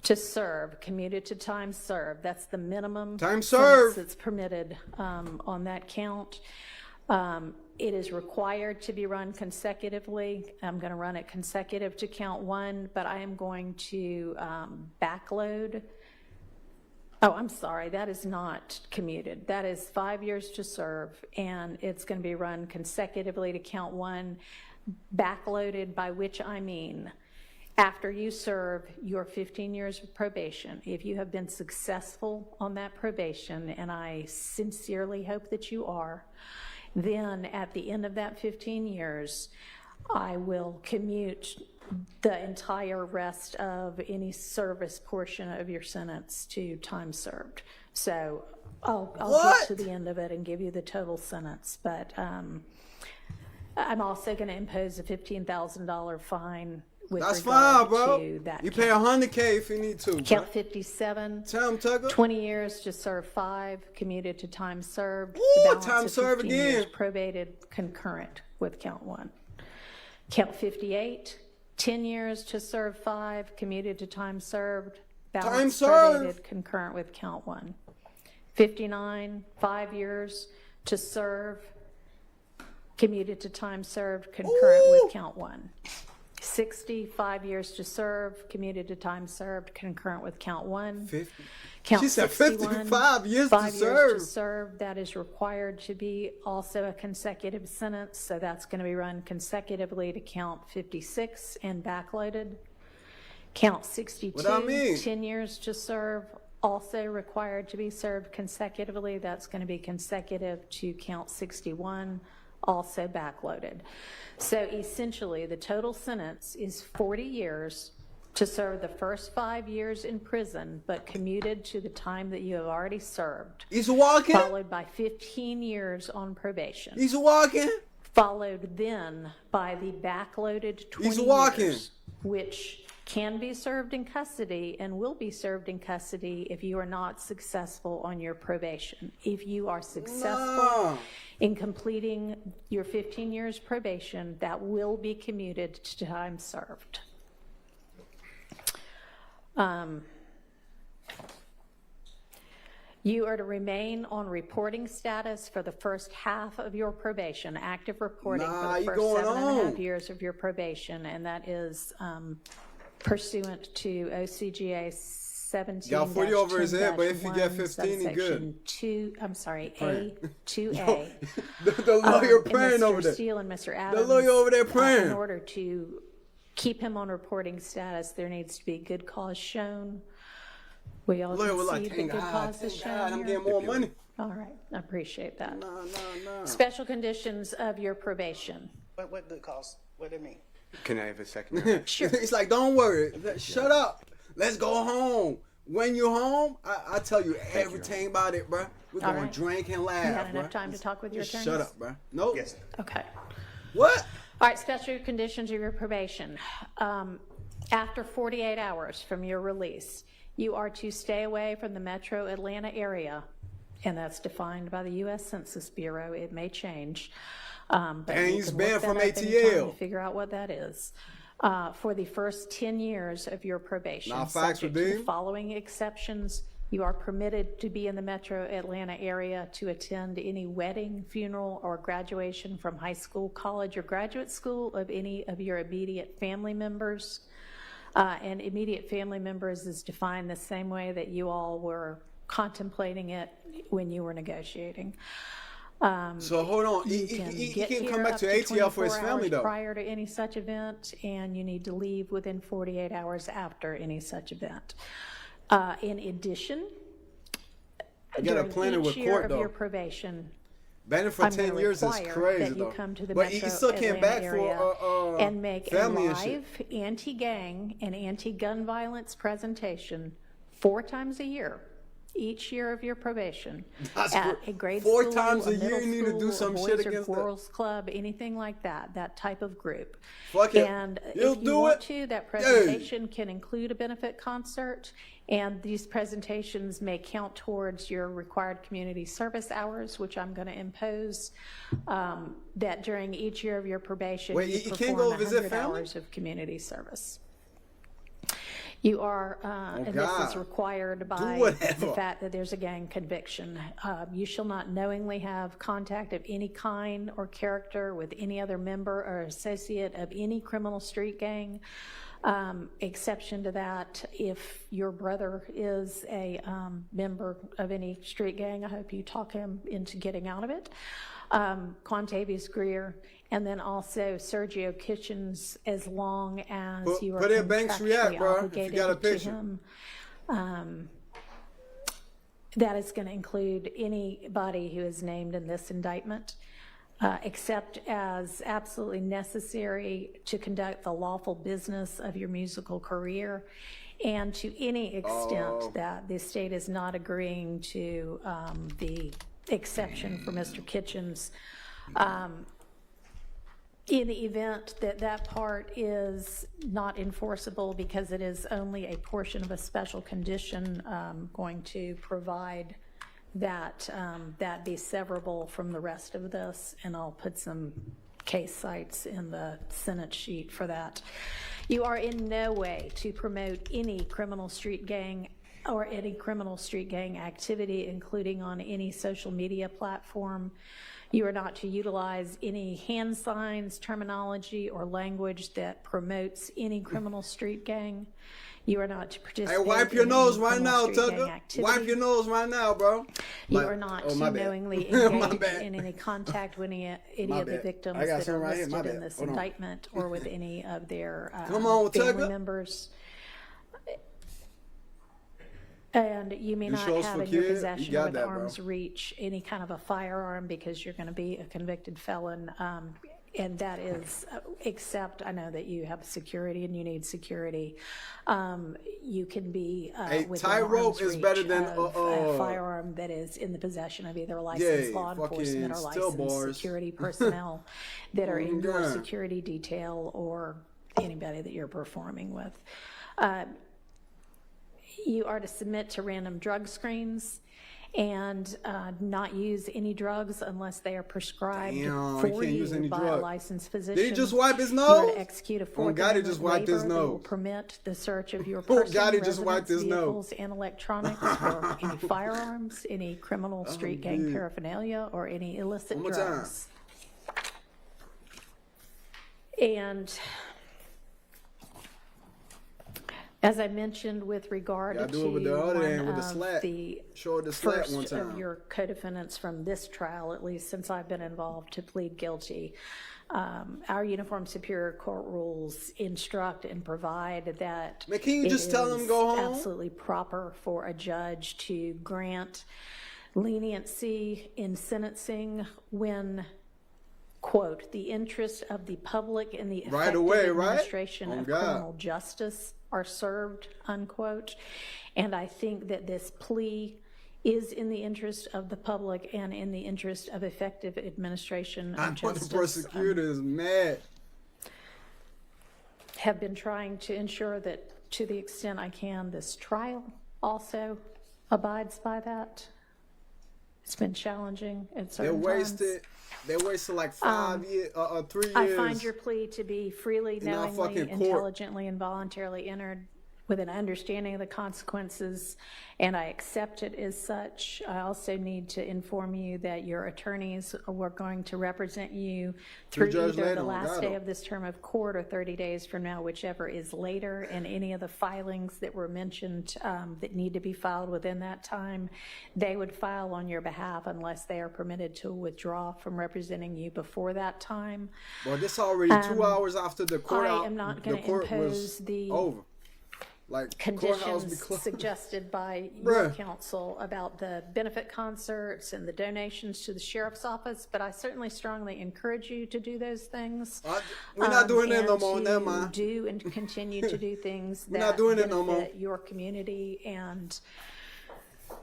to serve, commuted to time served. That's the minimum Time sentence served. that's permitted on that count. It is required to be run consecutively. I'm going to run it consecutive to count one, but I am going to backload. Oh, I'm sorry, that is not commuted. That is 5 years to serve, and it's going to be run consecutively to count one, backloaded, by which I mean after you serve your 15 years of probation. If you have been successful on that probation, and I sincerely hope that you are, then at the end of that 15 years, I will commute the entire rest of any service portion of your sentence to time served. So I'll What? get to the end of it and give you the total sentence. But I'm also going to impose a $15,000 fine with That's regard fine, bro. to that You pay count. $100K if you need to, bro. Count 57. Tell him, Thugga. 20 years to serve 5, commuted to time served. Ooh, The balance time of served 15 years again. probated concurrent with count 1. Count 58, 10 years to serve 5, commuted to time served. Balance Time served. probated concurrent with count 1. 59, 5 years to serve, commuted to time served, concurrent Ooh. with count 1. 60, 5 years to serve, commuted to time served, concurrent with count 1. 50. Count She said 61, 55 years to 5 years serve. to serve. That is required to be also a consecutive sentence, so that's going to be run consecutively to count 56 and backloaded. Count 62, What that mean? 10 years to serve, also required to be served consecutively. That's going to be consecutive to count 61, also backloaded. So essentially, the total sentence is 40 years to serve the first 5 years in prison, but commuted to the time that you have already served. He's walking. Followed by 15 years on probation. He's walking. Followed then by the backloaded 20 He's walking. years, which can be served in custody and will be served in custody if you are not successful on your probation. If you are successful in completing your 15 years probation, that will be commuted to time served. You are to remain on reporting status for the first half of your probation, active reporting for the first 7.5 years of your probation, and that is pursuant to OCGA 17-10-1, Got 40 over his head, but if you get 15, he good. A2A. The lawyer praying over there. Mr. Steele and Mr. Adams, the lawyer over there praying. In order to keep him on reporting status, there needs to be good cause shown. We all Lawyer was concede like, that thank good God, cause is thank shown God, I'm here? getting more money. All right, I appreciate that. No. Special conditions of your probation. What good cause? What do it mean? Can I have a second? Sure. He's like, don't worry. Shut up. Let's go home. When you're home, I tell you everything about it, bro. We're All going right. to drink and laugh, You had bro. enough time to talk with your Just attorneys? shut up, bro. Nope. Yes. Okay. What? All right, special conditions of your probation. After 48 hours from your release, you are to stay away from the metro Atlanta area, and that's defined by the U.S. Census Bureau. It may change. But And you he's can banned look from that up anytime ATL. to figure out what that is. For the first 10 years of your probation, Now, facts subject to the redeemed. following exceptions, you are permitted to be in the metro Atlanta area to attend any wedding, funeral, or graduation from high school, college, or graduate school of any of your immediate family members. And immediate family members is defined the same way that you all were contemplating it when you were negotiating. So hold on. You He get can here come back up to ATL for his 24 family, hours though. prior to any such event, and you need to leave within 48 hours after any such event. In addition, You got to during plan it each with year court, of though. your probation, Banning for I'm 10 gonna years is require crazy, that you though. come to the But he metro still came Atlanta back area for and make a family and shit. live anti-gang and anti-gun violence presentation 4 times a year, each year of your probation, That's at great. a grade 4 school, times a middle year you need to do school, some a shit boys or against that. girls club, anything like that, that type of group. Fuck it. And You'll if you do want it. to, that presentation can include a benefit concert, and these presentations may count towards your required community service hours, which I'm going to impose, that during each year of your probation, Wait, you you can't perform go visit 100 family? hours of community service. You are, and this God. is required by whatever. the fact that there's a gang conviction. You shall not knowingly have contact of any kind or character with any other member or associate of any criminal street gang. Exception to that, if your brother is a member of any street gang, I hope you talk him into getting out of it. Quantavious Greer, and then also Sergio Kitchens, as long as you are put in Banks contractually React, bro, if you obligated got a to picture. him. That is going to include anybody who is named in this indictment, except as absolutely necessary to conduct the lawful business of your musical career, and to any extent that the state is not agreeing to the exception for Mr. Kitchens. In the event that that part is not enforceable because it is only a portion of a special condition, going to provide that that be severable from the rest of this, and I'll put some case cites in the Senate sheet for that. You are in no way to promote any criminal street gang or any criminal street gang activity, including on any social media platform. You are not to utilize any hand signs, terminology, or language that promotes any criminal street gang. You are not to participate Hey, wipe your in nose any right criminal now, street gang Thugga. activity. Wipe your nose right now, bro. You are not to my bad. knowingly My engage bad. in any contact with any My of the bad. victims I got that some are right here. My listed in bad. this Hold on. indictment, or with any of their Come on, family Thugga. members. And you may not shows have for in your kids? You possession got with that, bro. arms reach any kind of a firearm because you're going to be a convicted felon. And that is, except I know that you have security and you need security. You can be within tightrope arm's is reach better than, of a firearm that is in the possession of either licensed law enforcement or fucking still licensed bars. security personnel that are in your God. security detail or anybody that you're performing with. You are to submit to random drug screens and not use any drugs unless they are prescribed Damn, for he can't use you any by drug. a licensed physician. Did he just wipe his You are nose? to execute a Oh, Fourth God, he Amendment just wiped his waiver that will nose. permit the search of your Oh, person, God, he just wiped residence, his nose. vehicles, and electronics for any firearms, any criminal street gang dude. paraphernalia, or any illicit One more time. drugs. And as I mentioned with regard Gotta to do it with the other one hand, with the of slat. the Show her the slat first one time. of your co-defendants from this trial, at least since I've been involved, to plead guilty, our Uniform Superior Court rules instruct and provide that Man, can you it just tell him is go home? absolutely proper for a judge to grant leniency in sentencing when, quote, the interest of the public and the Right effective away, right? administration Oh, of God. criminal justice are served, unquote. And I think that this plea is in the interest of the public and in the interest of effective administration I of know justice. the prosecutor is mad. Have been trying to ensure that, to the extent I can, this trial also abides by that. It's been challenging at They certain times. wasted like 5 years, 3 years. I find your plea to be freely, in our knowingly, fucking court. intelligently, and voluntarily entered with an understanding of the consequences, and I accept it as such. I also need to inform you that your attorneys were going to represent you through Judge either the Ladle, last got day him. of this term of court or 30 days from now, whichever is later, and any of the filings that were mentioned that need to be filed within that time, they would file on your behalf unless they are permitted to withdraw from representing you before that time. Well, this already 2 hours after the court. I am not going to impose the over. Like courthouse be conditions closed. suggested by your Bruh. counsel about the benefit concerts and the donations to the sheriff's office, but I certainly strongly encourage you to do those things. We're not doing that no and more. to Never mind. do and continue to do things We're that not doing it no more. benefit your community and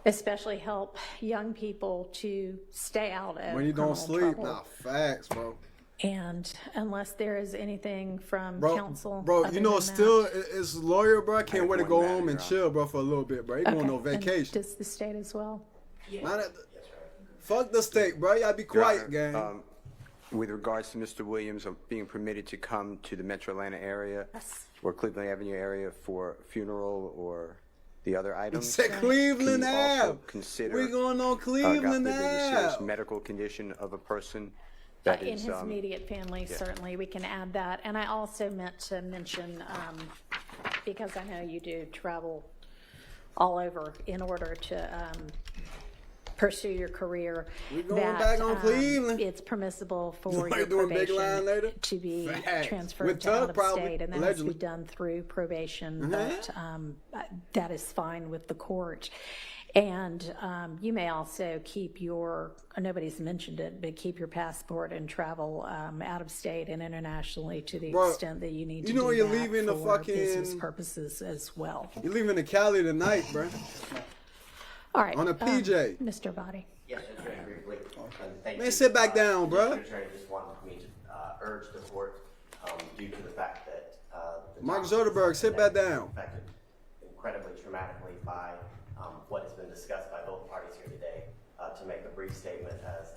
especially help young people to stay out of When you don't criminal sleep, trouble. nah, facts, bro. And unless there is anything from Bro, counsel, bro, other you know, than still, that. it's lawyer, bro. I can't have wait to one go matter, home and Your Honor. chill, bro, for a little bit, bro. He going on Okay. And vacation. does the state as well? Man, fuck the state, bro. Y'all be Your quiet, Honor, gang. With regards to Mr. Williams being permitted to come to the Metro Atlanta area Yes. or Cleveland Avenue area for funeral or the other items, Said Cleveland can you also Ave. consider We going on God Cleveland forbid, a serious Ave. medical condition of a person that In is his immediate family, certainly, we can add that. And I also meant to mention, because I know you do travel all over in order to pursue your career, We going that back on Cleveland. it's permissible for Somebody your doing big line probation later? to be Facts. transferred With to out Thug, of probably, state, and that has to be allegedly. done through probation, Mm-hmm. but that is fine with the court. And you may also keep your, nobody's mentioned it, but keep your passport and travel out of state and internationally to the Bro, extent that you need to you know do you're that leaving the for fucking- business purposes as well. You leaving to Cali tonight, bro. All right. On a PJ. Mr. Body. Yes, just very briefly. Thank Man, you. sit back down, bruh. District Attorney just wanted me to urge the court, due to the fact that the Mark topic Zuckerberg, is sit back negatively down. affected incredibly traumatically by what has been discussed by both parties here today. To make a brief statement, as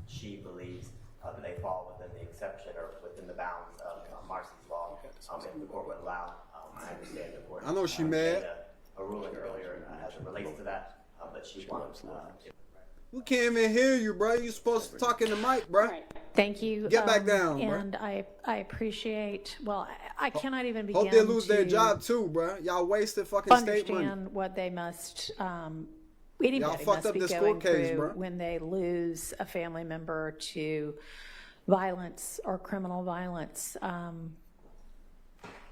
she believes that they fall within the exception or within the bounds of Marcy's law. If the court would allow, I understand the court. I know she made mad. a ruling earlier as it relates to that, but she wants. We can't even hear you, bro. You supposed to talk in the mic, bro. Thank you. Get back down, bro. And I appreciate, well, I cannot even begin Hope they lose their to job too, bro. Y'all wasted fucking state money. understand what they must, anybody fucked must up be this going court case, through bro. when they lose a family member to violence or criminal violence.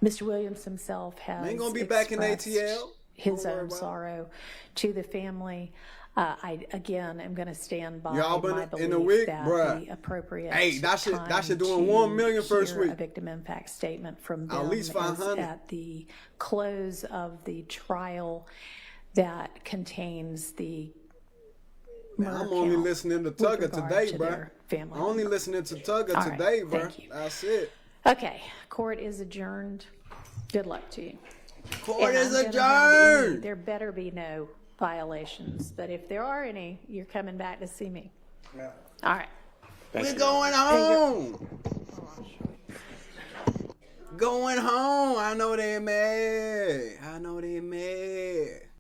Mr. Williams himself has Ain't gonna be back in expressed ATL. his Don't worry own about it. sorrow to the family. I again am going to stand by Y'all been my belief in a week, that bruh. the appropriate Hey, that shit time doing to 1 million first hear week. a victim impact statement from them At least is 500. at the close of the trial that contains the Man, murder I'm only count listening to with Thugga regard today, to bruh. their family I'm only member. listening to Thugga All right, today, bruh. thank you. That's it. Okay, court is adjourned. Good luck to you. Court And is I'm gonna have adjourned. there better be no violations, but if there are any, you're coming back to see me. Yeah. All right. We're going home. Going home. I know they mad. I know they mad.